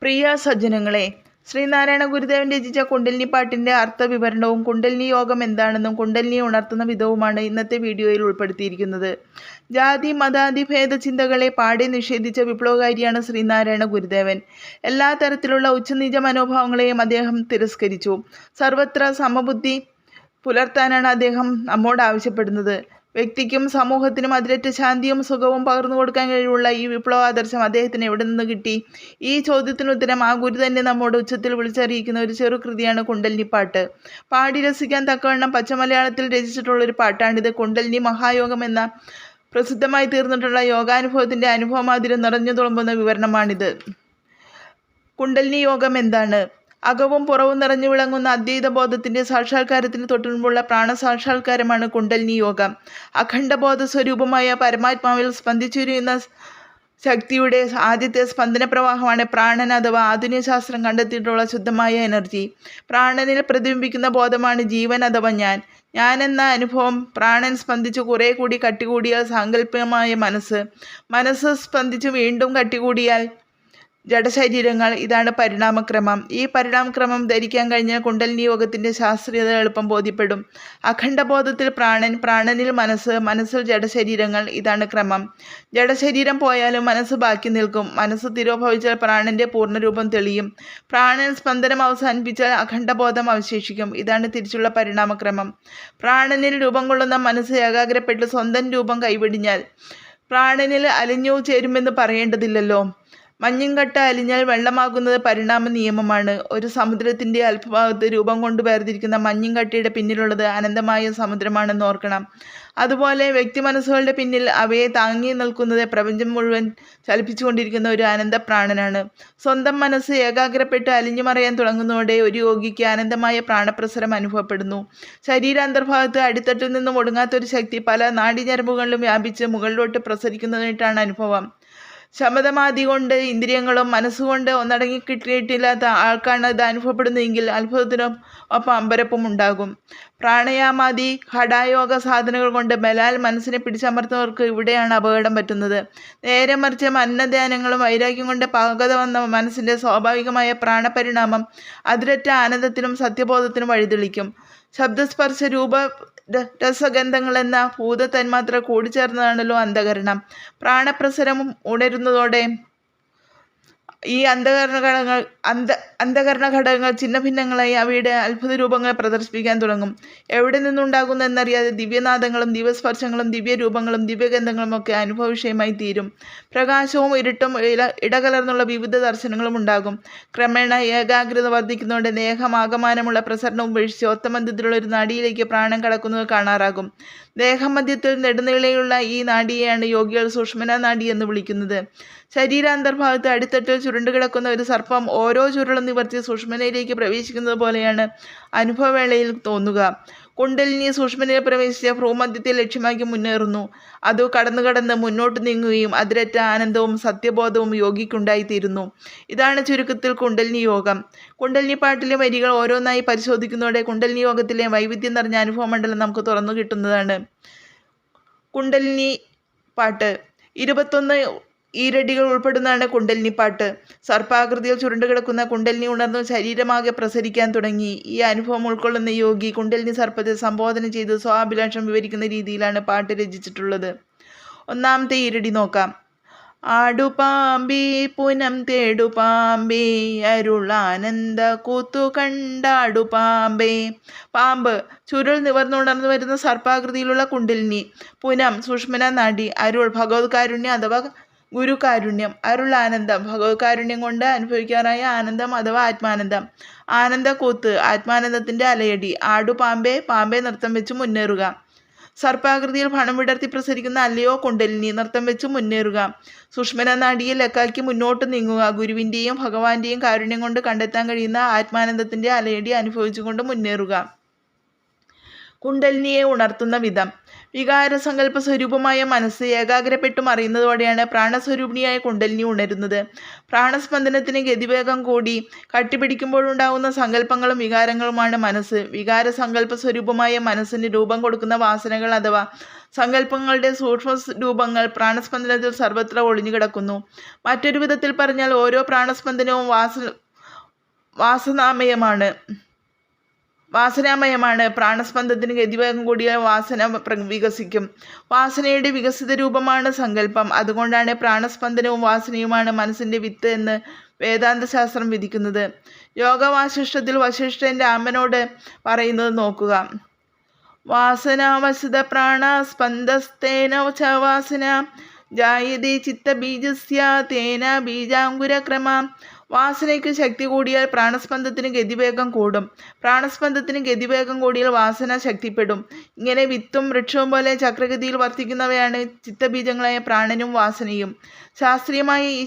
പ്രിയ സജ്ജനങ്ങളെ, ശ്രീനാരായണ ഗുരുദേവൻ രചിച്ച കുണ്ടലിനി പാട്ടിൻ്റെ അർത്ഥവിവരണവും കുണ്ടലിനി യോഗം എന്താണെന്നും കുണ്ടലിനി ഉണർത്തുന്ന വിധവുമാണ് ഇന്നത്തെ വീഡിയോയിൽ ഉൾപ്പെടുത്തിയിരിക്കുന്നത്. ജാതി മതാതി ഭേദചിന്തകളെ പാടെ നിഷേധിച്ച വിപ്ലവകാരിയാണ് ശ്രീനാരായണ ഗുരുദേവൻ. എല്ലാ തരത്തിലുള്ള ഉച്ചനീച മനോഭാവങ്ങളെയും അദ്ദേഹം തിരസ്കരിച്ചു. സർവത്ര സമബുദ്ധി പുലർത്താനാണ് അദ്ദേഹം നമ്മോട് ആവശ്യപ്പെടുന്നത്. വ്യക്തിക്കും സമൂഹത്തിനും അതിരറ്റ ശാന്തിയും സുഖവും പകർന്നു കൊടുക്കാൻ കഴിവുള്ള ഈ വിപ്ലവാദർശം അദ്ദേഹത്തിന് എവിടെ നിന്ന് കിട്ടി? ഈ ചോദ്യത്തിനുത്തരം ആ ഗുരു തന്നെ നമ്മോട് ഉച്ചത്തിൽ വിളിച്ചറിയിക്കുന്ന ഒരു ചെറു കൃതിയാണ് കുണ്ടലിനി പാട്ട്. പാടി രസിക്കാൻ തക്കവണ്ണം പച്ചമലയാളത്തിൽ രചിച്ചിട്ടുള്ള ഒരു പാട്ടാണിത്. കുണ്ടലിനി മഹായോഗം എന്ന പ്രസിദ്ധമായി തീർന്നിട്ടുള്ള യോഗാനുഭവത്തിൻ്റെ അനുഭവമാതിരി നിറഞ്ഞു തുളുമ്പുന്ന വിവരണമാണിത്. കുണ്ടലിനി യോഗം എന്താണ്? അകവും പുറവും നിറഞ്ഞു വിളങ്ങുന്ന അദ്വൈതബോധത്തിൻ്റെ സാക്ഷാത്കാരത്തിന് തൊട്ടുമുമ്പുള്ള പ്രാണസാക്ഷാത്കാരമാണ് കുണ്ടലിനി യോഗം. അഖണ്ഡബോധ സ്വരൂപമായ പരമാത്മാവിൽ സ്പന്ദിച്ചുരിയുന്ന ശക്തിയുടെ ആദ്യത്തെ സ്പന്ദന പ്രവാഹമാണ് പ്രാണൻ അഥവാ ആധുനിക ശാസ്ത്രം കണ്ടെത്തിയിട്ടുള്ള ശുദ്ധമായ എനർജി. പ്രാണനിൽ പ്രതിബിംബിക്കുന്ന ബോധമാണ് ജീവൻ അഥവാ ഞാൻ എന്ന അനുഭവം. പ്രാണൻ സ്പന്ദിച്ചു കുറെ കൂടി കട്ടികൂടിയ സാങ്കല്പികമായ മനസ്സ് സ്പന്ദിച്ചു വീണ്ടും കട്ടികൂടിയാൽ ജഡശരീരങ്ങൾ. ഇതാണ് പരിണാമക്രമം. ഈ പരിണാമക്രമം ധരിക്കാൻ കഴിഞ്ഞാൽ കുണ്ടലിനി യോഗത്തിൻ്റെ ശാസ്ത്രീയത എളുപ്പം ബോധ്യപ്പെടും. അഖണ്ഡബോധത്തിൽ പ്രാണനിൽ മനസ്സിൽ ജഡശരീരങ്ങൾ. ഇതാണ് ക്രമം. ജഡശരീരം പോയാലും മനസ്സ് ബാക്കി നിൽക്കും. മനസ്സ് തിരോഭവിച്ചാൽ പ്രാണന്റെ പൂർണ്ണരൂപം തെളിയും. പ്രാണൻ സ്പന്ദനം അവസാനിപ്പിച്ചാൽ അഖണ്ഡബോധം അവശേഷിക്കും. ഇതാണ് തിരിച്ചുള്ള പരിണാമക്രമം. പ്രാണനിൽ രൂപം കൊള്ളുന്ന മനസ്സ് ഏകാഗ്രപ്പെട്ട് സ്വന്തം രൂപം കൈവെടിഞ്ഞാൽ പ്രാണനിൽ അലിഞ്ഞു ചേരുമെന്ന് പറയേണ്ടതില്ലല്ലോ. മഞ്ഞുംകട്ട അലിഞ്ഞാൽ വെള്ളമാകുന്നത് പരിണാമ നിയമമാണ്. ഒരു സമുദ്രത്തിൻ്റെ അല്പഭാഗത്ത് രൂപം കൊണ്ട് വേർതിരിക്കുന്ന മഞ്ഞുംകട്ടയുടെ പിന്നിലുള്ളത് അനന്തമായ സമുദ്രമാണെന്ന് ഓർക്കണം. അതുപോലെ വ്യക്തി മനസ്സുകളുടെ പിന്നിൽ അവയെ താങ്ങി നിൽക്കുന്നത് പ്രപഞ്ചം മുഴുവൻ ചലിപ്പിച്ചുകൊണ്ടിരിക്കുന്ന ഒരു അനന്ത പ്രാണനാണ്. സ്വന്തം മനസ്സ് ഏകാഗ്രപ്പെട്ട് അലിഞ്ഞു മറയാൻ തുടങ്ങുന്നതോടെ ഒരു യോഗിക്ക് അനന്തമായ പ്രാണപ്രസരം അനുഭവപ്പെടുന്നു. ശരീരാന്തർഭാഗത്ത് അടിത്തട്ടിൽ നിന്നും ഒടുങ്ങാത്തൊരു ശക്തി പല നാഡീഞരമ്പുകളിലും വ്യാപിച്ച് മുകളിലോട്ട് പ്രസരിക്കുന്നതായിട്ടാണ് അനുഭവം. ശമതമാദി കൊണ്ട് ഇന്ദ്രിയങ്ങളും മനസ്സുകൊണ്ട് ഒന്നടങ്ങി കിട്ടിയിട്ടില്ലാത്ത ആൾക്കാണ് ഇത് അനുഭവപ്പെടുന്നതെങ്കിൽ അത്ഭുതത്തിനും ഒപ്പം അമ്പരപ്പും ഉണ്ടാകും. പ്രാണയാമാദി ഘടായോഗ സാധനങ്ങൾ കൊണ്ട് ബലാൽ മനസ്സിനെ പിടിച്ചമർത്തുന്നവർക്ക് ഇവിടെയാണ് അപകടം പറ്റുന്നത്. നേരെ മറിച്ച് അന്നധ്യാനങ്ങളും വൈരാഗ്യം കൊണ്ട് പാകത വന്ന മനസ്സിൻ്റെ സ്വാഭാവികമായ പ്രാണപരിണാമം അതിരറ്റ ആനന്ദത്തിനും സത്യബോധത്തിനും വഴിതെളിക്കും. ശബ്ദസ്പർശ രൂപ രസഗന്ധങ്ങൾ എന്ന ഭൂത തന്മാത്ര കൂടിച്ചേർന്നതാണല്ലോ അന്ധകരണം. പ്രാണപ്രസരം ഉണരുന്നതോടെ ഈ അന്ധകരണ ഘടകങ്ങൾ ഛിന്ന ഭിന്നങ്ങളായി അവയുടെ അത്ഭുത രൂപങ്ങൾ പ്രദർശിപ്പിക്കാൻ തുടങ്ങും. എവിടെ നിന്നുണ്ടാകുന്നു എന്നറിയാതെ ദിവ്യനാദങ്ങളും ദിവ്യസ്പർശങ്ങളും ദിവ്യരൂപങ്ങളും ദിവ്യഗന്ധങ്ങളും ഒക്കെ അനുഭവ വിഷയമായി തീരും. പ്രകാശവും ഇരുട്ടും ഇടകലർന്നുള്ള വിവിധ ദർശനങ്ങളും ഉണ്ടാകും. ക്രമേണ ഏകാഗ്രത വർദ്ധിക്കുന്നതോടെ ദേഹമാകമാനമുള്ള പ്രസരണം ഉപേക്ഷിച്ച് ഒത്തമധ്യത്തിലുള്ള ഒരു നാഡിയിലേക്ക് പ്രാണൻ കടക്കുന്നത് കാണാറാകും. ദേഹമധ്യത്തിൽ നെടുനീളയുള്ള ഈ നാഡിയെയാണ് യോഗികൾ സുഷുമ്നാ നാഡി എന്ന് വിളിക്കുന്നത്. ശരീരാന്തർഭാഗത്ത് അടിത്തട്ടിൽ ചുരുണ്ടുകിടക്കുന്ന ഒരു സർപ്പം ഓരോ ചുരുളും നിവർത്തി സുഷുമ്നയിലേക്ക് പ്രവേശിക്കുന്നത് പോലെയാണ് അനുഭവവേളയിൽ തോന്നുക. കുണ്ടലിനി സുഷുമ്നയിൽ പ്രവേശിച്ച ഭ്രൂമധ്യത്തെ ലക്ഷ്യമാക്കി മുന്നേറുന്നു. അത് കടന്ന് മുന്നോട്ട് നീങ്ങുകയും അതിരറ്റ ആനന്ദവും സത്യബോധവും യോഗിക്കുണ്ടായിത്തീരുന്നു. ഇതാണ് ചുരുക്കത്തിൽ കുണ്ടലിനി യോഗം. കുണ്ടലിനി പാട്ടിലെ വരികൾ ഓരോന്നായി പരിശോധിക്കുന്നതോടെ കുണ്ടലിനി യോഗത്തിലെ വൈവിധ്യം നിറഞ്ഞ അനുഭവമണ്ഡലം നമുക്ക് തുറന്നു കിട്ടുന്നതാണ്. കുണ്ടലിനി പാട്ട് 21 ഈരടികൾ ഉൾപ്പെടുന്നതാണ് കുണ്ടലിനി പാട്ട്. സർപ്പാകൃതിയിൽ ചുരുണ്ടുകിടക്കുന്ന കുണ്ടലിനി ഉണർന്നു ശരീരമാകെ പ്രസരിക്കാൻ തുടങ്ങി. ഈ അനുഭവം ഉൾക്കൊള്ളുന്ന യോഗി കുണ്ടലിനി സർപ്പത്തെ സംബോധന ചെയ്ത് സ്വാഭിലാഷം വിവരിക്കുന്ന രീതിയിലാണ് പാട്ട് രചിച്ചിട്ടുള്ളത്. ഒന്നാമത്തെ ഈരടി നോക്കാം. ആടുപാമ്പേ പുനം തേടുപാമ്പേ അരുളാനന്ദ കൂത്തു കണ്ടാടുപാമ്പേ. പാമ്പ് ചുരുൾ നിവർന്നുണർന്നു വരുന്ന സർപ്പാകൃതിയിലുള്ള കുണ്ടലിനി. പുനം സുഷുമ്നാ നാഡി. അരുൾ ഭഗവത് കാരുണ്യം അഥവാ ഗുരുകാരുണ്യം. അരുൾ ആനന്ദം ഭഗവത് കാരുണ്യം കൊണ്ട് അനുഭവിക്കാറായ ആനന്ദം അഥവാ ആത്മാനന്ദം. ആനന്ദക്കൂത്ത് ആത്മാനന്ദത്തിൻ്റെ അലയടി. പാമ്പേ നൃത്തം വെച്ച് മുന്നേറുക. സർപ്പാകൃതിയിൽ ഭണം വിടർത്തി പ്രസരിക്കുന്ന അല്ലയോ കുണ്ടലിനി, നൃത്തം വെച്ച് മുന്നേറുക. സുഷുമ്നാ നാഡിയെ ലക്കാക്കി മുന്നോട്ട് നീങ്ങുക. ഗുരുവിൻ്റെയും ഭഗവാന്റെയും കാരുണ്യം കൊണ്ട് കണ്ടെത്താൻ കഴിയുന്ന ആത്മാനന്ദത്തിൻ്റെ അലയടി അനുഭവിച്ചുകൊണ്ട് മുന്നേറുക. കുണ്ടലിനിയെ ഉണർത്തുന്ന വിധം. വികാരസങ്കല്പ സ്വരൂപമായ മനസ്സ് ഏകാഗ്രപ്പെട്ടും അറിയുന്നതോടെയാണ് പ്രാണസ്വരൂപിണിയായ കുണ്ടലിനി ഉണരുന്നത്. പ്രാണസ്പന്ദനത്തിന് ഗതിവേഗം കൂടി കട്ടിപിടിക്കുമ്പോഴുണ്ടാകുന്ന സങ്കല്പങ്ങളും വികാരങ്ങളുമാണ് മനസ്സ്. വികാരസങ്കല്പ സ്വരൂപമായ മനസ്സിന് രൂപം കൊടുക്കുന്ന വാസനകൾ അഥവാ സങ്കല്പങ്ങളുടെ സൂക്ഷ്മ രൂപങ്ങൾ പ്രാണസ്പന്ദനത്തിൽ സർവത്ര ഒളിഞ്ഞുകിടക്കുന്നു. മറ്റൊരു വിധത്തിൽ പറഞ്ഞാൽ ഓരോ പ്രാണസ്പന്ദനവും വാസനാമയമാണ്. പ്രാണസ്പന്ദനത്തിന് ഗതിവേഗം കൂടിയ വാസന വികസിക്കും. വാസനയുടെ വികസിത രൂപമാണ് സങ്കല്പം. അതുകൊണ്ടാണ് പ്രാണസ്പന്ദനവും വാസനയുമാണ് മനസ്സിൻ്റെ വിത്ത് എന്ന് വേദാന്തശാസ്ത്രം വിധിക്കുന്നത്. യോഗവാസിഷ്ഠത്തിൽ വസിഷ്ഠൻ രാമനോട് പറയുന്നത് നോക്കുക. വാസനാവശത പ്രാണസ്പന്ദസ്തേന ച വാസന ജായതേ ചിത്തബീജസ്യ തേന ബീജാങ്കുരക്രമ. വാസനയ്ക്ക് ശക്തി കൂടിയാൽ പ്രാണസ്പന്ദത്തിന് ഗതിവേഗം കൂടും. പ്രാണസ്പന്ദത്തിന് ഗതിവേഗം കൂടിയാൽ വാസന ശക്തിപ്പെടും. ഇങ്ങനെ വിത്തും വൃക്ഷവും പോലെ ചക്രഗതിയിൽ വർത്തിക്കുന്നവയാണ് ചിത്തബീജങ്ങളായ പ്രാണനും വാസനയും. ശാസ്ത്രീയമായി ഈ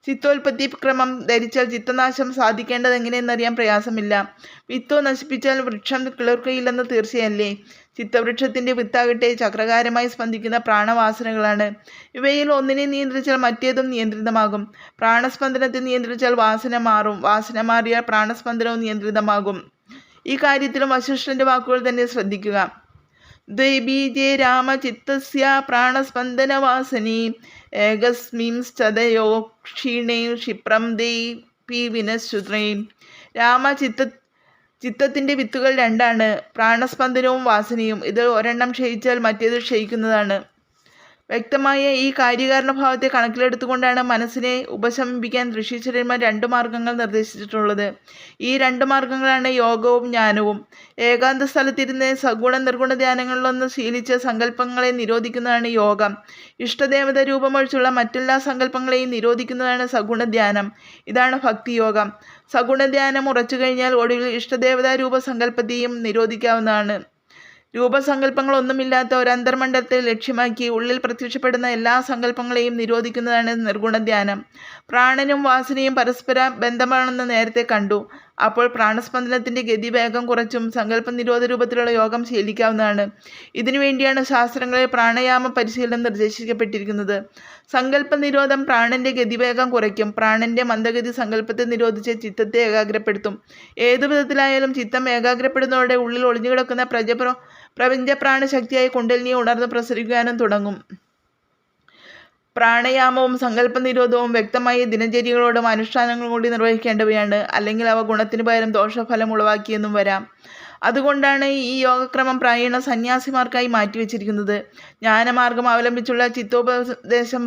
ചിത്തോൽപത്തി ക്രമം ധരിച്ചാൽ ചിത്തനാശം സാധിക്കേണ്ടത് എങ്ങനെയെന്നറിയാൻ പ്രയാസമില്ല. വിത്തോ നശിപ്പിച്ചാൽ വൃക്ഷം കിളിർക്കയില്ലെന്ന് തീർച്ചയല്ലേ? ചിത്തവൃക്ഷത്തിൻ്റെ വിത്താകട്ടെ ചക്രകാരമായി സ്പന്ദിക്കുന്ന പ്രാണവാസനകളാണ്. ഇവയിൽ ഒന്നിനെ നിയന്ത്രിച്ചാൽ മറ്റേതും നിയന്ത്രിതമാകും. പ്രാണസ്പന്ദനത്തെ നിയന്ത്രിച്ചാൽ വാസന മാറും. വാസന മാറിയാൽ പ്രാണസ്പന്ദനവും നിയന്ത്രിതമാകും. ഈ കാര്യത്തിലും വസിഷ്ഠൻ്റെ വാക്കുകൾ തന്നെ ശ്രദ്ധിക്കുക. ദ്വൈബീജേ രാമചിത്തസ്യ പ്രാണസ്പന്ദനവാസനീ ഏകസ്മിംശ്ചതയോ ക്ഷീണേ ക്ഷിപ്രം ദേപി വിനശ്രുത്രേ. ചിത്തത്തിൻ്റെ വിത്തുകൾ രണ്ടാണ്, പ്രാണസ്പന്ദനവും വാസനയും. ഇതിൽ ഒരെണ്ണം ക്ഷയിച്ചാൽ മറ്റേത് ക്ഷയിക്കുന്നതാണ്. വ്യക്തമായ ഈ കാര്യകാരണഭാവത്തെ കണക്കിലെടുത്തുകൊണ്ടാണ് മനസ്സിനെ ഉപശമിപ്പിക്കാൻ ഋഷീശ്വരന്മാർ 2 മാർഗങ്ങൾ നിർദ്ദേശിച്ചിട്ടുള്ളത്. ഈ 2 മാർഗങ്ങളാണ് യോഗവും ജ്ഞാനവും. ഏകാന്ത സ്ഥലത്തിരുന്ന് സഗുണ നിർഗുണ ധ്യാനങ്ങളിലൊന്ന് ശീലിച്ച് സങ്കല്പങ്ങളെ നിരോധിക്കുന്നതാണ് യോഗം. ഇഷ്ടദേവത രൂപമൊഴിച്ചുള്ള മറ്റെല്ലാ സങ്കല്പങ്ങളെയും നിരോധിക്കുന്നതാണ് സഗുണ ധ്യാനം. ഇതാണ് ഭക്തിയോഗം. സഗുണ ധ്യാനം ഉറച്ചു കഴിഞ്ഞാൽ ഒടുവിൽ ഇഷ്ടദേവതാ രൂപസങ്കല്പത്തെയും നിരോധിക്കാവുന്നതാണ്. രൂപസങ്കല്പങ്ങളൊന്നുമില്ലാത്ത ഒരു അന്തർമണ്ഡലത്തെ ലക്ഷ്യമാക്കി ഉള്ളിൽ പ്രത്യക്ഷപ്പെടുന്ന എല്ലാ സങ്കല്പങ്ങളെയും നിരോധിക്കുന്നതാണ് നിർഗുണധ്യാനം. പ്രാണനും വാസനയും പരസ്പര ബന്ധമാണെന്ന് നേരത്തെ കണ്ടു. അപ്പോൾ പ്രാണസ്പന്ദനത്തിൻ്റെ ഗതിവേഗം കുറച്ചും സങ്കല്പ നിരോധ രൂപത്തിലുള്ള യോഗം ശീലിക്കാവുന്നതാണ്. ഇതിനുവേണ്ടിയാണ് ശാസ്ത്രങ്ങളിൽ പ്രാണായാമ പരിശീലനം നിർദ്ദേശിക്കപ്പെട്ടിരിക്കുന്നത്. സങ്കല്പ നിരോധം പ്രാണന്റെ ഗതിവേഗം കുറയ്ക്കും. പ്രാണന്റെ മന്ദഗതി സങ്കല്പത്തെ നിരോധിച്ച് ചിത്തത്തെ ഏകാഗ്രപ്പെടുത്തും. ഏതു വിധത്തിലായാലും ചിത്തം ഏകാഗ്രപ്പെടുന്നതോടെ ഉള്ളിൽ ഒളിഞ്ഞുകിടക്കുന്ന പ്രപഞ്ചപ്രാണശക്തിയായ കുണ്ടലിനിയെ ഉണർന്ന് പ്രസരിക്കാനും തുടങ്ങും. പ്രാണായാമവും സങ്കല്പ നിരോധവും വ്യക്തമായ ദിനചര്യകളോടും അനുഷ്ഠാനങ്ങളും കൂടി നിർവഹിക്കേണ്ടവയാണ്. അല്ലെങ്കിൽ അവ ഗുണത്തിന് പകരം ദോഷഫലം ഉളവാക്കിയെന്നും വരാം. അതുകൊണ്ടാണ് ഈ യോഗക്രമം പ്രായണ സന്യാസിമാർക്കായി മാറ്റിവെച്ചിരിക്കുന്നത്. ജ്ഞാനമാർഗം അവലംബിച്ചുള്ള ചിത്തോപദേശം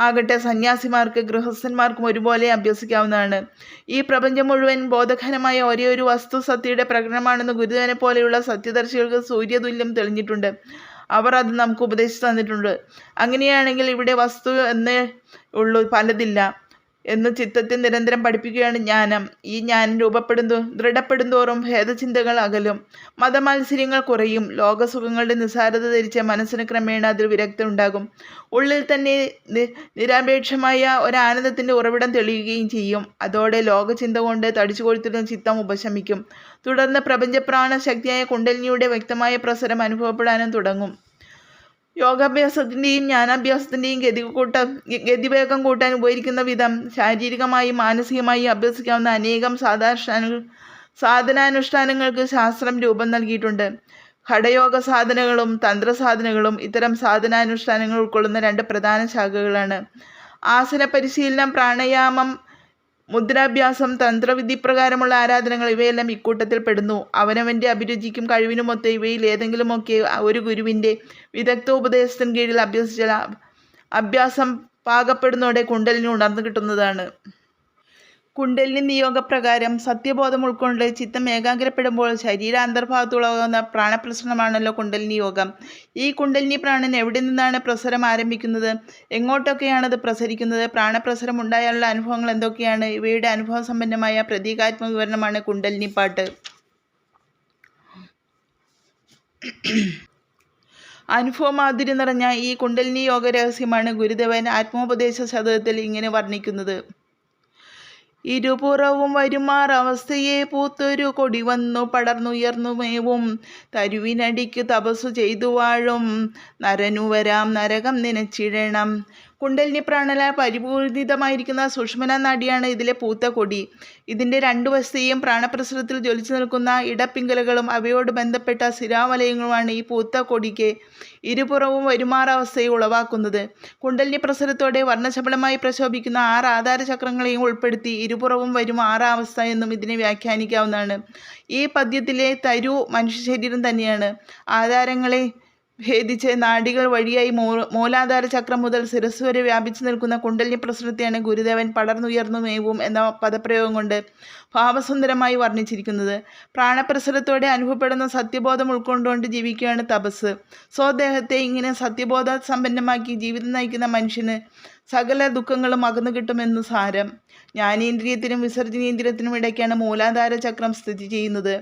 ആകട്ടെ സന്യാസിമാർക്ക് ഗൃഹസ്ഥന്മാർക്കും ഒരുപോലെ അഭ്യസിക്കാവുന്നതാണ്. ഈ പ്രപഞ്ചം മുഴുവൻ ബോധഘനമായ ഒരേ ഒരു വസ്തുസത്യയുടെ പ്രകടനമാണെന്ന് ഗുരുദേവനെ പോലെയുള്ള സത്യദർശികൾക്ക് സൂര്യതുല്യം തെളിഞ്ഞിട്ടുണ്ട്. അവർ അത് നമുക്ക് ഉപദേശിച്ചു തന്നിട്ടുണ്ട്. അങ്ങനെയാണെങ്കിൽ ഇവിടെ വസ്തു എന്നേ ഉള്ളൂ, പലതില്ല എന്ന് ചിത്തത്തെ നിരന്തരം പഠിപ്പിക്കുകയാണ് ജ്ഞാനം. ഈ ജ്ഞാനം ദൃഢപ്പെടുന്തോറും ഭേദചിന്തകൾ അകലും, മതമാത്സര്യങ്ങൾ കുറയും, ലോകസുഖങ്ങളുടെ നിസ്സാരത ധരിച്ച മനസ്സിന് ക്രമേണ അതിൽ വിരക്തി ഉണ്ടാകും. ഉള്ളിൽ തന്നെ നിരപേക്ഷമായ ഒരാനന്ദത്തിൻ്റെ ഉറവിടം തെളിയുകയും ചെയ്യും. അതോടെ ലോകചിന്ത കൊണ്ട് തടിച്ചുകൊടുത്തിരുന്ന ചിത്തം ഉപശമിക്കും. തുടർന്ന് പ്രപഞ്ചപ്രാണ ശക്തിയായ കുണ്ടലിനിയുടെ വ്യക്തമായ പ്രസരം അനുഭവപ്പെടാനും തുടങ്ങും. യോഗാഭ്യാസത്തിൻ്റെയും ജ്ഞാനാഭ്യാസത്തിൻ്റെയും ഗതിവേഗം കൂട്ടാൻ ഉപകരിക്കുന്ന വിധം ശാരീരികമായും മാനസികമായും അഭ്യസിക്കാവുന്ന അനേകം സാധനാനുഷ്ഠാനങ്ങൾക്ക് ശാസ്ത്രം രൂപം നൽകിയിട്ടുണ്ട്. ഘടയോഗ സാധനകളും തന്ത്രസാധനകളും ഇത്തരം സാധനാനുഷ്ഠാനങ്ങൾ ഉൾക്കൊള്ളുന്ന 2 പ്രധാന ശാഖകളാണ്. ആസന പരിശീലനം, പ്രാണായാമം, മുദ്രാഭ്യാസം, തന്ത്രവിധിപ്രകാരമുള്ള ആരാധനകൾ ഇവയെല്ലാം ഇക്കൂട്ടത്തിൽ പെടുന്നു. അവനവൻ്റെ അഭിരുചിക്കും കഴിവിനുമൊത്ത് ഇവയിൽ ഏതെങ്കിലുമൊക്കെ ഒരു ഗുരുവിൻ്റെ വിദഗ്ധ ഉപദേശത്തിന് കീഴിൽ അഭ്യസിച്ചാൽ അഭ്യാസം പാകപ്പെടുന്നതോടെ കുണ്ടലിനി ഉണർന്നു കിട്ടുന്നതാണ്. കുണ്ടലിനി നിയോഗപ്രകാരം സത്യബോധം ഉൾക്കൊണ്ട് ചിത്തം ഏകാഗ്രപ്പെടുമ്പോൾ ശരീരാന്തർഭാഗത്തുളകുന്ന പ്രാണപ്രസരണമാണല്ലോ കുണ്ടലിനി യോഗം. ഈ കുണ്ടലിനി പ്രാണൻ എവിടെ നിന്നാണ് പ്രസരം ആരംഭിക്കുന്നത്? എങ്ങോട്ടൊക്കെയാണത് പ്രസരിക്കുന്നത്? പ്രാണപ്രസരം ഉണ്ടായാലുള്ള അനുഭവങ്ങൾ എന്തൊക്കെയാണ്? ഇവയുടെ അനുഭവസമ്പന്നമായ പ്രതീകാത്മക വിവരണമാണ് കുണ്ടലിനി പാട്ട്. അനുഭവമാധുര്യം നിറഞ്ഞ ഈ കുണ്ടലിനി യോഗ രഹസ്യമാണ് ഗുരുദേവൻ ആത്മോപദേശ ശതകത്തിൽ ഇങ്ങനെ വർണ്ണിക്കുന്നത്. ഇരുപുറവും വരുമാറവസ്ഥയെ പൂത്തൊരു കൊടി വന്നു പടർന്നുയർന്നു മേവും തരുവിനടിക്കു തപസ്സു ചെയ്തു വാഴും നരനുവരാം നരകം നനച്ചിടണം. കുണ്ടലിനി പ്രാണലാൽ പരിപൂരിതമായിരിക്കുന്ന സുഷുമ്ന നാഡിയാണ് ഇതിലെ പൂത്ത കൊടി. ഇതിൻ്റെ രണ്ടു വശത്തെയും പ്രാണപ്രസരത്തിൽ ജ്വലിച്ചു നിൽക്കുന്ന ഇടപ്പിങ്കലുകളും അവയോട് ബന്ധപ്പെട്ട സ്ഥിരാവലയങ്ങളുമാണ് ഈ പൂത്ത കൊടിക്ക് ഇരുപുറവും വരുമാറാവസ്ഥയെ ഉളവാക്കുന്നത്. കുണ്ടലിനി പ്രസരത്തോടെ വർണ്ണശബളമായി പ്രശോഭിക്കുന്ന 6 ആധാരചക്രങ്ങളെയും ഉൾപ്പെടുത്തി ഇരുപുറവും വരുമാറാവസ്ഥ എന്നും ഇതിനെ വ്യാഖ്യാനിക്കാവുന്നതാണ്. ഈ പദ്യത്തിലെ തരു മനുഷ്യ ശരീരം തന്നെയാണ്. ആധാരങ്ങളെ ഭേദിച്ച് നാഡികൾ വഴിയായി മൂലാധാര ചക്രം മുതൽ ശിരസ് വരെ വ്യാപിച്ചു നിൽക്കുന്ന കുണ്ടലിനി പ്രസരത്തെയാണ് ഗുരുദേവൻ പടർന്നുയർന്നു മേവും എന്ന പദപ്രയോഗം കൊണ്ട് ഭാവസുന്ദരമായി വർണ്ണിച്ചിരിക്കുന്നത്. പ്രാണപ്രസരത്തോടെ അനുഭവപ്പെടുന്ന സത്യബോധം ഉൾക്കൊണ്ടുകൊണ്ട് ജീവിക്കുകയാണ് തപസ്. സ്വദേഹത്തെ ഇങ്ങനെ സത്യബോധ സമ്പന്നമാക്കി ജീവിതം നയിക്കുന്ന മനുഷ്യന് സകല ദുഃഖങ്ങളും അകന്നു കിട്ടുമെന്നു സാരം. ജ്ഞാനേന്ദ്രിയത്തിനും വിസർജനേന്ദ്രിയത്തിനും ഇടയ്ക്കാണ് മൂലാധാര ചക്രം സ്ഥിതി ചെയ്യുന്നത്.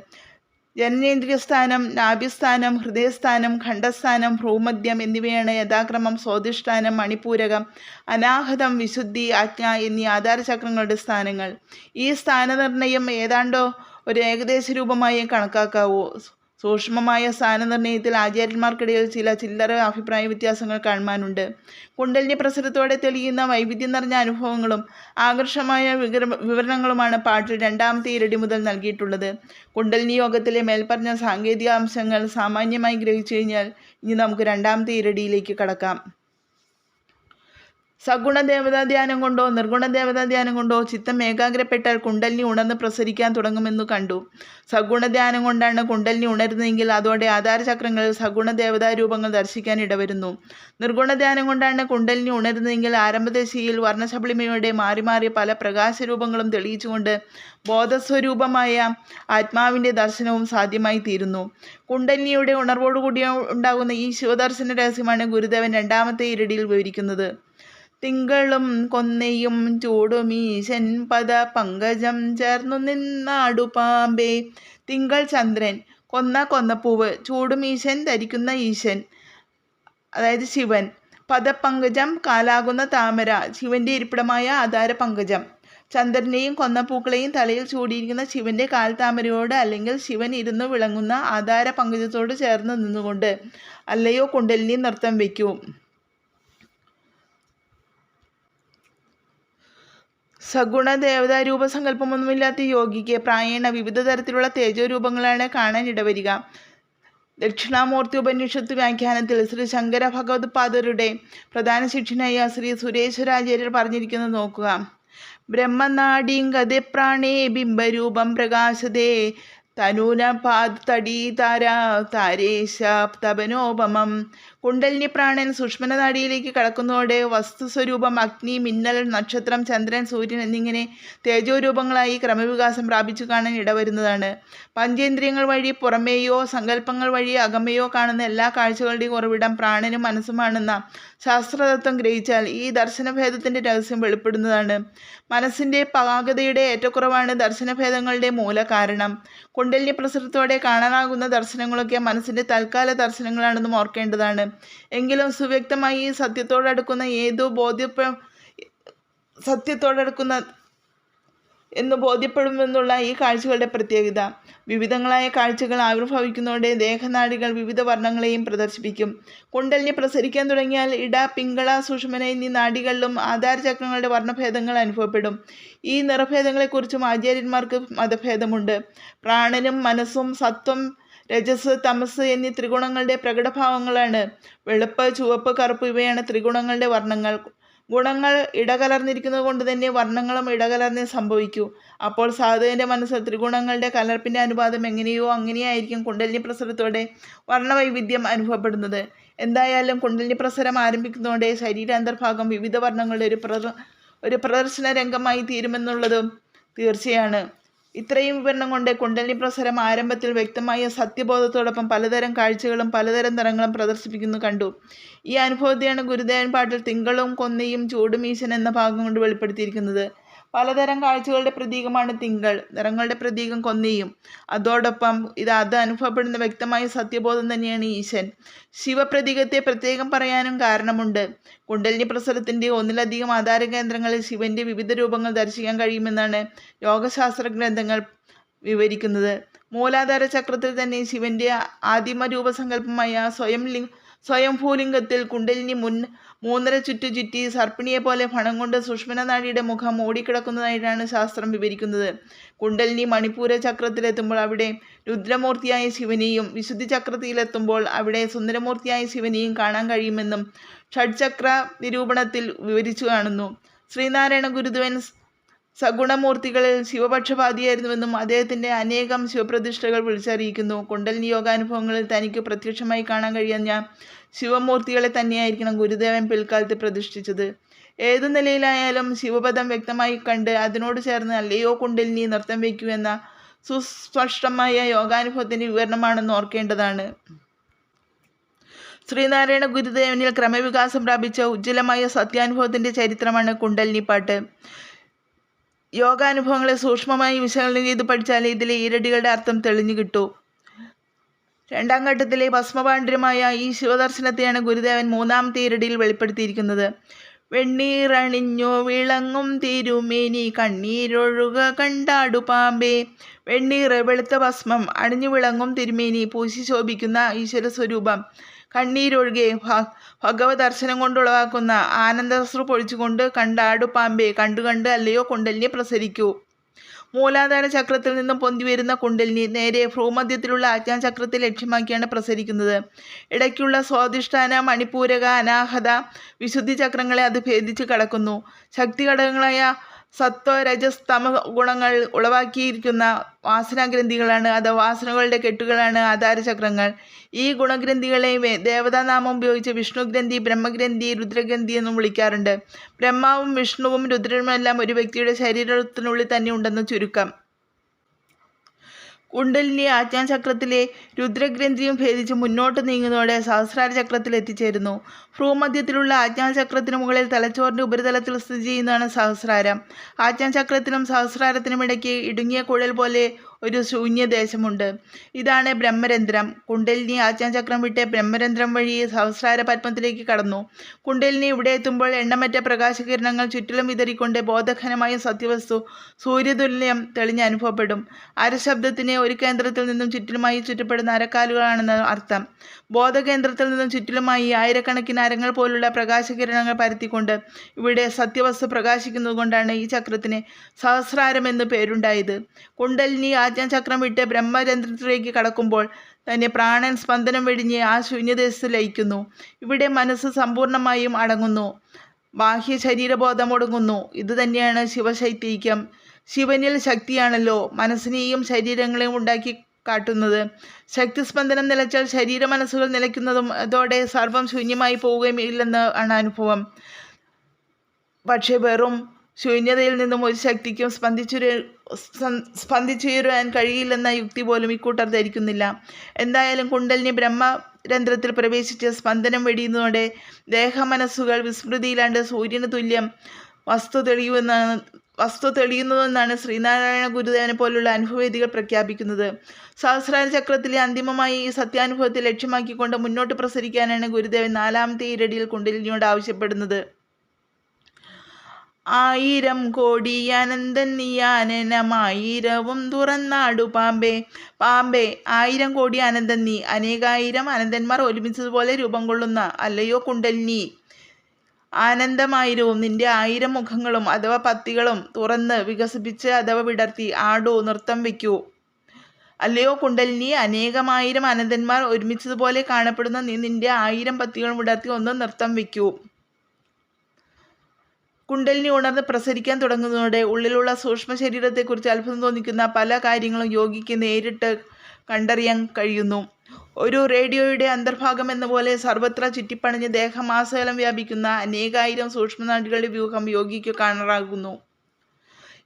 ജനനേന്ദ്രിയസ്ഥാനം, നാഭ്യസ്ഥാനം, ഹൃദയസ്ഥാനം, ഖണ്ഡസ്ഥാനം, ഭ്രൂമധ്യം എന്നിവയാണ് യഥാക്രമം സ്വാധിഷ്ഠാനം, മണിപൂരകം, അനാഹതം, വിശുദ്ധി, ആജ്ഞ എന്നീ ആധാരചക്രങ്ങളുടെ സ്ഥാനങ്ങൾ. ഈ സ്ഥാനനിർണയം ഏതാണ്ടോ ഒരു ഏകദേശ രൂപമായി കണക്കാക്കാവൂ. സൂക്ഷ്മമായ സ്ഥാനനിർണയത്തിൽ ആചാര്യന്മാർക്കിടയിൽ ചില ചില്ലറ അഭിപ്രായ വ്യത്യാസങ്ങൾ കാണുവാനുണ്ട്. കുണ്ടലിനി പ്രസരത്തോടെ തെളിയുന്ന വൈവിധ്യം നിറഞ്ഞ അനുഭവങ്ങളും ആകർഷമായ വിവരണങ്ങളുമാണ് പാട്ടിൽ 2ാമത്തെ ഇരടി മുതൽ നൽകിയിട്ടുള്ളത്. കുണ്ടലിനി യോഗത്തിലെ മേൽപ്പറഞ്ഞ സാങ്കേതിക അംശങ്ങൾ സാമാന്യമായി ഗ്രഹിച്ചു കഴിഞ്ഞാൽ ഇനി നമുക്ക് 2ാമത്തെ ഇരടിയിലേക്ക് കടക്കാം. സഗുണ ദേവതാധ്യാനം കൊണ്ടോ നിർഗുണ ദേവതാധ്യാനം കൊണ്ടോ ചിത്തം ഏകാഗ്രപ്പെട്ടാൽ കുണ്ടലിനി ഉണർന്ന് പ്രസരിക്കാൻ തുടങ്ങുമെന്നു കണ്ടു. സഗുണ ധ്യാനം കൊണ്ടാണ് കുണ്ടലിനി ഉണരുന്നതെങ്കിൽ അതോടെ ആധാരചക്രങ്ങളിൽ സഗുണ ദേവതാരൂപങ്ങൾ ദർശിക്കാൻ ഇടവരുന്നു. നിർഗുണ ധ്യാനം കൊണ്ടാണ് കുണ്ടലിനി ഉണരുന്നതെങ്കിൽ ആരംഭദശയിൽ വർണ്ണശബളിമയോടെ മാറി മാറി പല പ്രകാശരൂപങ്ങളും തെളിയിച്ചുകൊണ്ട് ബോധസ്വരൂപമായ ആത്മാവിൻ്റെ ദർശനവും സാധ്യമായി തീരുന്നു. കുണ്ടലിനിയുടെ ഉണർവോടുകൂടി ഉണ്ടാകുന്ന ഈ ശിവദർശന രഹസ്യമാണ് ഗുരുദേവൻ 2ാമത്തെ ഇരടിയിൽ വിവരിക്കുന്നത്. തിങ്കളും കൊന്നയും ചൂടുമീശൻ പദ പങ്കജം ചേർന്നു നിന്നാടു പാമ്പേ. തിങ്കൾ ചന്ദ്രൻ, കൊന്നപ്പൂവ്, ചൂടുമീശൻ ധരിക്കുന്ന ഈശൻ അതായത് ശിവൻ, പദപങ്കജം കാലാകുന്ന താമര ശിവന്റെ ഇരിപ്പിടമായ ആധാര പങ്കജം, ചന്ദ്രനെയും കൊന്നപ്പൂക്കളെയും തലയിൽ ചൂടിയിരിക്കുന്ന ശിവന്റെ കാൽത്താമരയോട് അല്ലെങ്കിൽ ശിവൻ ഇരുന്നു വിളങ്ങുന്ന ആധാര പങ്കജത്തോട് ചേർന്ന് നിന്നുകൊണ്ട് അല്ലയോ കുണ്ടലിനി നൃത്തം വയ്ക്കൂ. സഗുണ ദേവതാരൂപസങ്കല്പമൊന്നുമില്ലാത്ത യോഗിക്ക് പ്രായേണ വിവിധ തരത്തിലുള്ള തേജോരൂപങ്ങളാണ് കാണാൻ ഇടവരിക. ദക്ഷിണാമൂർത്തി ഉപനിഷത്ത് വ്യാഖ്യാനത്തിൽ ശ്രീ ശങ്കര ഭഗവത്പാദരുടെ പ്രധാന ശിഷ്യനായ ശ്രീ സുരേശ്വരാചാര്യർ പറഞ്ഞിരിക്കുന്നത് നോക്കുക. ബ്രഹ്മനാഡീം പ്രാണേ ബിംബരൂപം പ്രകാശതേ താരേശ തപനോപമം. കുണ്ടലിനി പ്രാണൻ സുഷ്മന നാഡിയിലേക്ക് കടക്കുന്നതോടെ വസ്തുസ്വരൂപം അഗ്നി, മിന്നൽ, നക്ഷത്രം, ചന്ദ്രൻ, സൂര്യൻ എന്നിങ്ങനെ തേജോരൂപങ്ങളായി ക്രമവികാസം പ്രാപിച്ചു കാണാൻ ഇടവരുന്നതാണ്. പഞ്ചേന്ദ്രിയങ്ങൾ വഴി പുറമേയോ സങ്കല്പങ്ങൾ വഴി അകമേയോ കാണുന്ന എല്ലാ കാഴ്ചകളുടെയും ഉറവിടം പ്രാണനും മനസ്സുമാണെന്ന ശാസ്ത്രതത്വം ഗ്രഹിച്ചാൽ ഈ ദർശനഭേദത്തിൻ്റെ രഹസ്യം വെളിപ്പെടുന്നതാണ്. മനസ്സിൻ്റെ പാകതയുടെ ഏറ്റക്കുറവാണ് ദർശനഭേദങ്ങളുടെ മൂല കാരണം. കുണ്ടലിനി പ്രസരത്തോടെ കാണാനാകുന്ന ദർശനങ്ങളൊക്കെ മനസ്സിൻ്റെ തൽക്കാല ദർശനങ്ങളാണെന്നും ഓർക്കേണ്ടതാണ്. എങ്കിലും സുവ്യക്തമായി ഈ സത്യത്തോടടുക്കുന്ന എന്ന് ബോധ്യപ്പെടുമെന്നുള്ള ഈ കാഴ്ചകളുടെ പ്രത്യേകത. വിവിധങ്ങളായ കാഴ്ചകൾ ആവിർഭവിക്കുന്നതോടെ ദേഹനാഡികൾ വിവിധ വർണ്ണങ്ങളെയും പ്രദർശിപ്പിക്കും. കുണ്ടലിനി പ്രസരിക്കാൻ തുടങ്ങിയാൽ ഇട, പിങ്കള, സുഷുമ്ന എന്നീ നാഡികളിലും ആധാരചക്രങ്ങളുടെ വർണ്ണഭേദങ്ങൾ അനുഭവപ്പെടും. ഈ നിറഭേദങ്ങളെക്കുറിച്ചും ആചാര്യന്മാർക്ക് മതഭേദമുണ്ട്. പ്രാണനും മനസ്സും സത്വം, രജസ്, തമസ് എന്നീ ത്രിഗുണങ്ങളുടെ പ്രകടഭാവങ്ങളാണ്. വെളുപ്പ്, ചുവപ്പ്, കറുപ്പ് ഇവയാണ് ത്രിഗുണങ്ങളുടെ വർണ്ണങ്ങൾ. ഗുണങ്ങൾ ഇടകലർന്നിരിക്കുന്നത് കൊണ്ട് തന്നെ വർണ്ണങ്ങളും ഇടകലർന്നേ സംഭവിക്കൂ. അപ്പോൾ സാധകൻ്റെ മനസ്സിൽ ത്രിഗുണങ്ങളുടെ കലർപ്പിൻ്റെ അനുപാതം എങ്ങനെയോ അങ്ങനെയായിരിക്കും കുണ്ടലിനി പ്രസരത്തോടെ വർണ്ണവൈവിധ്യം അനുഭവപ്പെടുന്നത്. എന്തായാലും കുണ്ടലിനി പ്രസരം ആരംഭിക്കുന്നതോടെ ശരീരാന്തർഭാഗം വിവിധ വർണ്ണങ്ങളുടെ ഒരു പ്രദർശന രംഗമായി തീരുമെന്നുള്ളതും തീർച്ചയാണ്. ഇത്രയും വിവരണം കൊണ്ട് കുണ്ടലിനി പ്രസരം ആരംഭത്തിൽ വ്യക്തമായ സത്യബോധത്തോടൊപ്പം പലതരം കാഴ്ചകളും പലതരം നിറങ്ങളും പ്രദർശിപ്പിക്കുന്നു കണ്ടു. ഈ അനുഭവത്തെയാണ് ഗുരുദേവൻ പാട്ടിൽ തിങ്കളും കൊന്നയും ചൂടുമീശൻ എന്ന ഭാഗം കൊണ്ട് വെളിപ്പെടുത്തിയിരിക്കുന്നത്. പലതരം കാഴ്ചകളുടെ പ്രതീകമാണ് തിങ്കൾ, നിറങ്ങളുടെ പ്രതീകം കൊന്നയും. അതോടൊപ്പം അത് അനുഭവപ്പെടുന്ന വ്യക്തമായ സത്യബോധം തന്നെയാണ് ഈശൻ. ശിവപ്രതീകത്തെ പ്രത്യേകം പറയാനും കാരണമുണ്ട്. കുണ്ടലിനി പ്രസരത്തിൻ്റെ ഒന്നിലധികം ആധാര കേന്ദ്രങ്ങളിൽ ശിവന്റെ വിവിധ രൂപങ്ങൾ ദർശിക്കാൻ കഴിയുമെന്നാണ് യോഗശാസ്ത്ര ഗ്രന്ഥങ്ങൾ വിവരിക്കുന്നത്. മൂലാധാര ചക്രത്തിൽ തന്നെ ശിവന്റെ ആദിമ രൂപസങ്കല്പമായ സ്വയംഭൂലിംഗത്തിൽ കുണ്ടലിനി മൂന്നര ചുറ്റി സർപ്പിണിയെ പോലെ ഫണം കൊണ്ട് സുഷ്മന നാഡിയുടെ മുഖം ഓടിക്കിടക്കുന്നതായിട്ടാണ് ശാസ്ത്രം വിവരിക്കുന്നത്. കുണ്ടലിനി മണിപ്പൂര ചക്രത്തിലെത്തുമ്പോൾ അവിടെ രുദ്രമൂർത്തിയായ ശിവനെയും വിശുദ്ധി ചക്രത്തിലെത്തുമ്പോൾ അവിടെ സുന്ദരമൂർത്തിയായ ശിവനെയും കാണാൻ കഴിയുമെന്നും ഷഡ്ചക്ര നിരൂപണത്തിൽ വിവരിച്ചു കാണുന്നു. ശ്രീനാരായണ ഗുരുദേവൻ സഗുണമൂർത്തികളിൽ ശിവപക്ഷപാതിയായിരുന്നുവെന്നും അദ്ദേഹത്തിൻ്റെ അനേകം ശിവപ്രതിഷ്ഠകൾ വിളിച്ചറിയിക്കുന്നു. കുണ്ടലിനി യോഗാനുഭവങ്ങളിൽ തനിക്ക് പ്രത്യക്ഷമായി കാണാൻ കഴിയുന്ന ശിവമൂർത്തികളെ തന്നെയായിരിക്കണം ഗുരുദേവൻ പിൽക്കാലത്ത് പ്രതിഷ്ഠിച്ചത്. ഏതു നിലയിലായാലും ശിവപദം വ്യക്തമായി കണ്ട് അതിനോട് ചേർന്ന് അല്ലയോ കുണ്ടലിനി നൃത്തം വയ്ക്കൂ എന്ന സുസ്പഷ്ടമായ യോഗാനുഭവത്തിൻ്റെ വിവരണമാണെന്ന് ഓർക്കേണ്ടതാണ്. ശ്രീനാരായണ ഗുരുദേവനിൽ ക്രമവികാസം പ്രാപിച്ച ഉജ്ജ്വലമായ സത്യാനുഭവത്തിൻ്റെ ചരിത്രമാണ് കുണ്ടലിനിപ്പാട്ട്. യോഗാനുഭവങ്ങളെ സൂക്ഷ്മമായി വിശകലനം ചെയ്ത് പഠിച്ചാൽ ഇതിലെ ഈരടികളുടെ അർത്ഥം തെളിഞ്ഞു കിട്ടൂ. രണ്ടാം ഘട്ടത്തിലെ ഭസ്മപാണ്ഡ്യമായ ഈ ശിവദർശനത്തെയാണ് ഗുരുദേവൻ മൂന്നാമത്തെ ഈരടിയിൽ വെളിപ്പെടുത്തിയിരിക്കുന്നത്. വെണ്ണീറണിഞ്ഞു വിളങ്ങും തിരുമേനി കണ്ണീരൊഴുക കണ്ടാടു പാമ്പേ. വെണ്ണീറ് വെളുത്ത ഭസ്മം അണിഞ്ഞു വിളങ്ങും തിരുമേനി പൂശി ശോഭിക്കുന്ന ഈശ്വര സ്വരൂപം. കണ്ണീരൊഴുകെ ഭഗവത് ദർശനം കൊണ്ടുളവാക്കുന്ന ആനന്ദശ്രു പൊഴിച്ചുകൊണ്ട് കണ്ടാടു പാമ്പേ. കണ്ടുകണ്ട് അല്ലയോ കുണ്ടലിനി പ്രസരിക്കൂ. മൂലാധാര ചക്രത്തിൽ നിന്നും പൊന്തി വരുന്ന കുണ്ടലിനി നേരെ ഭ്രൂമധ്യത്തിലുള്ള ആജ്ഞാചക്രത്തെ ലക്ഷ്യമാക്കിയാണ് പ്രസരിക്കുന്നത്. ഇടയ്ക്കുള്ള സ്വാധിഷ്ഠാന, മണിപൂരക, അനാഹത, വിശുദ്ധി ചക്രങ്ങളെ അത് ഭേദിച്ച് കടക്കുന്നു. ശക്തി ഘടകങ്ങളായ സത്വ, രജസ്, തമ ഗുണങ്ങൾ ഉളവാക്കിയിരിക്കുന്ന വാസനാഗ്രന്ഥികളാണ് വാസനകളുടെ കെട്ടുകളാണ് ആധാരചക്രങ്ങൾ. ഈ ഗുണഗ്രന്ഥികളെ ദേവതാനാമം ഉപയോഗിച്ച് വിഷ്ണുഗ്രന്ഥി, ബ്രഹ്മഗ്രന്ഥി, രുദ്രഗ്രന്ഥി എന്നും വിളിക്കാറുണ്ട്. ബ്രഹ്മാവും വിഷ്ണുവും രുദ്രനുമെല്ലാം ഒരു വ്യക്തിയുടെ ശരീരത്തിനുള്ളിൽ തന്നെ ഉണ്ടെന്ന് ചുരുക്കം. കുണ്ടലിനി ആജ്ഞാചക്രത്തിലെ രുദ്രഗ്രന്ഥിയും ഭേദിച്ച് മുന്നോട്ട് നീങ്ങുന്നതോടെ സഹസ്രാര ചക്രത്തിൽ എത്തിച്ചേരുന്നു. ഭ്രൂമധ്യത്തിലുള്ള ആജ്ഞാചക്രത്തിന് മുകളിൽ തലച്ചോറിൻ്റെ ഉപരിതലത്തിൽ സ്ഥിതി ചെയ്യുന്നതാണ് സഹസ്രാരം. ആജ്ഞാചക്രത്തിനും സഹസ്രാരത്തിനും ഇടയ്ക്ക് ഇടുങ്ങിയ കുഴൽ പോലെ ഒരു ശൂന്യദേശമുണ്ട്. ഇതാണ് ബ്രഹ്മരന്ധ്രം. കുണ്ടലിനി ആജ്ഞാചക്രം വിട്ട് ബ്രഹ്മരന്ധ്രം വഴി സഹസ്രാര പത്മത്തിലേക്ക് കടന്നു. കുണ്ടലിനി ഇവിടെ എത്തുമ്പോൾ എണ്ണമറ്റ പ്രകാശകിരണങ്ങൾ ചുറ്റിലും വിതറിക്കൊണ്ട് ബോധഘനമായ സത്യവസ്തു സൂര്യതുല്യം തെളിഞ്ഞ് അനുഭവപ്പെടും. അരശബ്ദത്തിന് ഒരു കേന്ദ്രത്തിൽ നിന്നും ചുറ്റിലുമായി ചുറ്റപ്പെടുന്ന അരക്കാലുകളാണെന്ന് അർത്ഥം. ബോധകേന്ദ്രത്തിൽ നിന്നും ചുറ്റിലുമായി ആയിരക്കണക്കിന് അരങ്ങൾ പോലുള്ള പ്രകാശകിരണങ്ങൾ പരത്തിക്കൊണ്ട് ഇവിടെ സത്യവസ്തു പ്രകാശിക്കുന്നത് കൊണ്ടാണ് ഈ ചക്രത്തിന് സഹസ്രാരം എന്ന് പേരുണ്ടായത്. കുണ്ടലിനി ആജ്ഞാചക്രം വിട്ട് ബ്രഹ്മരന്ധ്രത്തിലേക്ക് കടക്കുമ്പോൾ തന്നെ പ്രാണൻ സ്പന്ദനം വെടിഞ്ഞ് ആ ശൂന്യദേശത്ത് ലയിക്കുന്നു. ഇവിടെ മനസ്സ് സമ്പൂർണമായും അടങ്ങുന്നു. ബാഹ്യ ശരീരബോധം ഒടുങ്ങുന്നു. ഇതുതന്നെയാണ് ശിവശൈത്യൈക്യം. ശിവനിൽ ശക്തിയാണല്ലോ മനസ്സിനെയും ശരീരങ്ങളെയും ഉണ്ടാക്കി കാട്ടുന്നത്. ശക്തിസ്പന്ദനം നിലച്ചാൽ ശരീര മനസ്സുകൾ നിലയ്ക്കുന്നതും അതോടെ സർവം ശൂന്യമായി പോവുകയും ഇല്ലെന്ന് ആണ് അനുഭവം. പക്ഷെ വെറും ശൂന്യതയിൽ നിന്നും ഒരു ശക്തിക്കും സ്പന്ദിച്ചുയരാൻ കഴിയില്ലെന്ന യുക്തി പോലും ഇക്കൂട്ടർ ധരിക്കുന്നില്ല. എന്തായാലും കുണ്ടലിനി ബ്രഹ്മരന്ധ്രത്തിൽ പ്രവേശിച്ച് സ്പന്ദനം വെടിയുന്നതോടെ ദേഹമനസ്സുകൾ വിസ്മൃതിയിലാണ്ട് സൂര്യന് തുല്യം വസ്തു തെളിയുന്നതെന്നാണ് ശ്രീനാരായണ ഗുരുദേവനെ പോലുള്ള അനുഭവവേദികൾ പ്രഖ്യാപിക്കുന്നത്. സഹസ്രാര ചക്രത്തിലെ അന്തിമമായി ഈ സത്യാനുഭവത്തെ ലക്ഷ്യമാക്കിക്കൊണ്ട് മുന്നോട്ട് പ്രസരിക്കാനാണ് ഗുരുദേവൻ നാലാമത്തെ ഈരടിയിൽ കുണ്ടലിനിയോട് ആവശ്യപ്പെടുന്നത്. 1000 കോടി അനന്തൻ നീയാനനമായിരവും തുറന്നാടു പാമ്പേ. പാമ്പേ, 1000 കോടി അനന്തൻ നീ, അനേകായിരം അനന്തന്മാർ ഒരുമിച്ചതുപോലെ രൂപം കൊള്ളുന്ന അല്ലയോ കുണ്ടലിനി. ആനന്ദമായിരവും നിന്റെ 1000 മുഖങ്ങളും അഥവാ പത്തികളും തുറന്ന് വികസിപ്പിച്ച് അഥവാ വിടർത്തി ആടൂ, നൃത്തം വയ്ക്കൂ. അല്ലയോ കുണ്ടലിനി, അനേകമായിരം അനന്തന്മാർ ഒരുമിച്ചതുപോലെ കാണപ്പെടുന്ന നീ നിന്റെ 1000 പത്തികളും വിടർത്തി ഒന്ന് നൃത്തം വയ്ക്കൂ. കുണ്ടലിനി ഉണർന്ന് പ്രസരിക്കാൻ തുടങ്ങുന്നതോടെ ഉള്ളിലുള്ള സൂക്ഷ്മ ശരീരത്തെക്കുറിച്ച് അത്ഭുതം തോന്നിക്കുന്ന പല കാര്യങ്ങളും യോഗിക്ക് നേരിട്ട് കണ്ടറിയാൻ കഴിയുന്നു. ഒരു റേഡിയോയുടെ അന്തർഭാഗം എന്ന പോലെ സർവത്ര ചുറ്റിപ്പണിഞ്ഞ് ദേഹമാസകലം വ്യാപിക്കുന്ന അനേകായിരം സൂക്ഷ്മനാഡികളുടെ വ്യൂഹം യോഗിക്ക് കാണാറാകുന്നു.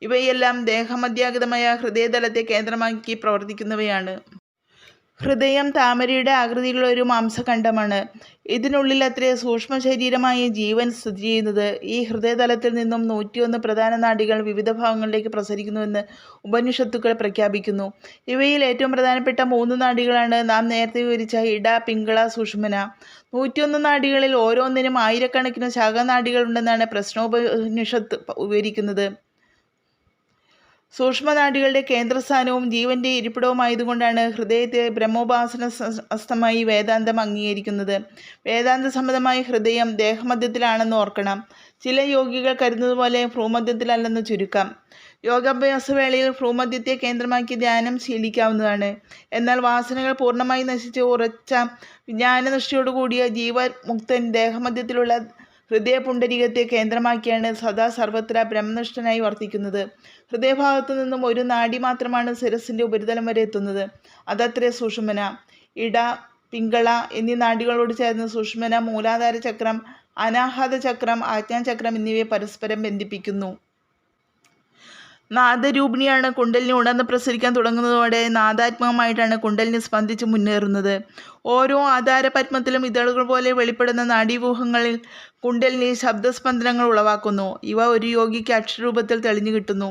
ഇവയെല്ലാം ദേഹമധ്യാഗതമായ ഹൃദയതലത്തെ കേന്ദ്രമാക്കി പ്രവർത്തിക്കുന്നവയാണ്. ഹൃദയം താമരയുടെ ആകൃതിയിലുള്ള ഒരു മാംസഖണ്ഡമാണ്. ഇതിനുള്ളിൽ അത്രേ സൂക്ഷ്മ ശരീരമായ ജീവൻ സ്ഥിതി ചെയ്യുന്നത്. ഈ ഹൃദയതലത്തിൽ നിന്നും 101 പ്രധാന നാഡികൾ വിവിധ ഭാഗങ്ങളിലേക്ക് പ്രസരിക്കുന്നുവെന്ന് ഉപനിഷത്തുക്കൾ പ്രഖ്യാപിക്കുന്നു. ഇവയിൽ ഏറ്റവും പ്രധാനപ്പെട്ട 3 നാഡികളാണ് നാം നേരത്തെ വിവരിച്ച ഇട, പിംഗള, സുഷുമ്ന. 101 നാഡികളിൽ ഓരോന്നിനും ആയിരക്കണക്കിന് ശാഖാനാഡികളുണ്ടെന്നാണ് പ്രശ്നോപനിഷത്ത് വിവരിക്കുന്നത്. സൂക്ഷ്മനാഡികളുടെ കേന്ദ്രസ്ഥാനവും ജീവന്റെ ഇരിപ്പിടവുമായതുകൊണ്ടാണ് ഹൃദയത്തെ ബ്രഹ്മോപാസന അസ്തമായി വേദാന്തം അംഗീകരിക്കുന്നത്. വേദാന്ത സമ്മതമായ ഹൃദയം ദേഹമധ്യത്തിലാണെന്ന് ഓർക്കണം. ചില യോഗികൾ കരുതുന്നത് പോലെ ഭ്രൂമധ്യത്തിലല്ലെന്ന് ചുരുക്കം. യോഗാഭ്യാസവേളയിൽ ഭ്രൂമധ്യത്തെ കേന്ദ്രമാക്കി ധ്യാനം ശീലിക്കാവുന്നതാണ്. എന്നാൽ വാസനകൾ പൂർണ്ണമായി നശിച്ച് ഉറച്ച ജ്ഞാനനിഷ്ഠയോടുകൂടിയ ജീവമുക്തൻ ദേഹമധ്യത്തിലുള്ള ഹൃദയപുണ്ഡരീകത്തെ കേന്ദ്രമാക്കിയാണ് സദാ സർവത്ര ബ്രഹ്മനിഷ്ഠനായി വർത്തിക്കുന്നത്. ഹൃദയഭാഗത്തു നിന്നും ഒരു നാഡി മാത്രമാണ് ശിരസിൻ്റെ ഉപരിതലം വരെ എത്തുന്നത്. അതത്രേ സുഷുമ്ന. ഇട, പിംഗള എന്നീ നാഡികളോട് ചേർന്ന് സുഷുമ്ന മൂലാധാര ചക്രം, അനാഹത ചക്രം, ആജ്ഞാചക്രം എന്നിവയെ പരസ്പരം ബന്ധിപ്പിക്കുന്നു. നാദരൂപിണിയാണ് കുണ്ടലിനി ഉണർന്ന് പ്രസരിക്കാൻ തുടങ്ങുന്നതോടെ നാദാത്മകമായിട്ടാണ് കുണ്ടലിനി സ്പന്ദിച്ച് മുന്നേറുന്നത്. ഓരോ ആധാരപത്മത്തിലും ഇതളുകൾ പോലെ വെളിപ്പെടുന്ന നാഡീവ്യൂഹങ്ങളിൽ കുണ്ടലിനി ശബ്ദസ്പന്ദനങ്ങൾ ഉളവാക്കുന്നു. ഇവ ഒരു യോഗിക്ക് അക്ഷരരൂപത്തിൽ തെളിഞ്ഞു കിട്ടുന്നു.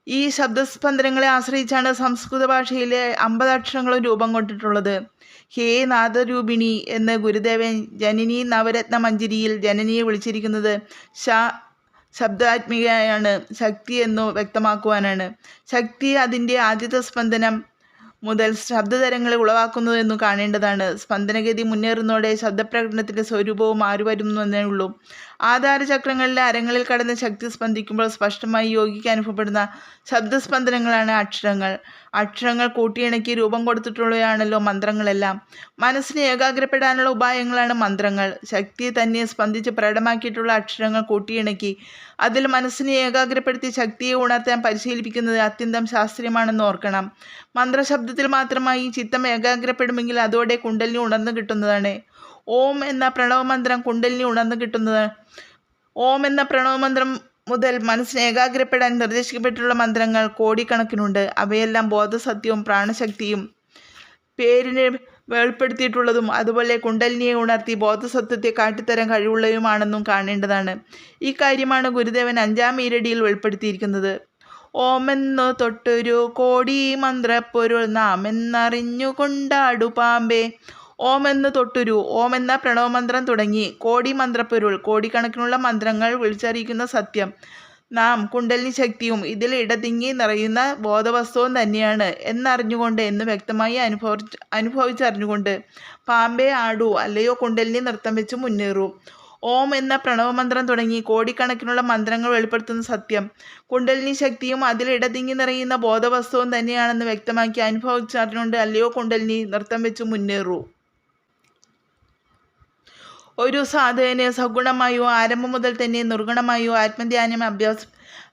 ഈ ശബ്ദസ്പന്ദനങ്ങളെ ആശ്രയിച്ചാണ് സംസ്കൃത ഭാഷയിലെ 50 അക്ഷരങ്ങളും രൂപം കൊണ്ടിട്ടുള്ളത്. ഹേ നാദരൂപിണി എന്ന് ഗുരുദേവൻ ജനനി നവരത്ന മഞ്ജരിയിൽ ജനനിയെ വിളിച്ചിരിക്കുന്നത് ശബ്ദാത്മികയാണ്, ശക്തി എന്നു വ്യക്തമാക്കുവാനാണ്. ശക്തി അതിൻ്റെ ആദ്യത്തെ സ്പന്ദനം മുതൽ ശബ്ദതരങ്ങളെ ഉളവാക്കുന്നതെന്നു കാണേണ്ടതാണ്. സ്പന്ദനഗതി മുന്നേറുന്നതോടെ ശബ്ദപ്രകടനത്തിൻ്റെ സ്വരൂപവും മാറിവരുന്നതേ ഉള്ളൂ. ആധാരചക്രങ്ങളിലെ അരങ്ങളിൽ കടന്ന് ശക്തി സ്പന്ദിക്കുമ്പോൾ സ്പഷ്ടമായി യോഗിക്ക് അനുഭവപ്പെടുന്ന ശബ്ദസ്പന്ദനങ്ങളാണ് അക്ഷരങ്ങൾ. അക്ഷരങ്ങൾ കൂട്ടിയിണക്കി രൂപം കൊടുത്തിട്ടുള്ളവയാണല്ലോ മന്ത്രങ്ങളെല്ലാം. മനസ്സിനെ ഏകാഗ്രപ്പെടാനുള്ള ഉപായങ്ങളാണ് മന്ത്രങ്ങൾ. ശക്തി തന്നെ സ്പന്ദിച്ച് പ്രകടമാക്കിയിട്ടുള്ള അക്ഷരങ്ങൾ കൂട്ടിയിണക്കി അതിൽ മനസ്സിനെ ഏകാഗ്രപ്പെടുത്തി ശക്തിയെ ഉണർത്താൻ പരിശീലിപ്പിക്കുന്നത് അത്യന്തം ശാസ്ത്രീയമാണെന്ന് ഓർക്കണം. മന്ത്രശബ്ദത്തിൽ മാത്രമായി ചിത്തം ഏകാഗ്രപ്പെടുമെങ്കിൽ അതോടെ കുണ്ടലിനി ഉണർന്നു കിട്ടുന്നതാണ്. ഓം എന്ന പ്രണവമന്ത്രം കുണ്ടലിനി ഉണർന്നു കിട്ടുന്നത്. ഓം എന്ന പ്രണവമന്ത്രം മുതൽ മനസ്സിനെ ഏകാഗ്രപ്പെടാൻ നിർദ്ദേശിക്കപ്പെട്ടിട്ടുള്ള മന്ത്രങ്ങൾ കോടിക്കണക്കിനുണ്ട്. അവയെല്ലാം ബോധസത്യവും പ്രാണശക്തിയും പേരിനെ വെളിപ്പെടുത്തിയിട്ടുള്ളതും അതുപോലെ കുണ്ടലിനിയെ ഉണർത്തി ബോധസത്വത്തെ കാട്ടിത്തരാൻ കഴിവുള്ളതുമാണെന്നും കാണേണ്ടതാണ്. ഈ കാര്യമാണ് ഗുരുദേവൻ 5-ാം ഈരടിയിൽ വെളിപ്പെടുത്തിയിരിക്കുന്നത്. ഓമെന്നു തൊട്ടൊരു കോടി മന്ത്രപ്പൊരുൾ നാം എന്നറിഞ്ഞു കൊണ്ടാടു പാമ്പേ. ഓമെന്ന് തൊട്ടുരു, ഓം എന്ന പ്രണവമന്ത്രം തുടങ്ങി കോടി മന്ത്രപ്പൊരുൾ, കോടിക്കണക്കിനുള്ള മന്ത്രങ്ങൾ വിളിച്ചറിയിക്കുന്ന സത്യം നാം കുണ്ടലിനി ശക്തിയും ഇതിൽ ഇടതിങ്ങി നിറയുന്ന ബോധവസ്തുവും തന്നെയാണ് എന്നറിഞ്ഞുകൊണ്ട് എന്ന് വ്യക്തമായി അനുഭവിച്ചറിഞ്ഞുകൊണ്ട് പാമ്പേ ആടൂ, അല്ലയോ കുണ്ടലിനി നൃത്തം വെച്ച് മുന്നേറൂ. ഓം എന്ന പ്രണവമന്ത്രം തുടങ്ങി കോടിക്കണക്കിനുള്ള മന്ത്രങ്ങൾ വെളിപ്പെടുത്തുന്ന സത്യം കുണ്ടലിനി ശക്തിയും അതിൽ ഇടതിങ്ങി നിറയുന്ന ബോധവസ്തുവും തന്നെയാണെന്ന് വ്യക്തമാക്കി അനുഭവിച്ചറിഞ്ഞുകൊണ്ട് അല്ലയോ കുണ്ടലിനി നൃത്തം വെച്ച് മുന്നേറൂ. ഒരു സാധകന് സഗുണമായോ ആരംഭം മുതൽ തന്നെ നിർഗുണമായോ ആത്മധ്യാനം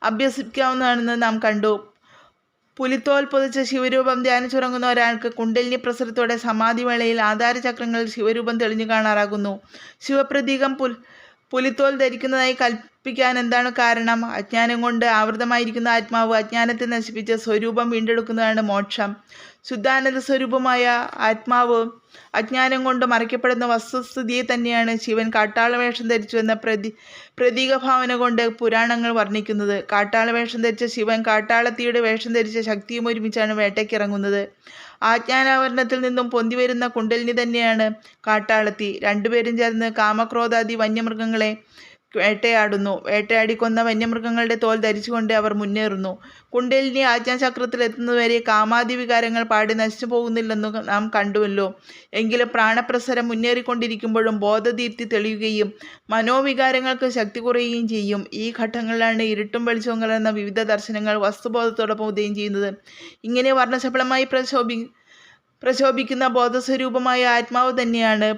അഭ്യസിക്കാവുന്നതാണെന്ന് നാം കണ്ടു. പുലിത്തോൽ പൊതിച്ച ശിവരൂപം ധ്യാനിച്ചുറങ്ങുന്ന ഒരാൾക്ക് കുണ്ടലിനി പ്രസരത്തോടെ സമാധിവേളയിൽ ആധാരചക്രങ്ങളിൽ ശിവരൂപം തെളിഞ്ഞു കാണാറാകുന്നു. ശിവപ്രതീകം പുലിത്തോൽ ധരിക്കുന്നതായി കൽപ്പിക്കാൻ എന്താണ് കാരണം? അജ്ഞാനം കൊണ്ട് ആവൃതമായിരിക്കുന്ന ആത്മാവ് അജ്ഞാനത്തെ നശിപ്പിച്ച് സ്വരൂപം വീണ്ടെടുക്കുന്നതാണ് മോക്ഷം. ശുദ്ധാനന്ദ സ്വരൂപമായ ആത്മാവ് അജ്ഞാനം കൊണ്ട് മറയ്ക്കപ്പെടുന്ന വസ്തുസ്ഥിതിയെ തന്നെയാണ് ശിവൻ കാട്ടാളവേഷം ധരിച്ചു എന്ന പ്രതീകഭാവന കൊണ്ട് പുരാണങ്ങൾ വർണ്ണിക്കുന്നത്. കാട്ടാളവേഷം ധരിച്ച ശിവൻ കാട്ടാളത്തിയുടെ വേഷം ധരിച്ച ശക്തിയും ഒരുമിച്ചാണ് വേട്ടയ്ക്കിറങ്ങുന്നത്. ആജ്ഞാനാവരണത്തിൽ നിന്നും പൊന്തിവരുന്ന കുണ്ടലിനി തന്നെയാണ് കാട്ടാളത്തി. രണ്ടുപേരും ചേർന്ന് കാമക്രോധാദി വന്യമൃഗങ്ങളെ വേട്ടയാടുന്നു. വേട്ടയാടിക്കൊന്ന വന്യമൃഗങ്ങളുടെ തോൽ ധരിച്ചുകൊണ്ട് അവർ മുന്നേറുന്നു. കുണ്ടലിനി ആജ്ഞാചക്രത്തിൽ എത്തുന്നതുവരെ കാമാദി വികാരങ്ങൾ പാടി നശിച്ചു പോകുന്നില്ലെന്നു നാം കണ്ടുവല്ലോ. എങ്കിലും പ്രാണപ്രസരം മുന്നേറിക്കൊണ്ടിരിക്കുമ്പോഴും ബോധദീപ്തി തെളിയുകയും മനോവികാരങ്ങൾക്ക് ശക്തി കുറയുകയും ചെയ്യും. ഈ ഘട്ടങ്ങളിലാണ് ഇരുട്ടും വെളിച്ചവും കലർന്ന വിവിധ ദർശനങ്ങൾ വസ്തുബോധത്തോടൊപ്പം ഉദയം ചെയ്യുന്നത്. ഇങ്ങനെ വർണ്ണശബളമായി പ്രശോഭിക്കുന്ന ബോധസ്വരൂപമായ ആത്മാവ് തന്നെയാണ്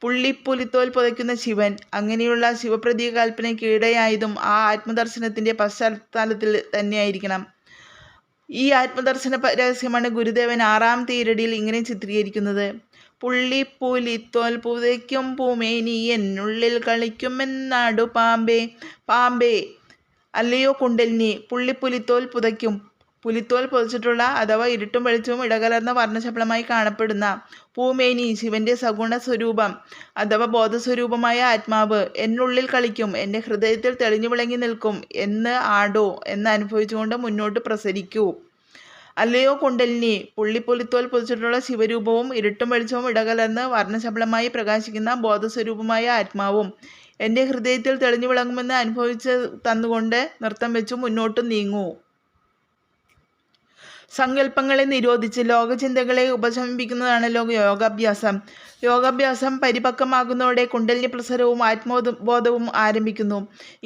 പുള്ളിപ്പുലിത്തോൽ പുതയ്ക്കുന്ന ശിവൻ. അങ്ങനെയുള്ള ശിവപ്രതീക കൽപ്പനയ്ക്ക് ഇടയായതും ആ ആത്മദർശനത്തിൻ്റെ പശ്ചാത്തലത്തിൽ തന്നെയായിരിക്കണം. ഈ ആത്മദർശന രഹസ്യമാണ് ഗുരുദേവൻ 6-ാമത്തെ ഈരടിയിൽ ഇങ്ങനെ ചിത്രീകരിക്കുന്നത്. പുള്ളിപ്പുലിത്തോൽ പുതയ്ക്കും പൂമേനി എന്നുള്ളിൽ കളിക്കുമെന്നാടു പാമ്പേ. പാമ്പേ, അല്ലയോ കുണ്ടലിനി പുള്ളിപ്പുലിത്തോൽ പുതയ്ക്കും പുലിത്തോൽ പൊതിച്ചിട്ടുള്ള അഥവാ ഇരുട്ടും വെളിച്ചവും ഇടകലർന്ന വർണ്ണശബളമായി കാണപ്പെടുന്ന പൂമേനി ശിവന്റെ സഗുണ സ്വരൂപം അഥവാ ബോധസ്വരൂപമായ ആത്മാവ് എന്നുള്ളിൽ കളിക്കും, എൻ്റെ ഹൃദയത്തിൽ തെളിഞ്ഞു വിളങ്ങി നിൽക്കും എന്ന് ആടോ എന്ന് അനുഭവിച്ചുകൊണ്ട് മുന്നോട്ട് പ്രസരിക്കൂ. അല്ലയോ കുണ്ടലിനി, പുള്ളിപ്പുലിത്തോൽ പൊതിച്ചിട്ടുള്ള ശിവരൂപവും ഇരുട്ടും വെളിച്ചവും ഇടകലർന്ന് വർണ്ണശബളമായി പ്രകാശിക്കുന്ന ബോധസ്വരൂപമായ ആത്മാവും എൻ്റെ ഹൃദയത്തിൽ തെളിഞ്ഞു വിളങ്ങുമെന്ന് അനുഭവിച്ച് തന്നുകൊണ്ട് നൃത്തം വെച്ചു മുന്നോട്ട് നീങ്ങൂ. സങ്കല്പങ്ങളെ നിരോധിച്ച് ലോകചിന്തകളെ ഉപശമിപ്പിക്കുന്നതാണല്ലോ യോഗാഭ്യാസം. യോഗാഭ്യാസം പരിപക്വമാകുന്നതോടെ കുണ്ടലിനി പ്രസരവും ആത്മബോധവും ആരംഭിക്കുന്നു.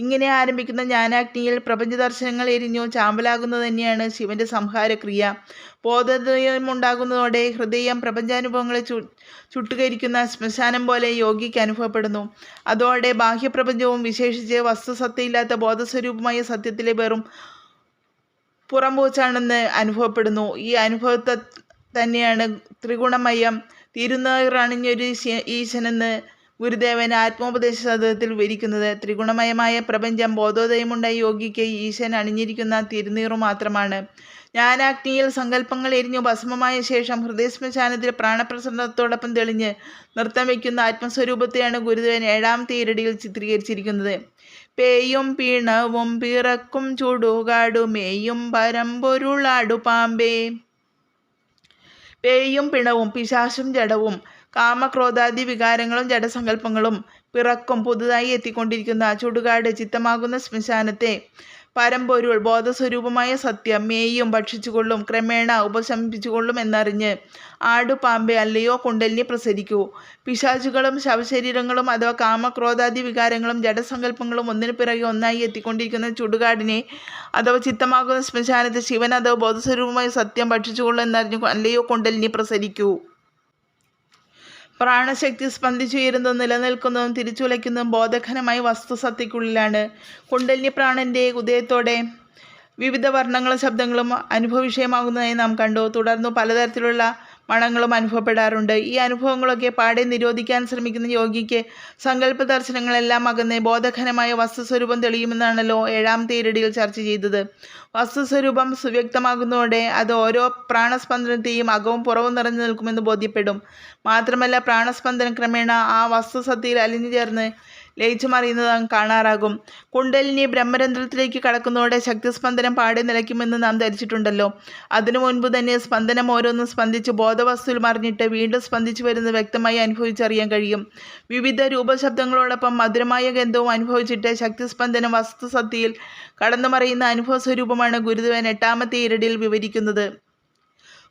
ഇങ്ങനെ ആരംഭിക്കുന്ന ജ്ഞാനാഗ്നിയിൽ പ്രപഞ്ചദർശനങ്ങൾ എരിഞ്ഞു ചാമ്പലാകുന്നത് തന്നെയാണ് ശിവന്റെ സംഹാരക്രിയ. ബോധോദയമുണ്ടാകുന്നതോടെ ഹൃദയം പ്രപഞ്ചാനുഭവങ്ങളെ ചുട്ടുകരിക്കുന്ന ശ്മശാനം പോലെ യോഗിക്ക് അനുഭവപ്പെടുന്നു. അതോടെ ബാഹ്യപ്രപഞ്ചവും വിശേഷിച്ച് വസ്തുസത്തയില്ലാത്ത ബോധസ്വരൂപമായ സത്യത്തിലെ വെറും പുറംപൂച്ചാണെന്ന് അനുഭവപ്പെടുന്നു. ഈ അനുഭവത്തെ തന്നെയാണ് ത്രിഗുണമയം തിരുനീറണിഞ്ഞൊരു ഈശനെന്ന് ഗുരുദേവൻ ആത്മോപദേശ സദത്തിൽ വിവരിക്കുന്നത്. ത്രിഗുണമയമായ പ്രപഞ്ചം ബോധോദയമുണ്ടായ യോഗിക്ക് ഈശൻ അണിഞ്ഞിരിക്കുന്ന തിരുനീറു മാത്രമാണ്. ജ്ഞാനാഗ്നിയിൽ സങ്കല്പങ്ങൾ എരിഞ്ഞു ഭസ്മമായ ശേഷം ഹൃദയശ്മശാനത്തിൽ പ്രാണപ്രസരണത്തോടൊപ്പം തെളിഞ്ഞ് നൃത്തം വയ്ക്കുന്ന ആത്മസ്വരൂപത്തെയാണ് ഗുരുദേവൻ 7ാമത്തെ ഈരടിയിൽ ചിത്രീകരിച്ചിരിക്കുന്നത്. പേയും പിണവും പിറക്കും ചുടുകാടുമേയും പരമ്പൊരുളാടു പാമ്പേ. പേയും പിണവും പിശാചും ജഡവും കാമക്രോധാദി വികാരങ്ങളും ജഡസങ്കല്പങ്ങളും പിറക്കും പുതുതായി എത്തിക്കൊണ്ടിരിക്കുന്ന ചുടുകാട് ചിത്തമാകുന്ന ശ്മശാനത്തെ പരമ്പൊരുൾ ബോധസ്വരൂപമായ സത്യം മേയും ഭക്ഷിച്ചുകൊള്ളും, ക്രമേണ ഉപശമിപ്പിച്ചുകൊള്ളും എന്നറിഞ്ഞ് ആടുപാമ്പെ അല്ലയോ കുണ്ടലിനി പ്രസരിക്കൂ. പിശാചുകളും ശവശരീരങ്ങളും അഥവാ കാമക്രോധാദി വികാരങ്ങളും ജഡസങ്കല്പങ്ങളും ഒന്നിനു പിറകെ ഒന്നായി എത്തിക്കൊണ്ടിരിക്കുന്ന ചുടുകാടിനെ അഥവാ ചിത്തമാകുന്ന ശ്മശാനത്തെ ശിവൻ അഥവാ ബോധസ്വരൂപമായ സത്യം ഭക്ഷിച്ചുകൊള്ളും എന്നറിഞ്ഞു അല്ലയോ കുണ്ടലിനി പ്രസരിക്കൂ. പ്രാണശക്തി സ്പന്ദിച്ചുയരുന്നതും നിലനിൽക്കുന്നതും തിരിച്ചുലയ്ക്കുന്നതും ബോധഘനമായ വസ്തുസത്തയ്ക്കുള്ളിലാണ്. കുണ്ടലിനി പ്രാണന്റെ ഉദയത്തോടെ വിവിധ വർണ്ണങ്ങളും ശബ്ദങ്ങളും അനുഭവവിഷയമാകുന്നതായി നാം കണ്ടു. തുടർന്നു പലതരത്തിലുള്ള മണങ്ങളും അനുഭവപ്പെടാറുണ്ട്. ഈ അനുഭവങ്ങളൊക്കെ പാടെ നിരോധിക്കാൻ ശ്രമിക്കുന്ന യോഗിക്ക് സങ്കല്പ ദർശനങ്ങളെല്ലാം അകന്ന് ബോധഘനമായ വസ്തുസ്വരൂപം തെളിയുമെന്നാണല്ലോ 7ാമത്തെ ഈരടിയിൽ ചർച്ച ചെയ്തത്. വസ്തുസ്വരൂപം സുവ്യക്തമാകുന്നതോടെ അത് ഓരോ പ്രാണസ്പന്ദനത്തെയും അകവും പുറവും നിറഞ്ഞു നിൽക്കുമെന്ന് ബോധ്യപ്പെടും. മാത്രമല്ല പ്രാണസ്പന്ദനം ക്രമേണ ആ വസ്തുസത്തയിൽ അലിഞ്ഞു ചേർന്ന് ലയിച്ചു മറിയുന്നത് നാം കാണാറാകും. കുണ്ടലിനി ബ്രഹ്മരന്ധ്രത്തിലേക്ക് കടക്കുന്നതോടെ ശക്തിസ്പന്ദനം പാടെ നിലയ്ക്കുമെന്ന് നാം ധരിച്ചിട്ടുണ്ടല്ലോ. അതിനു മുൻപ് തന്നെ സ്പന്ദനം ഓരോന്നും സ്പന്ദിച്ച് ബോധവസ്തുവിൽ മറിഞ്ഞിട്ട് വീണ്ടും സ്പന്ദിച്ചു വരുന്നത് വ്യക്തമായി അനുഭവിച്ചറിയാൻ കഴിയും. വിവിധ രൂപശബ്ദങ്ങളോടൊപ്പം മധുരമായ ഗന്ധവും അനുഭവിച്ചിട്ട് ശക്തിസ്പന്ദനം വസ്തുസത്തയിൽ കടന്നു മറിയുന്ന അനുഭവ സ്വരൂപമാണ് ഗുരുദേവൻ 8ാമത്തെ ഈരടിയിൽ വിവരിക്കുന്നത്.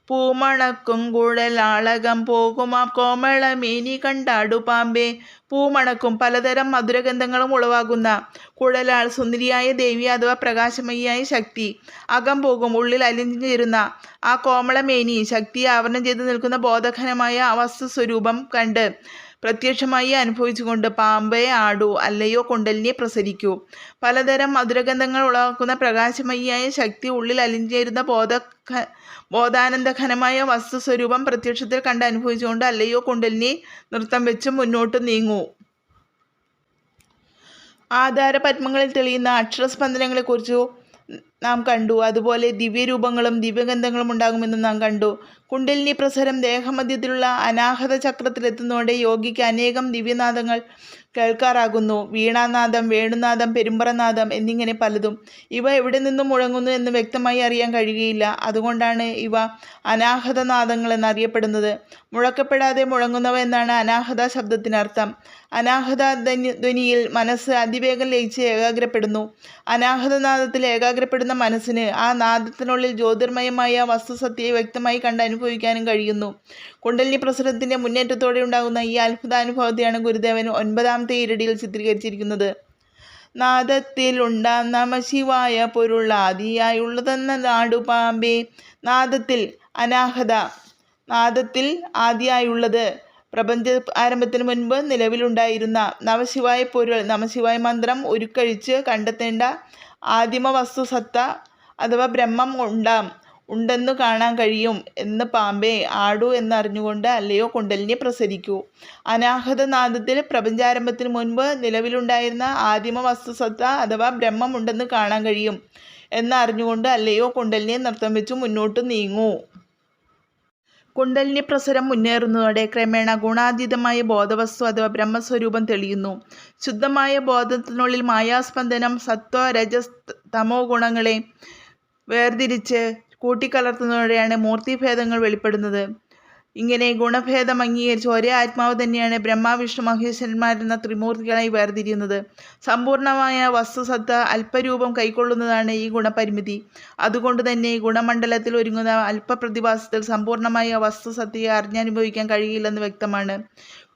പൂമണക്കും കുഴലാളകം പോകും ആ കോമളമേനി കണ്ടാടു പാമ്പേ. പൂമണക്കും പലതരം മധുരഗന്ധങ്ങളും ഉളവാകുന്ന കുഴലാൾ സുന്ദരിയായ ദേവി അഥവാ പ്രകാശമയിയായ ശക്തി, അകം പോകും ഉള്ളിൽ അലിഞ്ഞു ചേരുന്ന ആ കോമളമേനി ശക്തിയെ ആവരണം ചെയ്ത് നിൽക്കുന്ന ബോധഘനമായ വസ്തുസ്വരൂപം കണ്ട് പ്രത്യക്ഷമായി അനുഭവിച്ചുകൊണ്ട് പാമ്പേ ആടൂ അല്ലയോ കുണ്ടലിനെ പ്രസരിക്കൂ. പലതരം മധുരഗന്ധങ്ങൾ ഉളവാക്കുന്ന പ്രകാശമയിയായ ശക്തി ഉള്ളിൽ അലിഞ്ഞേരുന്ന ബോധാനന്ദഘനമായ വസ്തുസ്വരൂപം പ്രത്യക്ഷത്തിൽ കണ്ട് അനുഭവിച്ചുകൊണ്ട് അല്ലയോ കുണ്ടലിനെ നൃത്തം വെച്ച് മുന്നോട്ട് നീങ്ങൂ. ആധാരപത്മങ്ങളിൽ തെളിയുന്ന അക്ഷരസ്പന്ദനങ്ങളെക്കുറിച്ചു നാം കണ്ടു. അതുപോലെ ദിവ്യരൂപങ്ങളും ദിവ്യഗന്ധങ്ങളും ഉണ്ടാകുമെന്നും നാം കണ്ടു. കുണ്ടലിനി പ്രസരം ദേഹമധ്യത്തിലുള്ള അനാഹത ചക്രത്തിലെത്തുന്നതോടെ യോഗിക്ക് അനേകം ദിവ്യനാദങ്ങൾ കേൾക്കാറാകുന്നു. വീണാനാദം, വേണുനാദം, പെരുമ്പറനാദം എന്നിങ്ങനെ പലതും. ഇവ എവിടെ നിന്നും മുഴങ്ങുന്നു എന്ന് വ്യക്തമായി അറിയാൻ കഴിയുകയില്ല. അതുകൊണ്ടാണ് ഇവ അനാഹതനാദങ്ങൾ എന്നറിയപ്പെടുന്നത്. മുഴക്കപ്പെടാതെ മുഴങ്ങുന്നവ എന്നാണ് അനാഹത ശബ്ദത്തിനർത്ഥം. അനാഹത ധ്വനിയിൽ മനസ്സ് അതിവേഗം ലയിച്ച് ഏകാഗ്രപ്പെടുന്നു. അനാഹതനാദത്തിൽ ഏകാഗ്രപ്പെടുന്ന മനസ്സിന് ആ നാദത്തിനുള്ളിൽ ജ്യോതിർമയമായ വസ്തുസത്യയെ വ്യക്തമായി കണ്ട് അനുഭവിക്കാനും കഴിയുന്നു. കുണ്ടലിനി പ്രസരത്തിൻ്റെ മുന്നേറ്റത്തോടെ ഉണ്ടാകുന്ന ഈ അത്ഭുതാനുഭവത്തെയാണ് ഗുരുദേവൻ 9ാമത്തെ ഈരടിയിൽ ചിത്രീകരിച്ചിരിക്കുന്നത്. നാദത്തിലുണ്ടാം നമശിവായ പൊരുൾ ആദിയായുള്ളതെന്ന നാടുപാമ്പേ. നാദത്തിൽ അനാഹത, നാദത്തിൽ ആദിയായുള്ളത് പ്രപഞ്ച ആരംഭത്തിന് മുൻപ് നിലവിലുണ്ടായിരുന്ന നമശിവായ പൊരുൾ, നമശിവായ മന്ത്രം ഉരുക്കഴിച്ച് കണ്ടെത്തേണ്ട ആദിമ വസ്തുസത്ത അഥവാ ബ്രഹ്മം ഉണ്ടെന്നു കാണാൻ കഴിയും എന്ന് പാമ്പേ ആടൂ എന്നറിഞ്ഞുകൊണ്ട് അല്ലയോ കുണ്ടലിനെ പ്രസരിക്കൂ. അനാഹതനാദത്തിൽ പ്രപഞ്ചാരംഭത്തിന് മുൻപ് നിലവിലുണ്ടായിരുന്ന ആദിമ വസ്തുസത്ത അഥവാ ബ്രഹ്മം ഉണ്ടെന്ന് കാണാൻ കഴിയും. എന്നറിഞ്ഞുകൊണ്ട് അല്ലയോ കുണ്ടലിനിയെ നൃത്തം വെച്ച് മുന്നോട്ട് നീങ്ങൂ. കുണ്ടലിനി പ്രസരം മുന്നേറുന്നതോടെ ക്രമേണ ഗുണാതീതമായ ബോധവസ്തു അഥവാ ബ്രഹ്മസ്വരൂപം തെളിയുന്നു. ശുദ്ധമായ ബോധത്തിനുള്ളിൽ മായാസ്പന്ദനം സത്വ രജസ് തമോ ഗുണങ്ങളെ വേർതിരിച്ച് കൂട്ടിക്കലർത്തുന്നതോടെയാണ് മൂർത്തിഭേദങ്ങൾ വെളിപ്പെടുന്നത്. ഇങ്ങനെ ഗുണഭേദം അംഗീകരിച്ച് ഒരേ ആത്മാവ് തന്നെയാണ് ബ്രഹ്മ വിഷ്ണു മഹേശ്വരന്മാരെന്ന ത്രിമൂർത്തികളായി വേർതിരിയുന്നത്. സമ്പൂർണമായ വസ്തുസത്ത അല്പരൂപം കൈക്കൊള്ളുന്നതാണ് ഈ ഗുണപരിമിതി. അതുകൊണ്ട് തന്നെ ഗുണമണ്ഡലത്തിൽ ഒരുങ്ങുന്ന അല്പപ്രതിഭാസത്തിൽ സമ്പൂർണമായ വസ്തുസത്തയെ അറിഞ്ഞനുഭവിക്കാൻ കഴിയില്ലെന്ന് വ്യക്തമാണ്.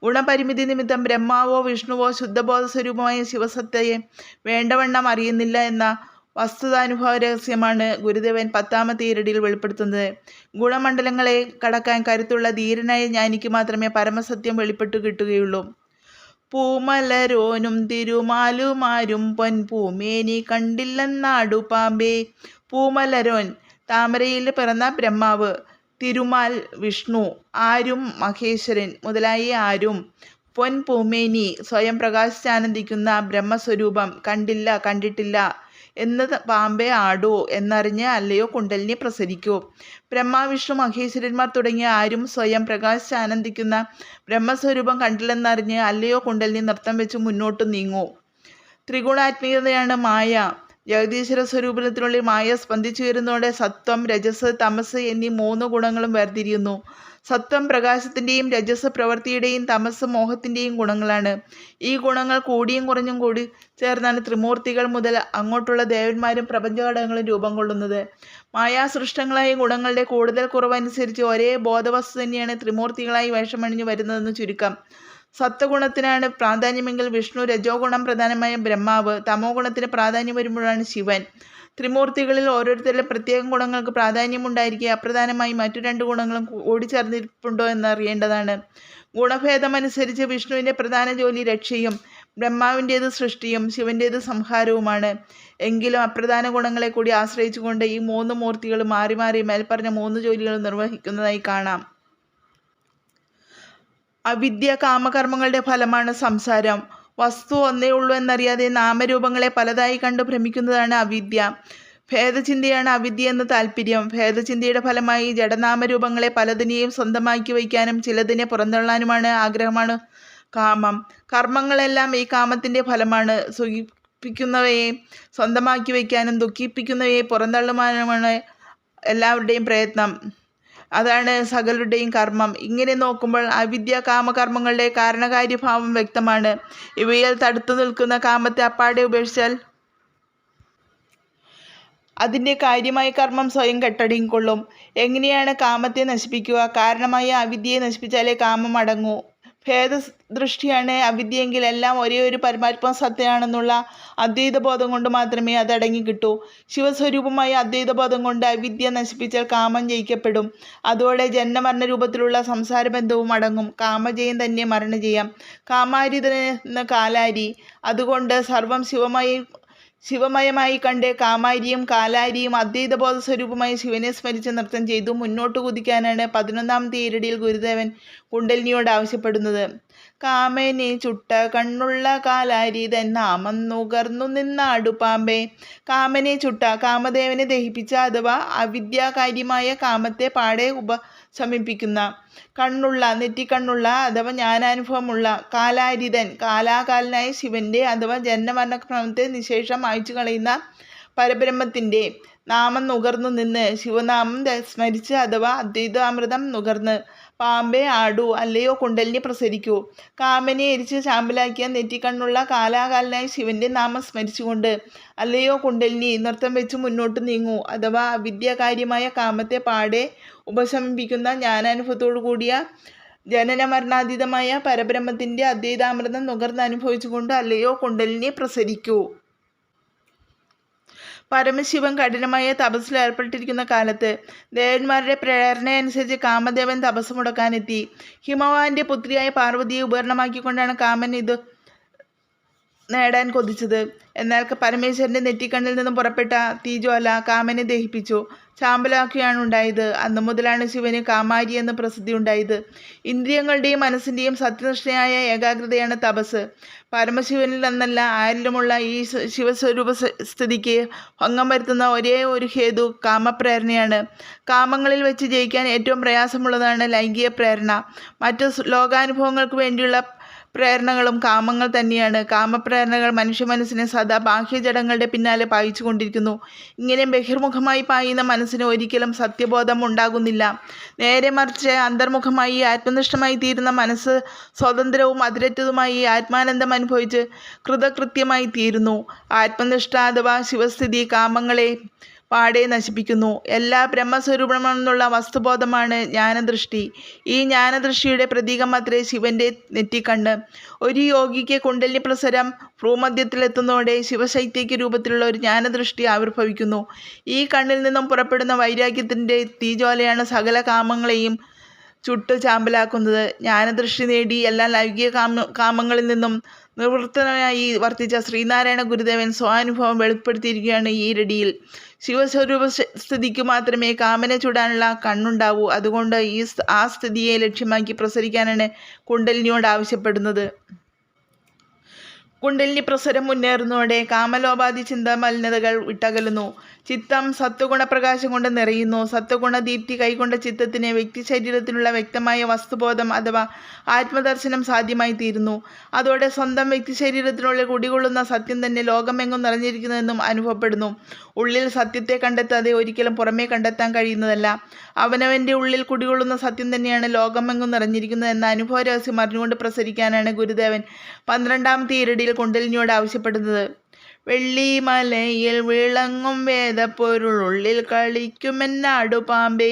ഗുണപരിമിതി നിമിത്തം ബ്രഹ്മാവോ വിഷ്ണുവോ ശുദ്ധബോധ സ്വരൂപമായ ശിവസത്തയെ വേണ്ടവണ്ണം അറിയുന്നില്ല എന്ന വസ്തുതാനുഭവ രഹസ്യമാണ് ഗുരുദേവൻ 10ാമത്തെ ഈരടിയിൽ വെളിപ്പെടുത്തുന്നത്. ഗുണമണ്ഡലങ്ങളെ കടക്കാൻ കരുത്തുള്ള ധീരനായ ജ്ഞാനിക്ക് മാത്രമേ പരമസത്യം വെളിപ്പെട്ടു കിട്ടുകയുള്ളൂ. പൂമലരോനും തിരുമാലുമാരും പൊൻപൂമേനി കണ്ടില്ലെന്നാടു പാമ്പേ. പൂമലരോൻ താമരയിൽ പിറന്ന ബ്രഹ്മാവ്, തിരുമാൽ വിഷ്ണു, ആരും മഹേശ്വരൻ മുതലായ ആരും, പൊൻപൂമേനി സ്വയം പ്രകാശിച്ചാനന്ദിക്കുന്ന ബ്രഹ്മസ്വരൂപം കണ്ടിട്ടില്ല എന്ന് പാമ്പേ ആടൂ എന്നറിഞ്ഞ് അല്ലയോ കുണ്ടലിനി പ്രസരിക്കൂ. ബ്രഹ്മാവിഷ്ണു മഹേശ്വരന്മാർ തുടങ്ങിയ ആരും സ്വയം പ്രകാശിച്ചാനന്ദിക്കുന്ന ബ്രഹ്മസ്വരൂപം കണ്ടില്ലെന്നറിഞ്ഞ് അല്ലയോ കുണ്ടലിനി നൃത്തം വെച്ച് മുന്നോട്ട് നീങ്ങൂ. ത്രിഗുണാത്മീയതയാണ് മായ. ജഗദീശ്വര സ്വരൂപത്തിനുള്ളിൽ മായ സ്പന്ദിച്ചുയരുന്നതോടെ സത്വം രജസ് തമസ് എന്നീ 3 ഗുണങ്ങളും വേർതിരിയുന്നു. സത്വം പ്രകാശത്തിൻ്റെയും രജസ് പ്രവൃത്തിയുടെയും തമസ് മോഹത്തിൻ്റെയും ഗുണങ്ങളാണ്. ഈ ഗുണങ്ങൾ കൂടിയും കുറഞ്ഞും കൂടി ചേർന്നാണ് ത്രിമൂർത്തികൾ മുതൽ അങ്ങോട്ടുള്ള ദേവന്മാരും പ്രപഞ്ചഘടകങ്ങളും രൂപം കൊള്ളുന്നത്. മായാസൃഷ്ടങ്ങളായ ഗുണങ്ങളുടെ കൂടുതൽ കുറവനുസരിച്ച് ഒരേ ബോധവസ്തു തന്നെയാണ് ത്രിമൂർത്തികളായി വേഷമണിഞ്ഞു വരുന്നതെന്ന് ചുരുക്കം. സത്വഗുണത്തിനാണ് പ്രാധാന്യമെങ്കിൽ വിഷ്ണു, രജോ ഗുണം പ്രധാനമായ ബ്രഹ്മാവ്, തമോ ഗുണത്തിന് പ്രാധാന്യം വരുമ്പോഴാണ് ശിവൻ. ത്രിമൂർത്തികളിൽ ഓരോരുത്തരിലും പ്രത്യേക ഗുണങ്ങൾക്ക് പ്രാധാന്യമുണ്ടായിരിക്കെ അപ്രധാനമായി മറ്റു 2 ഗുണങ്ങളും കൂടിച്ചേർന്നിട്ടുണ്ടോ എന്നറിയേണ്ടതാണ്. ഗുണഭേദമനുസരിച്ച് വിഷ്ണുവിൻ്റെ പ്രധാന ജോലി രക്ഷയും, ബ്രഹ്മാവിൻ്റേത് സൃഷ്ടിയും, ശിവൻ്റേത് സംഹാരവുമാണ്. എങ്കിലും അപ്രധാന ഗുണങ്ങളെ കൂടി ആശ്രയിച്ചുകൊണ്ട് ഈ 3 മൂർത്തികളും മാറി മാറി മേൽപ്പറഞ്ഞ 3 ജോലികളും നിർവഹിക്കുന്നതായി കാണാം. അവിദ്യ കാമകർമ്മങ്ങളുടെ ഫലമാണ് സംസാരം. വസ്തു ഒന്നേ ഉള്ളൂ എന്നറിയാതെ നാമരൂപങ്ങളെ പലതായി കണ്ടു ഭ്രമിക്കുന്നതാണ് അവിദ്യ. ഭേദചിന്തയാണ് അവിദ്യ എന്ന് താല്പര്യം. ഭേദചിന്തയുടെ ഫലമായി ജഡനാമരൂപങ്ങളെ പലതിനെയും സ്വന്തമാക്കി വയ്ക്കാനും ചിലതിനെ പുറന്തള്ളാനുമാണ് ആഗ്രഹമാണ് കാമം. കർമ്മങ്ങളെല്ലാം ഈ കാമത്തിൻ്റെ ഫലമാണ്. സുഖിപ്പിക്കുന്നവയെ സ്വന്തമാക്കി വയ്ക്കാനും ദുഃഖിപ്പിക്കുന്നവയെ പുറന്തള്ളുവാനുമാണ് എല്ലാവരുടെയും പ്രയത്നം. അതാണ് സകലരുടെയും കർമ്മം. ഇങ്ങനെ നോക്കുമ്പോൾ അവിദ്യ കാമകർമ്മങ്ങളുടെ കാരണകാര്യഭാവം വ്യക്തമാണ്. ഇവയിൽ തടുത്തു നിൽക്കുന്ന കാമത്തെ അപ്പാടെ ഉപേക്ഷിച്ചാൽ അതിൻ്റെ കാര്യമായ കർമ്മം സ്വയം കെട്ടടങ്ങിക്കൊള്ളും. എങ്ങനെയാണ് കാമത്തെ നശിപ്പിക്കുക? കാരണമായ അവിദ്യയെ നശിപ്പിച്ചാലേ കാമം അടങ്ങൂ. ഭേദദൃഷ്ടിയാണ് അവിദ്യയെങ്കിൽ എല്ലാം ഒരേ ഒരു പരമാത്മ സത്യമാണെന്നുള്ള അദ്വൈതബോധം കൊണ്ട് മാത്രമേ അത് അടങ്ങി കിട്ടൂ. ശിവസ്വരൂപമായ അദ്വൈതബോധം കൊണ്ട് അവിദ്യ നശിപ്പിച്ചാൽ കാമം ജയിക്കപ്പെടും. അതോടെ ജന്മമരണ രൂപത്തിലുള്ള സംസാരബന്ധവും അടങ്ങും. കാമജയം തന്നെ മരണജയം. കാമാരിതനെന്ന കാലാരി. അതുകൊണ്ട് സർവം ശിവമയമായി കണ്ട് കാമാരിയും കാലാരിയും അദ്വൈതബോധ സ്വരൂപമായ ശിവനെ സ്മരിച്ച് നൃത്തം ചെയ്തു മുന്നോട്ട് കുതിക്കാനാണ് 11ാമത്തെ ഈരടിയിൽ ഗുരുദേവൻ കുണ്ടലിനിയോട് ആവശ്യപ്പെടുന്നത്. കാമനെ ചുട്ട കണ്ണുള്ള കാലാരി തൻ നാമം നുകർന്നു നിന്നാടു പാമ്പേ. കാമനെ ചുട്ട, കാമദേവനെ ദഹിപ്പിച്ച അഥവാ അവിദ്യാകാര്യമായ കാമത്തെ പാടെ ഉപശമിപ്പിക്കുന്ന, കണ്ണുള്ള, നെറ്റിക്കണ്ണുള്ള അഥവാ ജ്ഞാനാനുഭവമുള്ള, കാലാരിതൻ, കാലാകാലനായ ശിവന്റെ അഥവാ ജന്മമരണക്രമത്തെ നിശേഷം അയച്ചു കളയുന്ന പരബ്രഹ്മത്തിൻ്റെ നാമം നുകർന്നു നിന്ന്, ശിവനാമം സ്മരിച്ച് അഥവാ അദ്വൈതാമൃതം നുകർന്ന് പാമ്പേ ആടൂ, അല്ലയോ കുണ്ടലിനി പ്രസരിക്കൂ. കാമനെ എരിച്ച് ചാമ്പലാക്കിയ നെറ്റിക്കണ്ണുള്ള കാലാകാലനായ ശിവന്റെ നാമം സ്മരിച്ചുകൊണ്ട് അല്ലയോ കുണ്ടലിനി നൃത്തം വെച്ച് മുന്നോട്ട് നീങ്ങൂ. അഥവാ അവിദ്യാകാര്യമായ കാമത്തെ പാടെ ഉപശമിപ്പിക്കുന്ന ജ്ഞാനാനുഭവത്തോടു കൂടിയ ജനനമരണാതീതമായ പരബ്രഹ്മത്തിൻ്റെ അദ്വൈതാമൃതം നുകർന്ന് അനുഭവിച്ചുകൊണ്ട് അല്ലയോ കുണ്ടലിനി പ്രസരിക്കൂ. പരമശിവൻ കഠിനമായ തപസ്സിൽ ഏർപ്പെട്ടിരിക്കുന്ന കാലത്ത് ദേവന്മാരുടെ പ്രേരണയനുസരിച്ച് കാമദേവൻ തപസ് മുടക്കാനെത്തി. ഹിമവാന്റെ പുത്രിയായ പാർവതിയെ ഉപകരണമാക്കിക്കൊണ്ടാണ് കാമൻ ഇത് നേടാൻ കൊതിച്ചത്. എന്നാൽ പരമേശ്വരൻ്റെ നെറ്റിക്കണ്ണിൽ നിന്നും പുറപ്പെട്ട തീജ്വാല കാമനെ ദഹിപ്പിച്ചു ചാമ്പലാക്കുകയാണ് ഉണ്ടായത്. അന്നു മുതലാണ് ശിവന് കാമാരി എന്ന പ്രസിദ്ധി ഉണ്ടായത്. ഇന്ദ്രിയങ്ങളുടെയും മനസ്സിൻ്റെയും സത്യനിഷ്ഠയായ ഏകാഗ്രതയാണ് തപസ്. പരമശിവനിൽ നിന്നല്ല ആരിലുമുള്ള ഈ ശിവസ്വരൂപ സ്ഥിതിക്ക് ഭംഗം വരുത്തുന്ന ഒരേ ഒരു ഹേതു കാമപ്രേരണയാണ്. കാമങ്ങളിൽ വെച്ച് ജയിക്കാൻ ഏറ്റവും പ്രയാസമുള്ളതാണ് ലൈംഗിക പ്രേരണ. മറ്റു ലോകാനുഭവങ്ങൾക്ക് വേണ്ടിയുള്ള പ്രേരണകളും കാമങ്ങൾ തന്നെയാണ്. കാമപ്രേരണകൾ മനുഷ്യ മനസ്സിനെ സദാ ബാഹ്യജടങ്ങളുടെ പിന്നാലെ പായിച്ചു കൊണ്ടിരിക്കുന്നു. ഇങ്ങനെ ബഹിർമുഖമായി പായുന്ന മനസ്സിന് ഒരിക്കലും സത്യബോധം ഉണ്ടാകുന്നില്ല. നേരെ മറിച്ച് അന്തർമുഖമായി ആത്മനിഷ്ഠമായി തീരുന്ന മനസ്സ് സ്വതന്ത്രവും അതിരറ്റതുമായി ആത്മാനന്ദം അനുഭവിച്ച് കൃതകൃത്യമായി തീരുന്നു. ആത്മനിഷ്ഠ അഥവാ ശിവസ്ഥിതി കാമങ്ങളെ പാടെ നശിപ്പിക്കുന്നു. എല്ലാ ബ്രഹ്മസ്വരൂപമെന്നുള്ള വസ്തുബോധമാണ് ജ്ഞാനദൃഷ്ടി. ഈ ജ്ഞാനദൃഷ്ടിയുടെ പ്രതീകം മാത്രമേ ശിവന്റെ നെറ്റിക്കണ്ണ്. ഒരു യോഗിക്ക് കുണ്ടലിനി പ്രസരം ഭ്രൂമധ്യത്തിലെത്തുന്നതോടെ ശിവശൈത്യയ്ക്ക് രൂപത്തിലുള്ള ഒരു ജ്ഞാനദൃഷ്ടി ആവിർഭവിക്കുന്നു. ഈ കണ്ണിൽ നിന്നും പുറപ്പെടുന്ന വൈരാഗ്യത്തിൻ്റെ തീജ്വാലയാണ് സകല കാമങ്ങളെയും ചുട്ട് ചാമ്പലാക്കുന്നത്. ജ്ഞാനദൃഷ്ടി നേടി എല്ലാ ലൗകിക കാമങ്ങളിൽ നിന്നും നിവൃത്തനായി വർത്തിച്ച ശ്രീനാരായണ ഗുരുദേവൻ സ്വാനുഭവം വെളിപ്പെടുത്തിയിരിക്കുകയാണ് ഈ രടിയിൽ. ശിവസ്വരൂപ സ്ഥിതിക്ക് മാത്രമേ കാമനെ ചുടാനുള്ള കണ്ണുണ്ടാവൂ. അതുകൊണ്ട് ആ സ്ഥിതിയെ ലക്ഷ്യമാക്കി പ്രസരിക്കാനാണ് കുണ്ടലിനിയോട് ആവശ്യപ്പെടുന്നത്. കുണ്ടലിനി പ്രസരം മുന്നേറുന്നതോടെ കാമലോപാധി ചിന്താമലിനതകൾ വിട്ടകലുന്നു. ചിത്തം സത്വഗുണപ്രകാശം കൊണ്ട് നിറയുന്നു. സത്വഗുണദീപ്തി കൈക്കൊണ്ട ചിത്തത്തിന് വ്യക്തി ശരീരത്തിലുള്ള വ്യക്തമായ വസ്തുബോധം അഥവാ ആത്മദർശനം സാധ്യമായി തീരുന്നു. അതോടെ സ്വന്തം വ്യക്തി ശരീരത്തിനുള്ളിൽ കുടികൊള്ളുന്ന സത്യം തന്നെ ലോകമെങ്ങും നിറഞ്ഞിരിക്കുന്നതെന്നും അനുഭവപ്പെടുന്നു. ഉള്ളിൽ സത്യത്തെ കണ്ടെത്താതെ ഒരിക്കലും പുറമേ കണ്ടെത്താൻ കഴിയുന്നതല്ല. അവനവൻ്റെ ഉള്ളിൽ കുടികൊള്ളുന്ന സത്യം തന്നെയാണ് ലോകമെങ്ങും നിറഞ്ഞിരിക്കുന്നത് എന്ന അനുഭവ രഹസ്യം അറിഞ്ഞുകൊണ്ട് പ്രസരിക്കാനാണ് ഗുരുദേവൻ 12ാമത്തെ ഈരടിയിൽ കുണ്ടലിനിയോട് ആവശ്യപ്പെടുന്നത്. വെള്ളിമലയിൽ വിളങ്ങും വേദപ്പൊരുൾ ഉള്ളിൽ കളിക്കുമെന്നാടു പാമ്പേ.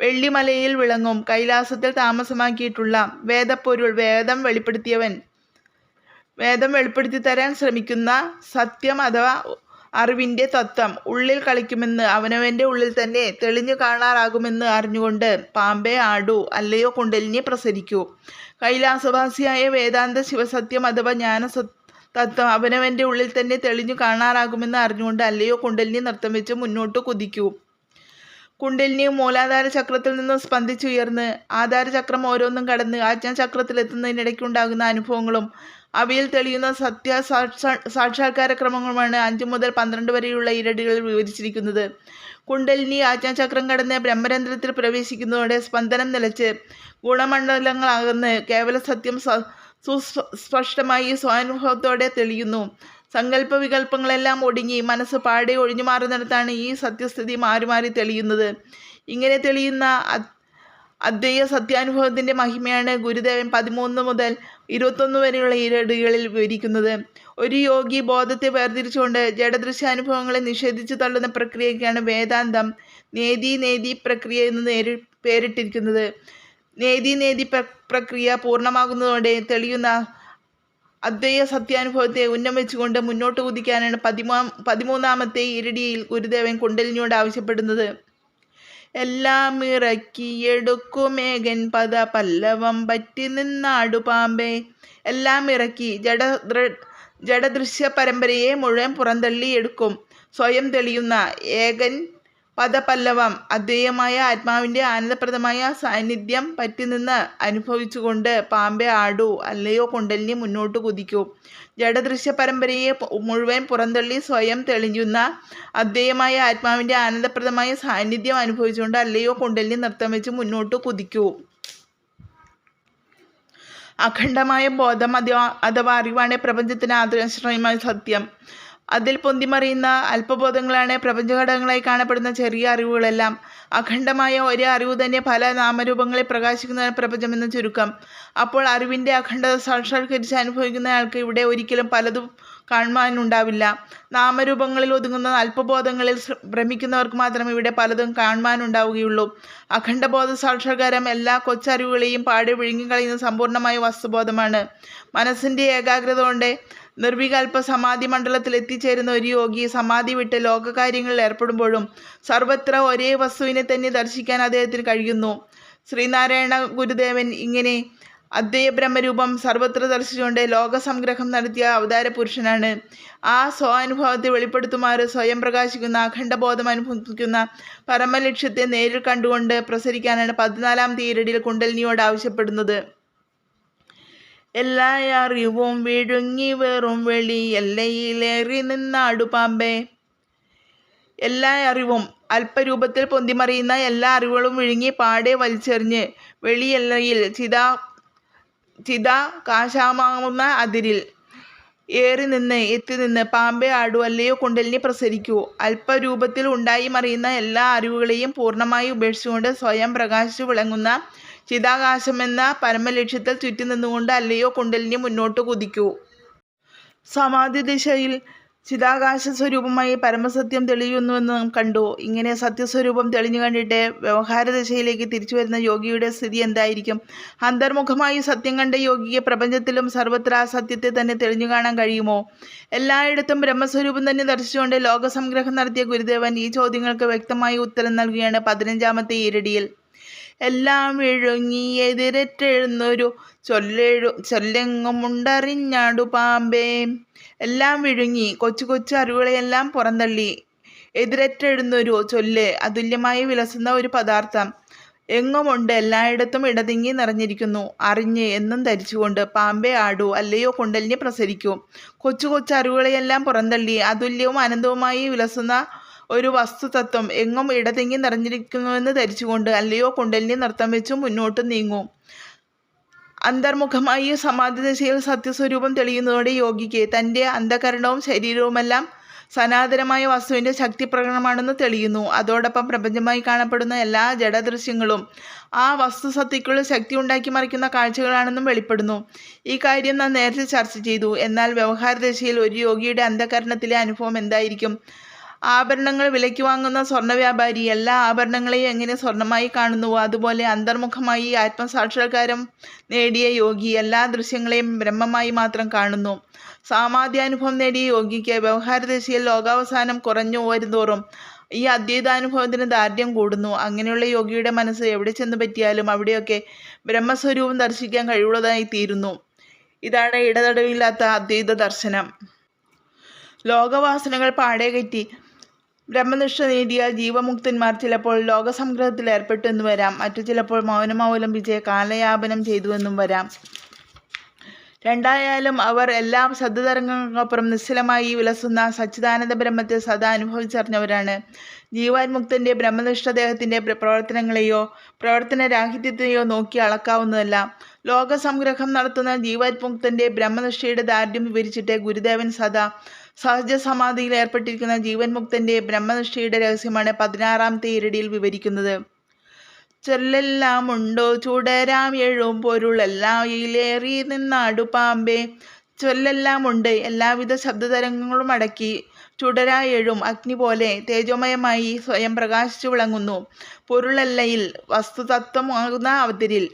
വെള്ളിമലയിൽ വിളങ്ങും കൈലാസത്തിൽ താമസമാക്കിയിട്ടുള്ള വേദപ്പൊരുൾ, വേദം വെളിപ്പെടുത്തി തരാൻ ശ്രമിക്കുന്ന സത്യം അഥവാ അറിവിൻ്റെ തത്വം ഉള്ളിൽ കളിക്കുമെന്ന് അവനവൻ്റെ ഉള്ളിൽ തന്നെ തെളിഞ്ഞു കാണാറാകുമെന്ന് അറിഞ്ഞുകൊണ്ട് പാമ്പേ ആടൂ, അല്ലയോ കുണ്ടലിനി പ്രസരിക്കൂ. കൈലാസവാസിയായ വേദാന്ത ശിവസത്യം അഥവാ തത്വം അവനവൻ്റെ ഉള്ളിൽ തന്നെ തെളിഞ്ഞു കാണാറാകുമെന്ന് അറിഞ്ഞുകൊണ്ട് അല്ലയോ കുണ്ടലിനി നൃത്തം വെച്ച് മുന്നോട്ട് കുതിക്കൂ. കുണ്ടലിനി മൂലാധാര ചക്രത്തിൽ നിന്ന് സ്പന്ദിച്ചുയർന്ന് ആധാരചക്രം ഓരോന്നും കടന്ന് ആജ്ഞാചക്രത്തിലെത്തുന്നതിനിടയ്ക്കുണ്ടാകുന്ന അനുഭവങ്ങളും അവയിൽ തെളിയുന്ന സാക്ഷാത്കാര ക്രമങ്ങളുമാണ് 5 മുതൽ 12 വരെയുള്ള ഈരടികളിൽ വിവരിച്ചിരിക്കുന്നത്. കുണ്ടലിനി ആജ്ഞാചക്രം കടന്ന് ബ്രഹ്മരന്ധ്രത്തിൽ പ്രവേശിക്കുന്നതോടെ സ്പന്ദനം നിലച്ച് ഗുണമണ്ഡലങ്ങളാകുന്ന കേവല സത്യം സുസ്പഷ്ടമായി സ്വാനുഭവത്തോടെ തെളിയുന്നു. സങ്കല്പ വികല്പങ്ങളെല്ലാം ഒടുങ്ങി മനസ്സ് പാടെ ഒഴിഞ്ഞു മാറുന്നിടത്താണ് ഈ സത്യസ്ഥിതി മാറി മാറി തെളിയുന്നത്. ഇങ്ങനെ തെളിയുന്ന അദ്വൈയ സത്യാനുഭവത്തിൻ്റെ മഹിമയാണ് ഗുരുദേവൻ 13 മുതൽ 21 വരെയുള്ള ഈരടികളിൽ വിവരിക്കുന്നത്. ഒരു യോഗി ബോധത്തെ വേർതിരിച്ചുകൊണ്ട് ജഡദൃശ്യാനുഭവങ്ങളെ നിഷേധിച്ചു തള്ളുന്ന പ്രക്രിയയ്ക്കാണ് വേദാന്തം നേതി പ്രക്രിയ എന്ന് പേരിട്ടിരിക്കുന്നത്. നേതി പ്രക്രിയ പൂർണ്ണമാകുന്നതോടെ തെളിയുന്ന അദ്വൈയ സത്യാനുഭവത്തെ ഉന്നം വെച്ചുകൊണ്ട് മുന്നോട്ട് കുതിക്കാനാണ് 13ാമത്തെ ഈരടിയിൽ ഗുരുദേവൻ കുണ്ടലിനിയോട് ആവശ്യപ്പെടുന്നത്. എല്ലാം ഇറക്കിയെടുക്കുമേകൻ പദ പല്ലവം പറ്റി നിന്നാടു പാമ്പേ. എല്ലാം ഇറക്കി ജഡദൃശ്യ പരമ്പരയെ മുഴുവൻ പുറന്തള്ളിയെടുക്കും സ്വയം തെളിയുന്ന ഏകൻ പദപല്ലവം അദ്വൈതമായ ആത്മാവിൻ്റെ ആനന്ദപ്രദമായ സാന്നിധ്യം പറ്റി നിന്ന് അനുഭവിച്ചുകൊണ്ട് പാമ്പെ ആടൂ, അല്ലയോ കുണ്ടലിനി മുന്നോട്ട് കുതിക്കൂ. ജഡദൃശ്യ പരമ്പരയെ മുഴുവൻ പുറന്തള്ളി സ്വയം തെളിയുന്ന അദ്വൈതമായ ആത്മാവിൻ്റെ ആനന്ദപ്രദമായ സാന്നിധ്യം അനുഭവിച്ചുകൊണ്ട് അല്ലയോ കുണ്ടലിനി നൃത്തം വെച്ച് മുന്നോട്ട് കുതിക്കൂ. അഖണ്ഡമായ ബോധം അഥവാ അറിവാണ് പ്രപഞ്ചത്തിന് ആദർശമായ സത്യം. അതിൽ പൊന്തിമറിയുന്ന അല്പബോധങ്ങളാണ് പ്രപഞ്ചഘടകങ്ങളായി കാണപ്പെടുന്ന ചെറിയ അറിവുകളെല്ലാം. അഖണ്ഡമായ ഒരേ അറിവ് തന്നെ പല നാമരൂപങ്ങളിൽ പ്രകാശിക്കുന്നതാണ് പ്രപഞ്ചമെന്ന് ചുരുക്കം. അപ്പോൾ അറിവിൻ്റെ അഖണ്ഡത സാക്ഷാത്കരിച്ച് അനുഭവിക്കുന്നയാൾക്ക് ഇവിടെ ഒരിക്കലും പലതും കാണുവാനുണ്ടാവില്ല. നാമരൂപങ്ങളിൽ ഒതുങ്ങുന്ന അല്പബോധങ്ങളിൽ ഭ്രമിക്കുന്നവർക്ക് മാത്രമേ ഇവിടെ പലതും കാണുവാനുണ്ടാവുകയുള്ളൂ. അഖണ്ഡബോധ സാക്ഷാത്കാരം എല്ലാ കൊച്ചറിവുകളെയും പാടെ വിഴുങ്ങിക്കളയുന്ന സമ്പൂർണ്ണമായ വസ്തുബോധമാണ്. മനസ്സിൻ്റെ ഏകാഗ്രത കൊണ്ട് നിർവികൽപ്പ സമാധി മണ്ഡലത്തിൽ എത്തിച്ചേരുന്ന ഒരു യോഗി സമാധി വിട്ട് ലോകകാര്യങ്ങളിൽ ഏർപ്പെടുമ്പോഴും സർവത്ര ഒരേ വസ്തുവിനെ തന്നെ ദർശിക്കാൻ അദ്ദേഹത്തിന് കഴിയുന്നു. ശ്രീനാരായണ ഗുരുദേവൻ ഇങ്ങനെ അദ്വൈത ബ്രഹ്മരൂപം സർവത്ര ദർശിച്ചുകൊണ്ട് ലോകസംഗ്രഹം നടത്തിയ അവതാര പുരുഷനാണ്. ആ സ്വാനുഭവത്തെ വെളിപ്പെടുത്തുമാറ് സ്വയം പ്രകാശിക്കുന്ന അഖണ്ഡബോധം അനുഭവിക്കുന്ന പരമലക്ഷ്യത്തെ നേരിൽ കണ്ടുകൊണ്ട് പ്രസരിക്കാനാണ് 14-ാമത്തെ ഈരടിയിൽ കുണ്ടലിനിയോട് ആവശ്യപ്പെടുന്നത്. എല്ലാ അറിവും വിഴുങ്ങി വെറും വെളി എല്ലയിലേറി നിന്നാടു പാമ്പേ. എല്ലാ അറിവും അല്പരൂപത്തിൽ പൊന്തിമറിയുന്ന എല്ലാ അറിവുകളും വിഴുങ്ങി പാടെ വലിച്ചെറിഞ്ഞ് വെളിയെല്ലയിൽ ചിതാകാശമാവുന്ന അതിരിൽ ഏറി നിന്ന് എത്തി നിന്ന് പാമ്പെ ആടു അല്ലയോ കുണ്ടലിനി പ്രസരിക്കൂ. അല്പരൂപത്തിൽ ഉണ്ടായി മറിയുന്ന എല്ലാ അറിവുകളെയും പൂർണ്ണമായി ഉപേക്ഷിച്ചുകൊണ്ട് സ്വയം പ്രകാശിച്ചു വിളങ്ങുന്ന ചിതാകാശമെന്ന പരമലക്ഷ്യത്തിൽ ചുറ്റി നിന്നുകൊണ്ട് അല്ലയോ കുണ്ടലിനി മുന്നോട്ട് കുതിക്കൂ. സമാധി ദിശയിൽ ചിതാകാശ സ്വരൂപമായി പരമസത്യം തെളിയുന്നുവെന്ന് നാം കണ്ടു. ഇങ്ങനെ സത്യസ്വരൂപം തെളിഞ്ഞു കണ്ടിട്ട് വ്യവഹാര ദിശയിലേക്ക് തിരിച്ചു വരുന്ന യോഗിയുടെ സ്ഥിതി എന്തായിരിക്കും? അന്തർമുഖമായി സത്യം കണ്ട യോഗിക്ക് പ്രപഞ്ചത്തിലും സർവത്ര ആ സത്യത്തെ തന്നെ തെളിഞ്ഞു കാണാൻ കഴിയുമോ? എല്ലായിടത്തും ബ്രഹ്മസ്വരൂപം തന്നെ ദർശിച്ചുകൊണ്ട് ലോകസംഗ്രഹം നടത്തിയ ഗുരുദേവൻ ഈ ചോദ്യങ്ങൾക്ക് വ്യക്തമായി ഉത്തരം നൽകുകയാണ് 15-ാമത്തെ ഈരടിയിൽ. എല്ലാം വിഴുങ്ങി എതിരറ്റെഴുന്നൊരു ചൊല്ലെങ്ങുമുണ്ടറിഞ്ഞാടു പാമ്പേ. എല്ലാം വിഴുങ്ങി കൊച്ചു കൊച്ചു അറിവുകളെയെല്ലാം പുറന്തള്ളി എതിരറ്റെഴുന്നൊരു ചൊല്ല്, അതുല്യമായി വിലസുന്ന ഒരു പദാർത്ഥം എങ്ങുമുണ്ട്, എല്ലായിടത്തും ഇടതിങ്ങി നിറഞ്ഞിരിക്കുന്നു. അറിഞ്ഞ് എന്നും ധരിച്ചുകൊണ്ട് പാമ്പെ ആടൂ അല്ലയോ കുണ്ടലിനി പ്രസരിക്കൂ. കൊച്ചു കൊച്ചു അറിവുകളെയെല്ലാം പുറന്തള്ളി അതുല്യവും അനന്തവുമായി വിലസുന്ന ഒരു വസ്തുതത്വം എങ്ങും ഇടതിങ്ങി നിറഞ്ഞിരിക്കുന്നുവെന്ന് ധരിച്ചുകൊണ്ട് അല്ലയോ കുണ്ടലിനി നൃത്തം വെച്ചു മുന്നോട്ട് നീങ്ങൂ. അന്തർമുഖമായി സമാധി ദിശയിൽ സത്യസ്വരൂപം തെളിയുന്നതോടെ യോഗിക്ക് തൻ്റെ അന്ധകരണവും ശരീരവുമെല്ലാം സനാതനമായ വസ്തുവിൻ്റെ ശക്തി പ്രകടനമാണെന്ന് തെളിയുന്നു. അതോടൊപ്പം പ്രപഞ്ചമായി കാണപ്പെടുന്ന എല്ലാ ജഡദൃശ്യങ്ങളും ആ വസ്തുസത്തയ്ക്കുള്ളിൽ ശക്തി ഉണ്ടാക്കി മറിക്കുന്ന കാഴ്ചകളാണെന്നും വെളിപ്പെടുന്നു. ഈ കാര്യം നാം നേരത്തെ ചർച്ച ചെയ്തു. എന്നാൽ വ്യവഹാര ദിശയിൽ ഒരു യോഗിയുടെ അന്ധകരണത്തിലെ അനുഭവം എന്തായിരിക്കും? ആഭരണങ്ങൾ വിലയ്ക്ക് വാങ്ങുന്ന സ്വർണ്ണ വ്യാപാരി എല്ലാ ആഭരണങ്ങളെയും എങ്ങനെ സ്വർണ്ണമായി കാണുന്നുവോ അതുപോലെ അന്തർമുഖമായി ആത്മസാക്ഷാത്കാരം നേടിയ യോഗി എല്ലാ ദൃശ്യങ്ങളെയും ബ്രഹ്മമായി മാത്രം കാണുന്നു. സാമാധ്യാനുഭവം നേടിയ യോഗിക്ക് വ്യവഹാര ദിശയിൽ ലോകാവസാനം കുറഞ്ഞു വരുന്തോറും ഈ അദ്വൈതാനുഭവത്തിന് ദാർഢ്യം കൂടുന്നു. അങ്ങനെയുള്ള യോഗിയുടെ മനസ്സ് എവിടെ ചെന്ന് പറ്റിയാലും അവിടെയൊക്കെ ബ്രഹ്മസ്വരൂപം ദർശിക്കാൻ കഴിവുള്ളതായി തീരുന്നു. ഇതാണ് ഇടതടവില്ലാത്ത അദ്വൈത ദർശനം. ലോകവാസനകൾ പാടെ കയറ്റി ബ്രഹ്മനിഷ്ഠ നേടിയ ജീവമുക്തന്മാർ ചിലപ്പോൾ ലോകസംഗ്രഹത്തിൽ ഏർപ്പെട്ടു എന്ന് വരാം. മറ്റു ചിലപ്പോൾ മൗനമവലംബിച്ച് കാലയാപനം ചെയ്തുവെന്നും വരാം. രണ്ടായാലും അവർ എല്ലാം ശബ്ദതരംഗങ്ങൾക്കപ്പുറം നിശ്ചലമായി വിലസുന്ന സച്ചിദാനന്ദ ബ്രഹ്മത്തെ സദാ അനുഭവിച്ചറിഞ്ഞവരാണ്. ജീവാത്മുക്തൻ്റെ ബ്രഹ്മനിഷ്ഠ ദേഹത്തിൻ്റെ പ്രവർത്തനങ്ങളെയോ പ്രവർത്തനരാഹിത്യത്തെയോ നോക്കി അളക്കാവുന്നതല്ല. ലോകസംഗ്രഹം നടത്തുന്ന ജീവാത്മുക്തൻ്റെ ബ്രഹ്മനിഷ്ഠയുടെ ദാർഢ്യം വിവരിച്ചിട്ട് ഗുരുദേവൻ സദാ സഹജ സമാധിയിൽ ഏർപ്പെട്ടിരിക്കുന്ന ജീവൻ മുക്തൻ്റെ ബ്രഹ്മനിഷ്ഠയുടെ രഹസ്യമാണ് 16-ാമത്തെ ഈരടിയിൽ വിവരിക്കുന്നത്. ചൊല്ലെല്ലാം ഉണ്ടോ ചുടരാം എഴും പൊരുളെല്ലായിലേറി നിന്നാടു പാമ്പേ. ചൊല്ലെല്ലാം ഉണ്ട്, എല്ലാവിധ ശബ്ദതരംഗങ്ങളും അടക്കി ചുടരായെഴും അഗ്നി പോലെ തേജോമയമായി സ്വയം പ്രകാശിച്ചു വിളങ്ങുന്നു. പൊരുളെല്ലയിൽ വസ്തുതത്വമാകുന്ന അവതരിൽ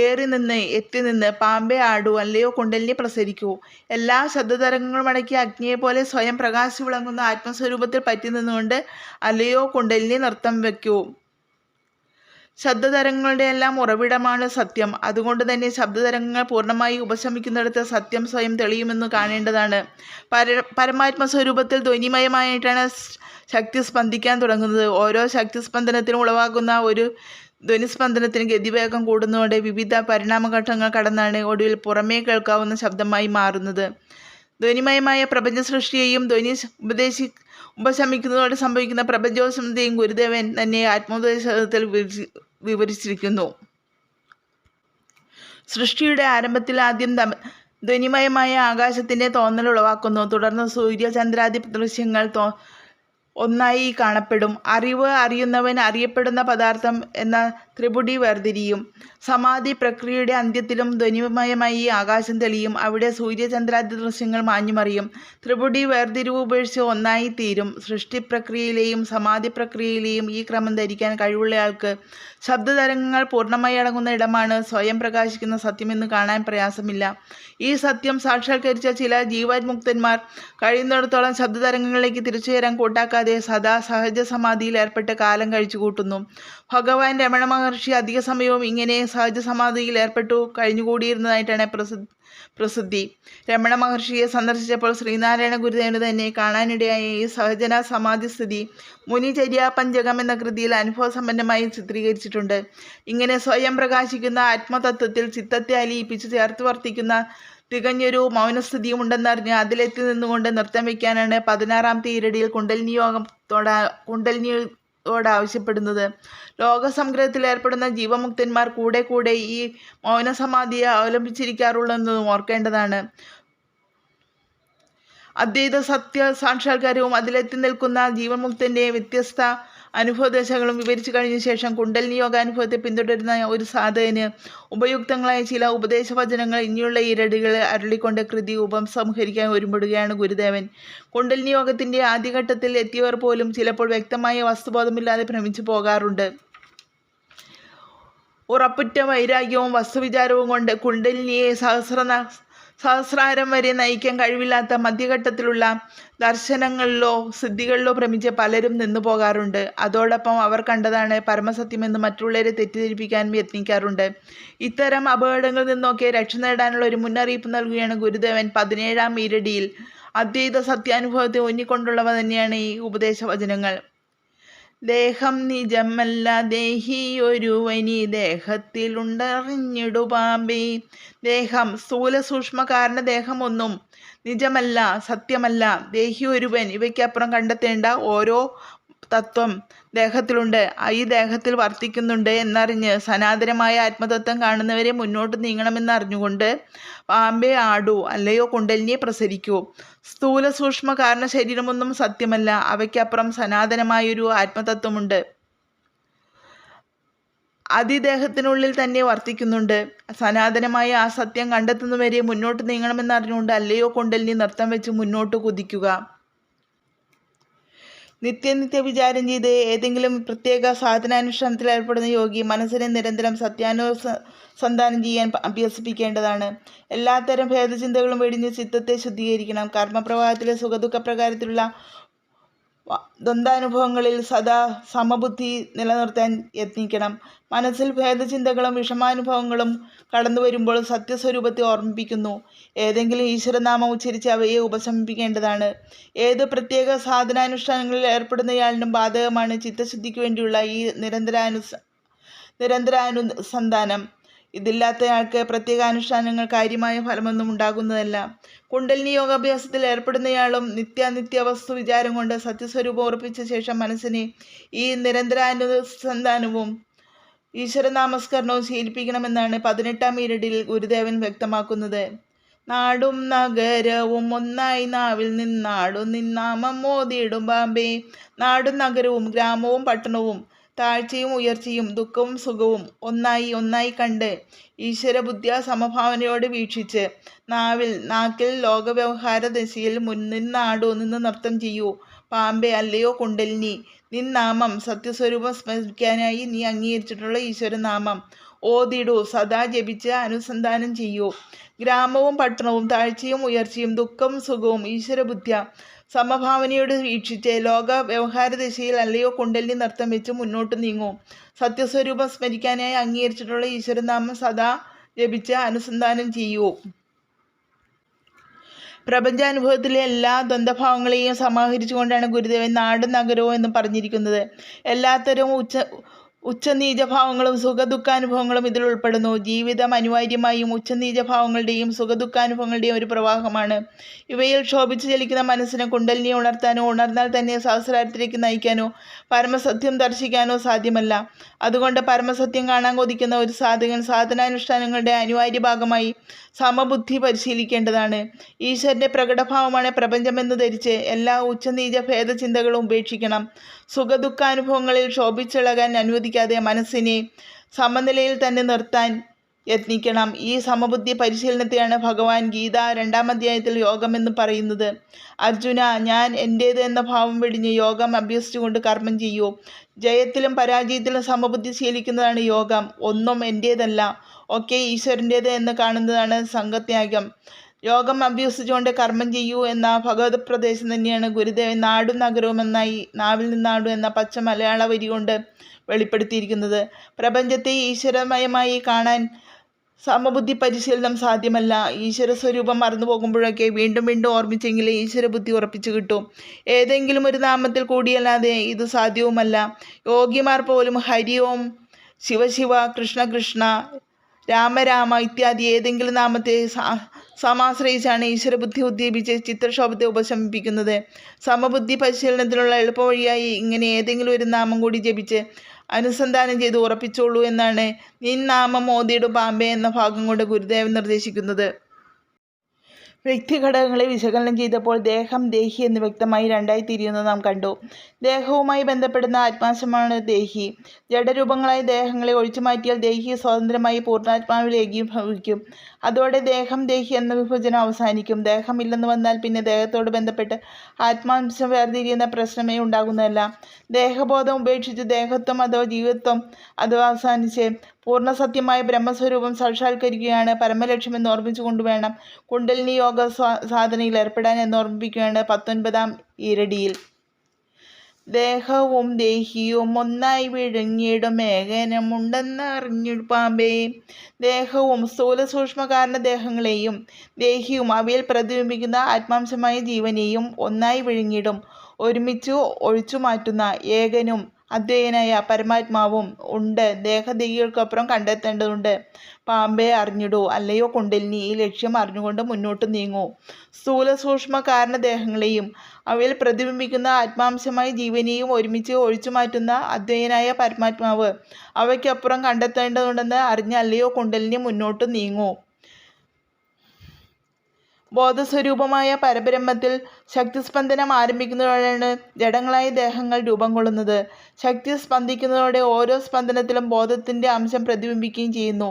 ഏറി നിന്ന് എത്തി നിന്ന് പാമ്പെ ആടൂ അല്ലയോ കുണ്ടലിനി പ്രസരിക്കൂ. എല്ലാ ശബ്ദതരംഗങ്ങളും അടക്കിയ അഗ്നിയെപ്പോലെ സ്വയം പ്രകാശിച്ചു വിളങ്ങുന്ന ആത്മസ്വരൂപത്തിൽ പറ്റി നിന്നുകൊണ്ട് അല്ലയോ കുണ്ടലിനി നൃത്തം വയ്ക്കൂ. ശബ്ദതരംഗങ്ങളുടെ എല്ലാം ഉറവിടമാണ് സത്യം. അതുകൊണ്ട് തന്നെ ശബ്ദതരംഗങ്ങൾ പൂർണ്ണമായി ഉപശമിക്കുന്നിടത്ത് സത്യം സ്വയം തെളിയുമെന്ന് കാണേണ്ടതാണ്. പരമാത്മസ്വരൂപത്തിൽ ധ്വനിമയമായിട്ടാണ് ശക്തി സ്പന്ദിക്കാൻ തുടങ്ങുന്നത്. ഓരോ ശക്തിസ്പന്ദനത്തിനും ഉളവാകുന്ന ഒരു ധ്വനിസ്പന്ദനത്തിന് ഗതിവേഗം കൂടുന്നതോടെ വിവിധ പരിണാമഘട്ടങ്ങൾ കടന്നാണ് ഒടുവിൽ പുറമേ കേൾക്കാവുന്ന ശബ്ദമായി മാറുന്നത്. ധ്വനിമയമായ പ്രപഞ്ച സൃഷ്ടിയെയും ധ്വനി ഉപശമിക്കുന്നതോടെ സംഭവിക്കുന്ന പ്രപഞ്ചോപശമനത്തെയും ഗുരുദേവൻ തന്നെ ആത്മോപദേശത്തിൽ വിവരിച്ചിരിക്കുന്നു. സൃഷ്ടിയുടെ ആരംഭത്തിൽ ആദ്യം ധ്വനിമയമായ ആകാശത്തിൻ്റെ തോന്നൽ ഉളവാക്കുന്നു. തുടർന്ന് സൂര്യചന്ദ്രാദി ദൃശ്യങ്ങൾ ഒന്നായി കാണപ്പെടും. അറിവ്, അറിയുന്നവൻ, അറിയപ്പെടുന്ന പദാർത്ഥം എന്ന ത്രിപുടി വേർതിരിയും. സമാധി പ്രക്രിയയുടെ അന്ത്യത്തിലും ധ്വനിമയമായി ആകാശം തെളിയും. അവിടെ സൂര്യചന്ദ്രാദി ദൃശ്യങ്ങൾ മാഞ്ഞുമറിയും. ത്രിപുടി വേർതിരിവ് ഉപേക്ഷിച്ച് ഒന്നായി തീരും. സൃഷ്ടി പ്രക്രിയയിലെയും സമാധി പ്രക്രിയയിലെയും ഈ ക്രമം ധരിക്കാൻ കഴിവുള്ളയാൾക്ക് ശബ്ദതരംഗങ്ങൾ പൂർണ്ണമായി അടങ്ങുന്ന ഇടമാണ് സ്വയം പ്രകാശിക്കുന്ന സത്യമെന്ന് കാണാൻ പ്രയാസമില്ല. ഈ സത്യം സാക്ഷാത്കരിച്ച ചില ജീവാത്മുക്തന്മാർ കഴിയുന്നിടത്തോളം ശബ്ദതരംഗങ്ങളിലേക്ക് തിരിച്ചുയരാൻ കൂട്ടാക്കാതെ സദാ സഹജ സമാധിയിൽ ഏർപ്പെട്ട് കാലം കഴിച്ചു കൂട്ടുന്നു. ഭഗവാൻ രമണ മഹർഷി അധിക സമയവും ഇങ്ങനെ സഹജ സമാധിയിൽ ഏർപ്പെട്ടു കഴിഞ്ഞുകൂടിയിരുന്നതായിട്ടാണ് പ്രസിദ്ധി. രമണ മഹർഷിയെ സന്ദർശിച്ചപ്പോൾ ശ്രീനാരായണ ഗുരുദേവന് തന്നെ കാണാനിടയായ ഈ സഹജന സമാധിസ്ഥിതി മുനിചര്യ പഞ്ചകം എന്ന കൃതിയിൽ അനുഭവസമ്പന്നമായി ചിത്രീകരിച്ചിട്ടുണ്ട്. ഇങ്ങനെ സ്വയം പ്രകാശിക്കുന്ന ആത്മതത്വത്തിൽ ചിത്തത്തെ അലിയിപ്പിച്ച് ചേർത്ത് വർത്തിക്കുന്ന തികഞ്ഞൊരു മൗനസ്ഥിതിയും ഉണ്ടെന്നറിഞ്ഞ് അതിലെത്തി നിന്നുകൊണ്ട് നൃത്തം വയ്ക്കാനാണ് 16ാമത്തെ ഈരടിയിൽ കുണ്ടലിനിയോട് ആവശ്യപ്പെടുന്നത്. ലോകസംഗ്രഹത്തിൽ ഏർപ്പെടുന്ന ജീവമുക്തന്മാർ കൂടെ കൂടെ ഈ മൗനസമാധിയെ അവലംബിച്ചിരിക്കാറുള്ളതെന്നും ഓർക്കേണ്ടതാണ്. അദ്വൈത സത്യ സാക്ഷാത്കാരവും അതിലെത്തി നിൽക്കുന്ന ജീവൻമുക്തന്റെ വ്യത്യസ്ത അനുഭവദശകളും വിവരിച്ചു കഴിഞ്ഞ ശേഷം കുണ്ടലിനി യോഗാനുഭവത്തെ പിന്തുടരുന്ന ഒരു സാധകന് ഉപയുക്തങ്ങളായ ചില ഉപദേശവചനങ്ങൾ ഇനിയുള്ള ഈരടികൾ അരുളിക്കൊണ്ട് കൃതി ഉപസംഹരിക്കാൻ ഒരുമ്പെടുകയാണ് ഗുരുദേവൻ. കുണ്ടലിനി യോഗത്തിന്റെ ആദ്യഘട്ടത്തിൽ എത്തിയവർ പോലും ചിലപ്പോൾ വ്യക്തമായ വസ്തുബോധമില്ലാതെ ഭ്രമിച്ചു പോകാറുണ്ട്. ഉറപ്പുറ്റ വൈരാഗ്യവും വസ്തുവിചാരവും കൊണ്ട് കുണ്ടലിനിയെ സഹസ്രാരം വരെ നയിക്കാൻ കഴിവില്ലാത്ത മധ്യഘട്ടത്തിലുള്ള ദർശനങ്ങളിലോ സിദ്ധികളിലോ ഭ്രമിച്ച് പലരും നിന്നു പോകാറുണ്ട്. അതോടൊപ്പം അവർ കണ്ടതാണ് പരമസത്യമെന്ന് മറ്റുള്ളവരെ തെറ്റിദ്ധരിപ്പിക്കാനും യത്നിക്കാറുണ്ട്. ഇത്തരം അപകടങ്ങളിൽ നിന്നൊക്കെ രക്ഷ നേടാനുള്ള ഒരു മുന്നറിയിപ്പ് നൽകുകയാണ് ഗുരുദേവൻ 17ാം ഈരടിയിൽ. അദ്വൈത സത്യാനുഭവത്തെ ഊന്നിക്കൊണ്ടുള്ളവ തന്നെയാണ് ഈ ഉപദേശവചനങ്ങൾ. ദേഹം നിജമല്ല ദേഹി ഒരുവനി ദേഹത്തിലുണ്ടറിഞ്ഞിടു പാമ്പേ. ദേഹം സ്ഥൂല സൂക്ഷ്മ കാരണദേഹമൊന്നും നിജമല്ല, സത്യമല്ല. ദേഹി ഒരുവൻ, ഇവയ്ക്കപ്പുറം കണ്ടെത്തേണ്ട ഓരോ തത്വം ദേഹത്തിലുണ്ട്, ഈ ദേഹത്തിൽ വർത്തിക്കുന്നുണ്ട് എന്നറിഞ്ഞ് സനാതനമായ ആത്മതത്വം കാണുന്നവരെ മുന്നോട്ട് നീങ്ങണമെന്ന് അറിഞ്ഞുകൊണ്ട് പാമ്പേ ആടൂ, അല്ലയോ കുണ്ടലിനിയെ പ്രസരിക്കൂ. സ്ഥൂല സൂക്ഷ്മ കാരണ ശരീരമൊന്നും സത്യമല്ല, അവയ്ക്കപ്പുറം സനാതനമായൊരു ആത്മതത്വമുണ്ട്, അതിദേഹത്തിനുള്ളിൽ തന്നെ വർത്തിക്കുന്നുണ്ട്. സനാതനമായ ആ സത്യം കണ്ടെത്തുന്നവരെ മുന്നോട്ട് നീങ്ങണമെന്ന് അറിഞ്ഞുകൊണ്ട് അല്ലയോ കുണ്ടലിനി നൃത്തം വെച്ച് മുന്നോട്ട് കുതിക്കുക. നിത്യ വിചാരം ചെയ്ത് ഏതെങ്കിലും പ്രത്യേക സാധനാനുഷ്ഠാനത്തിൽ ഏർപ്പെടുന്ന യോഗി മനസ്സിനെ നിരന്തരം സത്യാനുസന്ധാനം ചെയ്യാൻ അഭ്യസിപ്പിക്കേണ്ടതാണ്. എല്ലാത്തരം ഭേദചിന്തകളും വെടിഞ്ഞ് ചിത്തത്തെ ശുദ്ധീകരിക്കണം. കർമ്മപ്രവാഹത്തിലെ സുഖദുഃഖ പ്രകാരത്തിലുള്ള ദ്വന്ദ്വാനുഭവങ്ങളിൽ സദാ സമബുദ്ധി നിലനിർത്താൻ യത്നിക്കണം. മനസ്സിൽ ഭേദചിന്തകളും വിഷമാനുഭവങ്ങളും കടന്നു വരുമ്പോൾ സത്യസ്വരൂപത്തെ ഓർമ്മിപ്പിക്കുന്നു. ഏതെങ്കിലും ഈശ്വരനാമം ഉച്ചരിച്ച് അവയെ ഉപശമിപ്പിക്കേണ്ടതാണ്. ഏത് പ്രത്യേക സാധനാനുഷ്ഠാനങ്ങളിൽ ഏർപ്പെടുന്നയാളിനും ബാധകമാണ് ചിത്തശുദ്ധിക്ക് വേണ്ടിയുള്ള ഈ നിരന്തരാനുസന്ധാനം. ഇതില്ലാത്തയാൾക്ക് പ്രത്യേക അനുഷ്ഠാനങ്ങൾ കാര്യമായ ഫലമൊന്നും ഉണ്ടാകുന്നതല്ല. കുണ്ടലിനി യോഗാഭ്യാസത്തിൽ ഏർപ്പെടുന്നയാളും നിത്യാനിത്യ വസ്തു വിചാരം കൊണ്ട് സത്യസ്വരൂപം ഉറപ്പിച്ച ശേഷം മനസ്സിനെ ഈ നിരന്തരാനുസന്ധാനവും ഈശ്വരനാമസ്കരണവും ശീലിപ്പിക്കണമെന്നാണ് 18ാം ഈരടിയിൽ ഗുരുദേവൻ വ്യക്തമാക്കുന്നത്. നാടും നഗരവും ഒന്നായി നാവിൽ നിന്നാടും നിന്നാമം മോദിയിടും പാമ്പേ. നാടും നഗരവും ഗ്രാമവും പട്ടണവും താഴ്ചയും ഉയർച്ചയും ദുഃഖവും സുഖവും ഒന്നായി കണ്ട് ഈശ്വരബുദ്ധ്യ സമഭാവനയോടെ വീക്ഷിച്ച് നാക്കിൽ ലോകവ്യവഹാര ദശയിൽ നിന്നാടൂ, നിന്ന് നൃത്തം ചെയ്യൂ പാമ്പേ, അല്ലയോ കുണ്ടലിനി. നിന്നാമം സത്യസ്വരൂപം സ്മരിക്കാനായി നീ അംഗീകരിച്ചിട്ടുള്ള ഈശ്വരനാമം ഓതിടൂ, സദാ ജപിച്ച് അനുസന്ധാനം ചെയ്യൂ. ഗ്രാമവും പട്ടണവും താഴ്ചയും ഉയർച്ചയും ദുഃഖവും സുഖവും ഈശ്വരബുദ്ധ്യ സമഭാവനയോട് വീക്ഷിച്ച് ലോക വ്യവഹാര ദിശയിൽ അല്ലയോ കുണ്ടലിനി നൃത്തം വെച്ച് മുന്നോട്ട് നീങ്ങൂ. സത്യസ്വരൂപം സ്മരിക്കാനായി അംഗീകരിച്ചിട്ടുള്ള ഈശ്വരനാമം സദാ ജപിച്ച് അനുസന്ധാനം ചെയ്യൂ. പ്രപഞ്ചാനുഭവത്തിലെ എല്ലാ ദ്വന്ദ്ഭാവങ്ങളെയും സമാഹരിച്ചുകൊണ്ടാണ് ഗുരുദേവൻ നാടും നഗരവും എന്ന് പറഞ്ഞിരിക്കുന്നത്. എല്ലാത്തരം ഉച്ചനീചഭാവങ്ങളും സുഖദുഃഖാനുഭവങ്ങളും ഇതിൽ ഉൾപ്പെടുന്നു. ജീവിതം അനിവാര്യമായും ഉച്ചനീചഭാവങ്ങളുടെയും സുഖദുഃഖാനുഭവങ്ങളുടെയും ഒരു പ്രവാഹമാണ്. ഇവയിൽ ക്ഷോഭിച്ചു ചലിക്കുന്ന മനസ്സിനെ കുണ്ടലിനിയെ ഉണർത്താനോ ഉണർന്നാൽ തന്നെ സഹസ്രാരത്തിലേക്ക് നയിക്കാനോ പരമസത്യം ദർശിക്കാനോ സാധ്യമല്ല. അതുകൊണ്ട് പരമസത്യം കാണാൻ കൊതിക്കുന്ന ഒരു സാധകൻ സാധനാനുഷ്ഠാനങ്ങളുടെ അനിവാര്യ ഭാഗമായി സമബുദ്ധി പരിശീലിക്കേണ്ടതാണ്. ഈശ്വരന്റെ പ്രകടഭാവമാണ് പ്രപഞ്ചമെന്ന് ധരിച്ച് എല്ലാ ഉച്ചനീച ഭേദചിന്തകളും ഉപേക്ഷിക്കണം. സുഖദുഃഖാനുഭവങ്ങളിൽ ക്ഷോഭിച്ചിളകാൻ അനുവദിക്കാതെ മനസ്സിനെ സമനിലയിൽ തന്നെ നിർത്താൻ യത്നിക്കണം. ഈ സമബുദ്ധി പരിശീലനത്തെയാണ് ഭഗവാൻ ഗീത 2ാം അധ്യായത്തിൽ യോഗമെന്ന് പറയുന്നത്. അർജുന, ഞാൻ എൻ്റേത് എന്ന ഭാവം വെടിഞ്ഞ് യോഗം അഭ്യസിച്ചുകൊണ്ട് കർമ്മം ചെയ്യൂ. ജയത്തിലും പരാജയത്തിലും സമബുദ്ധി ശീലിക്കുന്നതാണ് യോഗം. ഒന്നും എൻ്റേതല്ല, ഒക്കെ ഈശ്വരൻ്റേത് എന്ന് കാണുന്നതാണ് സംഘത്യാഗം. യോഗം അഭ്യസിച്ചുകൊണ്ട് കർമ്മം ചെയ്യൂ എന്ന ഭഗവത് പ്രദേശം തന്നെയാണ് ഗുരുദേവൻ നാടും നഗരവും എന്നായി നാവിൽ നിന്നാടു എന്ന പച്ച മലയാള വരി കൊണ്ട് വെളിപ്പെടുത്തിയിരിക്കുന്നത്. പ്രപഞ്ചത്തെ ഈശ്വരമയമായി കാണാൻ സമബുദ്ധി പരിശീലനം സാധ്യമല്ല. ഈശ്വര സ്വരൂപം മറന്നു പോകുമ്പോഴൊക്കെ വീണ്ടും വീണ്ടും ഓർമ്മിച്ചെങ്കിലേ ഈശ്വരബുദ്ധി ഉറപ്പിച്ചു കിട്ടും. ഏതെങ്കിലും ഒരു നാമത്തിൽ കൂടിയല്ലാതെ ഇത് സാധ്യവുമല്ല. യോഗിമാർ പോലും ഹരി ഓം, ശിവശിവ, കൃഷ്ണ കൃഷ്ണ, രാമരാമ ഇത്യാദി ഏതെങ്കിലും നാമത്തെ സമാശ്രയിച്ചാണ് ഈശ്വരബുദ്ധി ഉദ്ദീപിച്ച് ചിത്രക്ഷോഭത്തെ ഉപശമിപ്പിക്കുന്നത്. സമബുദ്ധി പരിശീലനത്തിനുള്ള എളുപ്പവഴിയായി ഇങ്ങനെ ഏതെങ്കിലും ഒരു നാമം കൂടി ജപിച്ച് അനുസന്ധാനം ചെയ്ത് ഉറപ്പിച്ചോളൂ എന്നാണ് നിൻ നാമം ഓതിയിടും പാമ്പേ എന്ന ഭാഗം കൊണ്ട് ഗുരുദേവൻ നിർദ്ദേശിക്കുന്നത്. വ്യക്തിഘടകങ്ങളെ വിശകലനം ചെയ്തപ്പോൾ ദേഹം, ദേഹി എന്ന് വ്യക്തമായി രണ്ടായി തിരിയുന്നത് നാം കണ്ടു. ദേഹവുമായി ബന്ധപ്പെടുന്ന ആത്മാംശമാണ് ദേഹി. ജഡരൂപങ്ങളായ ദേഹങ്ങളെ ഒഴിച്ചുമാറ്റിയാൽ ദേഹി സ്വതന്ത്രമായി പൂർണ്ണാത്മാവിൽ ഏകീഭവിക്കും. അതോടെ ദേഹം, ദേഹി എന്ന വിഭജനം അവസാനിക്കും. ദേഹമില്ലെന്ന് വന്നാൽ പിന്നെ ദേഹത്തോട് ബന്ധപ്പെട്ട് ആത്മാംശം വേർതിരിയുന്ന പ്രശ്നമേ ഉണ്ടാകുന്നതല്ല. ദേഹബോധം ഉപേക്ഷിച്ച് ദേഹത്വം അഥവാ ജീവത്വം അഥവാ അവസാനിച്ച് പൂർണ്ണസത്യമായ ബ്രഹ്മസ്വരൂപം സാക്ഷാത്കരിക്കുകയാണ് പരമലക്ഷ്യമെന്ന് ഓർമ്മിച്ചുകൊണ്ട് വേണം കുണ്ടലിനി യോഗ സാധനയിൽ ഏർപ്പെടാൻ എന്നോർമ്മിപ്പിക്കുകയാണ് 19-ാം ഈരടിയിൽ. ദേഹവും ദേഹിയും ഒന്നായി വിഴുങ്ങിയിടും ഏകനമുണ്ടെന്നറിഞ്ഞു പാമ്പേ. ദേഹവും സ്ഥൂല സൂക്ഷ്മ കാരണദേഹങ്ങളെയും ദേഹിയും അവയിൽ പ്രതിബിംബിക്കുന്ന ആത്മാംശമായ ജീവനെയും ഒന്നായി വിഴുങ്ങിയിടും. ഒരുമിച്ചു ഒഴിച്ചു മാറ്റുന്ന ഏകനും അദ്വൈതനായ പരമാത്മാവും ഉണ്ട്. ദേഹദേഹികൾക്കപ്പുറം കണ്ടെത്തേണ്ടതുണ്ട്. പാമ്പെ അറിഞ്ഞിടൂ, അല്ലയോ കുണ്ടലിനി, ഈ ലക്ഷ്യം അറിഞ്ഞുകൊണ്ട് മുന്നോട്ട് നീങ്ങൂ. സ്ഥൂല സൂക്ഷ്മ കാരണദേഹങ്ങളെയും അവയിൽ പ്രതിബിംബിക്കുന്ന ആത്മാംശമായ ജീവനെയും ഒരുമിച്ച് ഒഴിച്ചു മാറ്റുന്ന അദ്വൈതനായ പരമാത്മാവ് അവയ്ക്കപ്പുറം കണ്ടെത്തേണ്ടതുണ്ടെന്ന് അറിഞ്ഞ അല്ലയോ കുണ്ടലിനി മുന്നോട്ട് നീങ്ങൂ. ബോധസ്വരൂപമായ പരബ്രഹ്മത്തിൽ ശക്തിസ്പന്ദനം ആരംഭിക്കുന്നതോടെയാണ് ജഡങ്ങളായ ദേഹങ്ങൾ രൂപം കൊള്ളുന്നത്. ശക്തി സ്പന്ദിക്കുന്നതോടെ ഓരോ സ്പന്ദനത്തിലും ബോധത്തിൻ്റെ അംശം പ്രതിബിംബിക്കുകയും ചെയ്യുന്നു.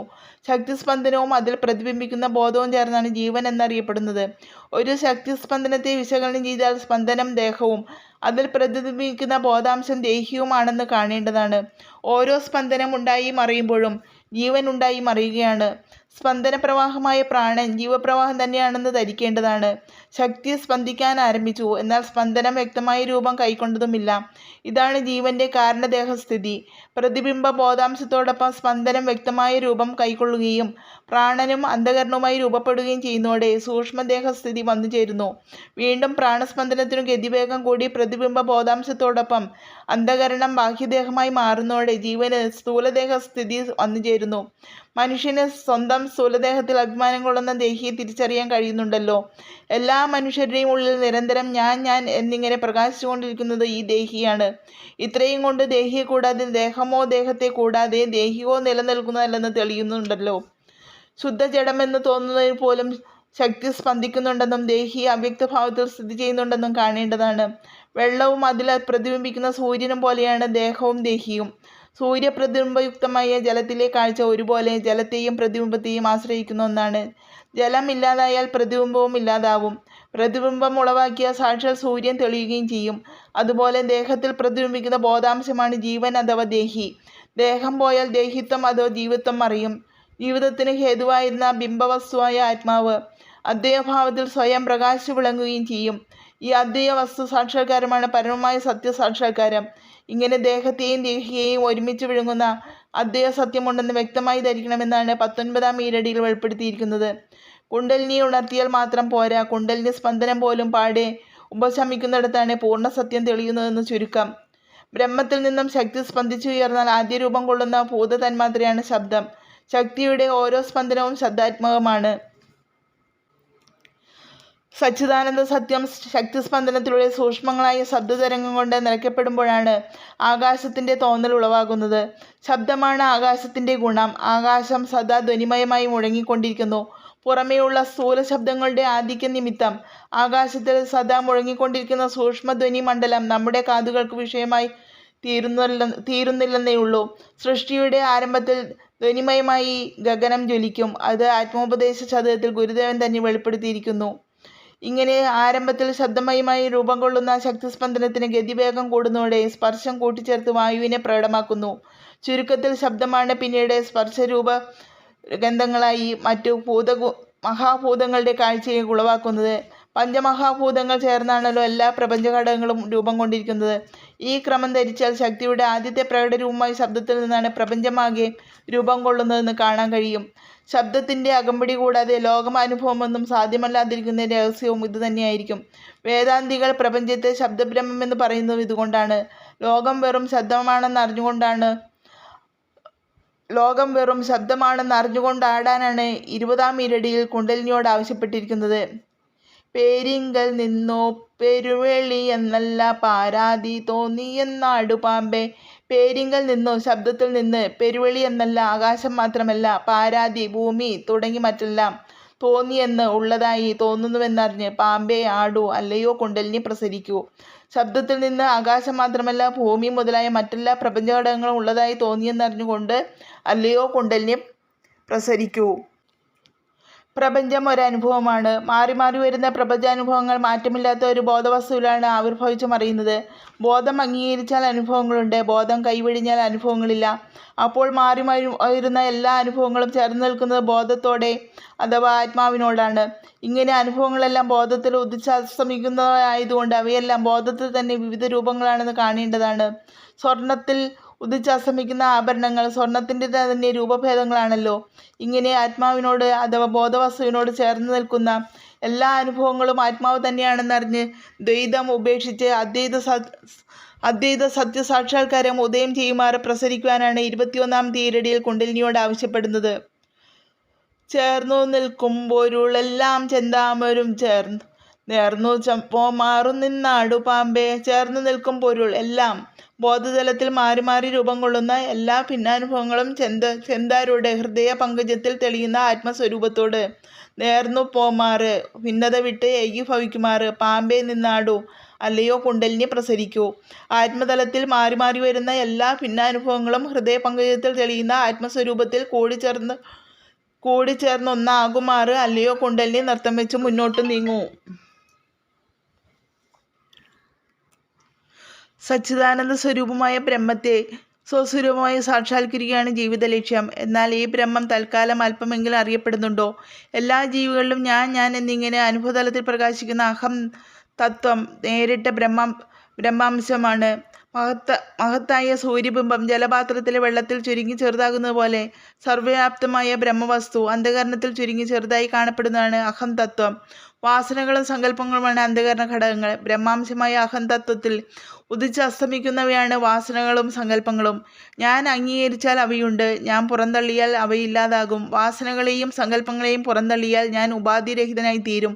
ശക്തിസ്പന്ദനവും അതിൽ പ്രതിബിംബിക്കുന്ന ബോധവും ചേർന്നാണ് ജീവൻ എന്നറിയപ്പെടുന്നത്. ഒരു ശക്തിസ്പന്ദനത്തെ വിശകലനം ചെയ്താൽ സ്പന്ദനം ദേഹവും അതിൽ പ്രതിബിംബിക്കുന്ന ബോധാംശം ദേഹിയുമാണെന്ന് കാണേണ്ടതാണ്. ഓരോ സ്പന്ദനം ഉണ്ടായി മറിയുമ്പോഴും ജീവൻ ഉണ്ടായി മറിയുകയാണ്. സ്പന്ദനപ്രവാഹമായ പ്രാണൻ ജീവപ്രവാഹം തന്നെയാണെന്ന് ധരിക്കേണ്ടതാണ്. ശക്തി സ്പന്ദിക്കാൻ ആരംഭിച്ചു, എന്നാൽ സ്പന്ദനം വ്യക്തമായ രൂപം കൈക്കൊണ്ടതുമില്ല. ഇതാണ് ജീവന്റെ കാരണദേഹസ്ഥിതി. പ്രതിബിംബ ബോധാംശത്തോടൊപ്പം സ്പന്ദനം വ്യക്തമായ രൂപം കൈക്കൊള്ളുകയും പ്രാണനും അന്ധകരണവുമായി രൂപപ്പെടുകയും ചെയ്യുന്നതോടെ സൂക്ഷ്മദേഹസ്ഥിതി വന്നു ചേരുന്നു. വീണ്ടും പ്രാണസ്പന്ദനത്തിനു ഗതിവേഗം കൂടി പ്രതിബിംബ ബോധാംശത്തോടൊപ്പം അന്ധകരണം ബാഹ്യദേഹമായി മാറുന്നതോടെ ജീവന് സ്ഥൂലദേഹസ്ഥിതി വന്നു ചേരുന്നു. മനുഷ്യന് സ്വന്തം സ്ഥൂലദേഹത്തിൽ അഭിമാനം കൊള്ളുന്ന ദേഹിയെ തിരിച്ചറിയാൻ കഴിയുന്നുണ്ടല്ലോ. എല്ലാ മനുഷ്യരുടെയും ഉള്ളിൽ നിരന്തരം ഞാൻ ഞാൻ എന്നിങ്ങനെ പ്രകാശിച്ചുകൊണ്ടിരിക്കുന്നത് ഈ ദേഹിയാണ്. ഇത്രയും കൊണ്ട് ദേഹിയെ കൂടാതെ ദേഹമോ ദേഹത്തെ കൂടാതെ ദേഹിയോ നിലനിൽക്കുന്നതല്ലെന്ന് തെളിയുന്നുണ്ടല്ലോ. ശുദ്ധജഡമെന്ന് തോന്നുന്നതിൽ പോലും ശക്തി സ്പന്ദിക്കുന്നുണ്ടെന്നും ദേഹി അവ്യക്തഭാവത്തിൽ സ്ഥിതി ചെയ്യുന്നുണ്ടെന്നും കാണേണ്ടതാണ്. വെള്ളവും അതിൽ പ്രതിബിംബിക്കുന്ന സൂര്യനും പോലെയാണ് ദേഹവും ദേഹിയും. സൂര്യപ്രതിബിംബയുക്തമായ ജലത്തിലെ കാഴ്ച ഒരുപോലെ ജലത്തെയും പ്രതിബിംബത്തെയും ആശ്രയിക്കുന്ന ഒന്നാണ്. ജലം ഇല്ലാതായാൽ പ്രതിബിംബവും ഇല്ലാതാവും. പ്രതിബിംബം ഉളവാക്കിയ സാക്ഷാൽ സൂര്യൻ തെളിയുകയും ചെയ്യും. അതുപോലെ ദേഹത്തിൽ പ്രതിബിംബിക്കുന്ന ബോധാംശമാണ് ജീവൻ അഥവാ ദേഹി. ദേഹം പോയാൽ ദേഹിത്വം അഥവാ ജീവത്വം മറിയും. ജീവിതത്തിന് ഹേതുവായിരുന്ന ബിംബവസ്തുവായ ആത്മാവ് അദ്വൈതഭാവത്തിൽ സ്വയം പ്രകാശിച്ചു വിളങ്ങുകയും ചെയ്യും. ഈ അദ്വൈത വസ്തു സാക്ഷാത്കാരമാണ് പരമമായ സത്യസാക്ഷാത്കാരം. ഇങ്ങനെ ദേഹത്തെയും ദേഹിയെയും ഒരുമിച്ച് വിഴുങ്ങുന്ന അദ്വൈത സത്യമുണ്ടെന്ന് വ്യക്തമായി ധരിക്കണമെന്നാണ് 19-ാം ഈരടിയിൽ വെളിപ്പെടുത്തിയിരിക്കുന്നത്. കുണ്ടലിനിയെ ഉണർത്തിയാൽ മാത്രം പോരാ, കുണ്ടലിനി സ്പന്ദനം പോലും പാടെ ഉപശമിക്കുന്നിടത്താണ് പൂർണ്ണസത്യം തെളിയുന്നതെന്ന് ചുരുക്കം. ബ്രഹ്മത്തിൽ നിന്നും ശക്തി സ്പന്ദിച്ചുയർന്നാൽ ആദ്യ രൂപം കൊള്ളുന്ന ഭൂതതന്മാത്രയാണ് ശബ്ദം. ശക്തിയുടെ ഓരോ സ്പന്ദനവും ശബ്ദാത്മകമാണ്. സച്ചിദാനന്ദ സത്യം ശക്തിസ്പന്ദനത്തിലൂടെ സൂക്ഷ്മങ്ങളായ ശബ്ദതരംഗം കൊണ്ട് നിറയ്ക്കപ്പെടുമ്പോഴാണ് ആകാശത്തിൻ്റെ തോന്നൽ ഉളവാകുന്നത്. ശബ്ദമാണ് ആകാശത്തിൻ്റെ ഗുണം. ആകാശം സദാ ധ്വനിമയമായി മുഴങ്ങിക്കൊണ്ടിരിക്കുന്നു. പുറമേയുള്ള സ്ഥൂല ശബ്ദങ്ങളുടെ ആധിക്യ നിമിത്തം ആകാശത്തിൽ സദാ മുഴങ്ങിക്കൊണ്ടിരിക്കുന്ന സൂക്ഷ്മധ്വനി മണ്ഡലം നമ്മുടെ കാതുകൾക്ക് വിഷയമായി തീരുന്നില്ലെന്നേ ഉള്ളൂ. സൃഷ്ടിയുടെ ആരംഭത്തിൽ ധ്വനിമയമായി ഗഗനം ജ്വലിക്കും. അത് ആത്മോപദേശ ശതകത്തിൽ ഗുരുദേവൻ തന്നെ വെളിപ്പെടുത്തിയിരിക്കുന്നു. ഇങ്ങനെ ആരംഭത്തിൽ ശബ്ദമയമായി രൂപം കൊള്ളുന്ന ശക്തിസ്പന്ദനത്തിന് ഗതിവേഗം കൂടുന്നതോടെ സ്പർശം കൂട്ടിച്ചേർത്ത് വായുവിനെ പ്രകടമാക്കുന്നു. ചുരുക്കത്തിൽ ശബ്ദമാണ് പിന്നീട് സ്പർശരൂപ ഗന്ധങ്ങളായി മറ്റു മഹാഭൂതങ്ങളുടെ കാഴ്ചയെ ഉളവാക്കുന്നത്. പഞ്ചമഹാഭൂതങ്ങൾ ചേർന്നാണല്ലോ എല്ലാ പ്രപഞ്ചഘടകങ്ങളും രൂപം കൊണ്ടിരിക്കുന്നത്. ഈ ക്രമം ധരിച്ചാൽ ശക്തിയുടെ ആദ്യത്തെ പ്രകടരൂപമായ ശബ്ദത്തിൽ നിന്നാണ് പ്രപഞ്ചമാകെ രൂപം കൊള്ളുന്നതെന്ന് കാണാൻ കഴിയും. ശബ്ദത്തിൻ്റെ അകമ്പടി കൂടാതെ ലോകമാനുഭവമൊന്നും സാധ്യമല്ലാതിരിക്കുന്ന രഹസ്യവും ഇതുതന്നെയായിരിക്കും. വേദാന്തികൾ പ്രപഞ്ചത്തെ ശബ്ദബ്രഹ്മമെന്ന് പറയുന്നതും ഇതുകൊണ്ടാണ്. ലോകം വെറും ശബ്ദമാണെന്നറിഞ്ഞുകൊണ്ടാടാനാണ് 20-ാം ഈരടിയിൽ കുണ്ടലിനിയോട് ആവശ്യപ്പെട്ടിരിക്കുന്നത്. പേരിങ്കൽ നിന്നോ പെരുവെളി എന്നല്ല പാരാതി തോന്നിയെന്നാടു പാമ്പേ. പേരിങ്കൽ നിന്നോ ശബ്ദത്തിൽ നിന്ന്, പെരുവെളി എന്നല്ല ആകാശം മാത്രമല്ല, പാരാതി ഭൂമി തുടങ്ങി മറ്റെല്ലാം, തോന്നിയെന്ന് ഉള്ളതായി തോന്നുന്നുവെന്നറിഞ്ഞ് പാമ്പേ ആടൂ, അല്ലയോ കുണ്ടലിനി പ്രസരിക്കൂ. ശബ്ദത്തിൽ നിന്ന് ആകാശം മാത്രമല്ല ഭൂമി മുതലായ മറ്റെല്ലാ പ്രപഞ്ചഘടകങ്ങളും ഉള്ളതായി തോന്നിയെന്നറിഞ്ഞുകൊണ്ട് അല്ലയോ കുണ്ടലിനി പ്രസരിക്കൂ. പ്രപഞ്ചം ഒരനുഭവമാണ്. മാറി മാറി വരുന്ന പ്രപഞ്ചാനുഭവങ്ങൾ മാറ്റമില്ലാത്ത ഒരു ബോധവസ്തുവിലാണ് ആവിർഭവിച്ചു മറിയുന്നത്. ബോധം അംഗീകരിച്ചാൽ അനുഭവങ്ങളുണ്ട്, ബോധം കൈവെടിഞ്ഞാൽ അനുഭവങ്ങളില്ല. അപ്പോൾ മാറി വരുന്ന എല്ലാ അനുഭവങ്ങളും ചേർന്ന് നിൽക്കുന്നത് ബോധത്തോടെ അഥവാ ആത്മാവിനോടാണ്. ഇങ്ങനെ അനുഭവങ്ങളെല്ലാം ബോധത്തിൽ ഉദിച്ചസ്തമിക്കുന്നതായതുകൊണ്ട് അവയെല്ലാം ബോധത്തിൽ തന്നെ വിവിധ രൂപങ്ങളാണെന്ന് കാണേണ്ടതാണ്. സ്വർണത്തിൽ ഉദിച്ചസ്തമിക്കുന്ന ആഭരണങ്ങൾ സ്വർണത്തിൻ്റെ തന്നെ രൂപഭേദങ്ങളാണല്ലോ. ഇങ്ങനെ ആത്മാവിനോട് അഥവാ ബോധവസ്തുവിനോട് ചേർന്ന് നിൽക്കുന്ന എല്ലാ അനുഭവങ്ങളും ആത്മാവ് തന്നെയാണെന്നറിഞ്ഞ് ദ്വൈതം ഉപേക്ഷിച്ച് അദ്വൈത സത്യസാക്ഷാത്കാരം ഉദയം ചെയ്യുമാറ് പ്രസരിക്കുവാനാണ് 21-ാം ഈരടിയിൽ കുണ്ടലിനിയോട് ആവശ്യപ്പെടുന്നത്. ചേർന്നു നിൽക്കും പൊരുളെല്ലാം ചെന്താമരും നേർന്നു പോമാറും നിന്നാടു പാമ്പേ. ചേർന്ന് നിൽക്കും പൊരുൾ എല്ലാം ബോധതലത്തിൽ മാറി മാറി രൂപം കൊള്ളുന്ന എല്ലാ ഭിന്നാനുഭവങ്ങളും ചെന്താരുടെ ഹൃദയ പങ്കജത്തിൽ തെളിയുന്ന ആത്മസ്വരൂപത്തോട് നേർന്നു പോമാറ്, ഭിന്നത വിട്ട് ഏകീഭവിക്കുമാറ് പാമ്പേ നിന്നാടൂ, അല്ലയോ കുണ്ടലിനി പ്രസരിക്കൂ. ആത്മതലത്തിൽ മാറി മാറി വരുന്ന എല്ലാ ഭിന്നാനുഭവങ്ങളും ഹൃദയ പങ്കജത്തിൽ തെളിയുന്ന ആത്മസ്വരൂപത്തിൽ കൂടിച്ചേർന്നൊന്നാകുമാറ് അല്ലയോ കുണ്ടലിനി നൃത്തം വെച്ച് മുന്നോട്ട് നീങ്ങൂ. സച്ചിദാനന്ദ സ്വരൂപമായ ബ്രഹ്മത്തെ സ്വസ്വരൂപമായി സാക്ഷാത്കരിക്കുകയാണ് ജീവിത ലക്ഷ്യം. എന്നാൽ ഈ ബ്രഹ്മം തൽക്കാലം അല്പമെങ്കിലും അറിയപ്പെടുന്നുണ്ടോ? എല്ലാ ജീവികളിലും ഞാൻ എന്നിങ്ങനെ അനുഭവതലത്തിൽ പ്രകാശിക്കുന്ന അഹം തത്വം നേരിട്ട ബ്രഹ്മാംശമാണ്. മഹത്തായ സൂര്യബിംബം ജലപാത്രത്തിലെ വെള്ളത്തിൽ ചുരുങ്ങി ചെറുതാകുന്നത് പോലെ സർവ്വവ്യാപ്തമായ ബ്രഹ്മവസ്തു അന്ധകരണത്തിൽ ചുരുങ്ങി ചെറുതായി കാണപ്പെടുന്നതാണ് അഹം തത്വം. വാസനകളും സങ്കല്പങ്ങളുമാണ് അന്ധകരണ ഘടകങ്ങൾ. ബ്രഹ്മാംശമായ അഹം തത്വത്തിൽ ഉദിച്ചസ്തമിക്കുന്നവയാണ് വാസനകളും സങ്കല്പങ്ങളും. ഞാൻ അംഗീകരിച്ചാൽ അവയുണ്ട്, ഞാൻ പുറന്തള്ളിയാൽ അവയില്ലാതാകും. വാസനകളെയും സങ്കല്പങ്ങളെയും പുറന്തള്ളിയാൽ ഞാൻ ഉപാധിരഹിതനായി തീരും.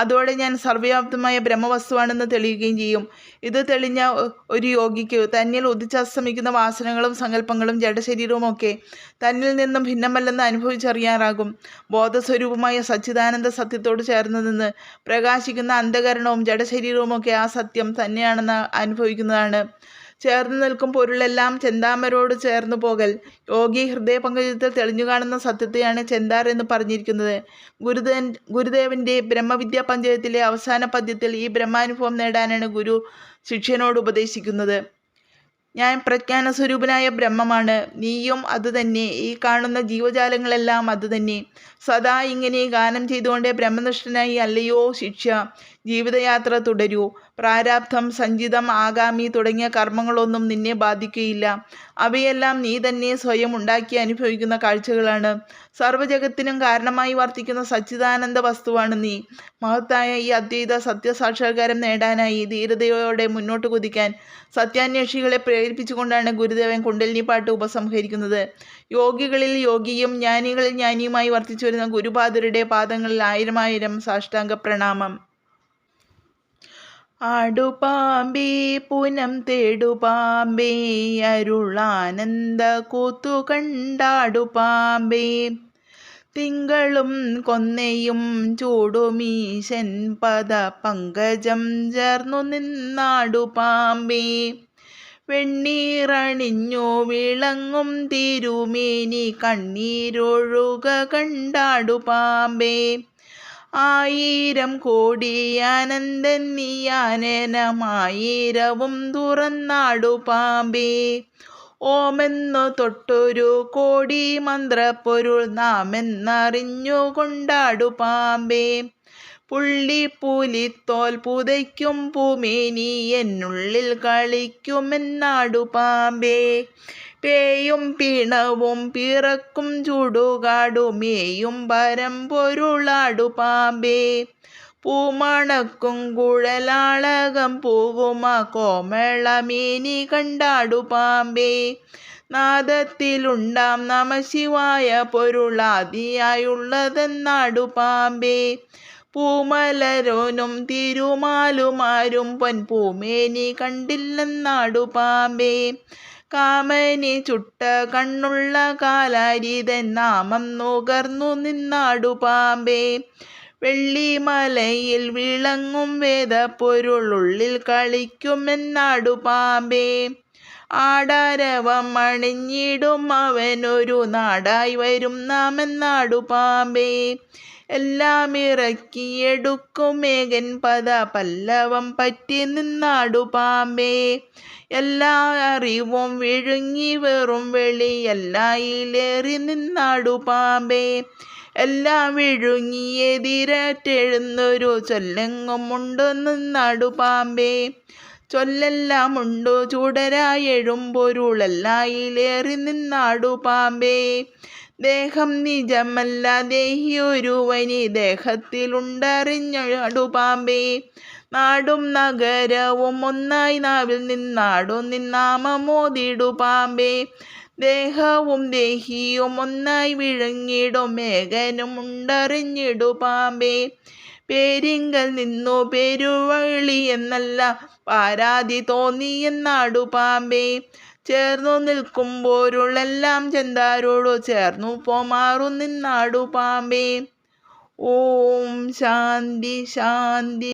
അതോടെ ഞാൻ സർവ്വവ്യാപ്തമായ ബ്രഹ്മവസ്തുവാണെന്ന് തെളിയുകയും ചെയ്യും. ഇത് തെളിഞ്ഞ ഒരു യോഗിക്ക് തന്നിൽ ഉദിച്ചസ്തമിക്കുന്ന വാസനകളും സങ്കല്പങ്ങളും ജഡശരീരവുമൊക്കെ തന്നിൽ നിന്നും ഭിന്നമല്ലെന്ന് അനുഭവിച്ചറിയാറാകും. ബോധസ്വരൂപമായ സച്ചിദാനന്ദ സത്യത്തോട് ചേർന്ന് നിന്ന് പ്രകാശിക്കുന്ന അന്ധകരണവും ജഡശരീരവുമൊക്കെ ആ സത്യം തന്നെയാണെന്ന് അനുഭവിക്കുന്നതാണ്. ചേർന്ന് നിൽക്കും പൊരുളെല്ലാം ചെന്താമരോട് ചേർന്നു പോകൽ. യോഗി ഹൃദയ പങ്കജത്തിൽ തെളിഞ്ഞു കാണുന്ന സത്യത്തെയാണ് ചെന്താർ എന്ന് പറഞ്ഞിരിക്കുന്നത്. ഗുരുദേവന്റെ ബ്രഹ്മവിദ്യാ പഞ്ചകത്തിലെ അവസാന പദ്യത്തിൽ ഈ ബ്രഹ്മാനുഭവം നേടാനാണ് ഗുരു ശിഷ്യനോട് ഉപദേശിക്കുന്നത്. ഞാൻ പ്രജ്ഞാനസ്വരൂപനായ ബ്രഹ്മമാണ്, നീയും അതുതന്നെ, ഈ കാണുന്ന ജീവജാലങ്ങളെല്ലാം അതുതന്നെ. സദാ ഇങ്ങനെ ഗാനം ചെയ്തുകൊണ്ട് ബ്രഹ്മനിഷ്ഠനായി അല്ലയോ ശിഷ്യ ജീവിതയാത്ര തുടരൂ. പ്രാരാബ്ധം, സഞ്ചിതം, ആഗാമി തുടങ്ങിയ കർമ്മങ്ങളൊന്നും നിന്നെ ബാധിക്കുകയില്ല. അവയെല്ലാം നീ തന്നെ സ്വയം ഉണ്ടാക്കി അനുഭവിക്കുന്ന കാഴ്ചകളാണ്. സർവ്വജഗത്തിനും കാരണമായി വർത്തിക്കുന്ന സച്ചിദാനന്ദ വസ്തുവാണ് നീ. മഹത്തായ ഈ അദ്വൈത സത്യസാക്ഷാത്കാരം നേടാനായി ധീരതയോടെ മുന്നോട്ട് കുതിക്കാൻ സത്യാന്വേഷികളെ പ്രേരിപ്പിച്ചുകൊണ്ടാണ് ഗുരുദേവൻ കുണ്ടലിനി പാട്ട് ഉപസംഹരിക്കുന്നത്. യോഗികളിൽ യോഗിയും ജ്ഞാനികളിൽ ജ്ഞാനിയുമായി വർത്തിച്ചു വരുന്ന ഗുരുപാദരുടെ പാദങ്ങളിൽ 1000 സാഷ്ടാംഗ പ്രണാമം. ആടുപാമ്പേ പുനം തേടുപാമ്പേ അരുളാനന്ദ കൂത്തു കണ്ടാടുപാമ്പേ. തിങ്കളും കൊന്നയും ചൂടുമീശൻ പദ പങ്കജം ചേർന്നു നിന്നാടുപാമ്പേ. വെണ്ണീറണിഞ്ഞു വിളങ്ങും തിരുമേനി കണ്ണീരൊഴുക കണ്ടാടുപാമ്പേ. 1000 കോടി ആനന്ദൻ നീയാനനമായിരവും തുറന്നാടുപാമ്പേ. ഓമെന്നു തൊട്ടൊരു കോടി മന്ത്രപ്പൊരുൾ നാമെന്നറിഞ്ഞു കൊണ്ടാടുപാമ്പേ. പുള്ളിപ്പൂലിത്തോൽ പുതയ്ക്കും പൂമേനി എന്നുള്ളിൽ കളിക്കുമെന്നാടു പാമ്പേ. പേയും പിണവും പിറക്കും ചുടുകാടുമേയും പരമ്പൊരുളാടു പാമ്പേ. പൂമണക്കും കുഴലാളകം പൂവുമാ കോമളമേനി കണ്ടാടു പാമ്പേ. നാദത്തിലുണ്ടാം നമഃശിവായ പൊരുളാദിയായുള്ളതെന്നാടു പാമ്പേ. പൂമലരോനും തിരുമാലുമാരും പൊൻപൂമേനി കണ്ടില്ലെന്നാടു പാമ്പേ. കാമനി ചുട്ട കണ്ണുള്ള കാലാരിതൻ നാമം നുകർന്നു നിന്നാടു പാമ്പേ. വെള്ളിമലയിൽ വിളങ്ങും വേദപ്പൊരുളുള്ളിൽ കളിക്കുമെന്നാടു പാമ്പേ. ആടാരവം അണിഞ്ഞിടും അവനൊരു നാടായി വരും നാമെന്നാടു പാമ്പേ. എല്ലാം ഇറക്കിയെടുക്കും മേഘൻ പദ പല്ലവം പറ്റി നിന്നാടു പാമ്പേ. എല്ലാ അറിവും വിഴുങ്ങി വെറും വെളിയെല്ലായിലേറി നിന്നാടു പാമ്പേ. എല്ലാം വിഴുങ്ങി എതിരറ്റെഴുന്നൊരു ചൊല്ലെങ്ങുമുണ്ടു നിന്നാടു പാമ്പേ. ചൊല്ലെല്ലാം ഉണ്ടു ചുടരായെഴുമ്പൊരുളെല്ലായിലേറി നിന്നാടു പാമ്പേ. ദേഹം നിജമല്ല ദേഹിയൊരുവനി ദേഹത്തിലുണ്ടറിഞ്ഞാടു പാമ്പേ. നാടും നഗരവും ഒന്നായി നാവിൽ നിന്നാടു നിന്നാമമോദിടു പാമ്പേ. ദേഹവും ദേഹിയും ഒന്നായി വിഴുങ്ങിടും മേഘനും ഉണ്ടറിഞ്ഞിടു പാമ്പേ. പേരിങ്കൽ നിന്നു പെരുവഴി എന്നല്ല പാരാതി തോന്നിയെന്നാടു പാമ്പേ. ചേർന്നു നിൽക്കുമ്പോരുളെല്ലാം ചെന്താരോടു ചേർന്നു പോമാറു നിന്നാടു പാമ്പേ. ഓം ശാന്തി ശാന്തി.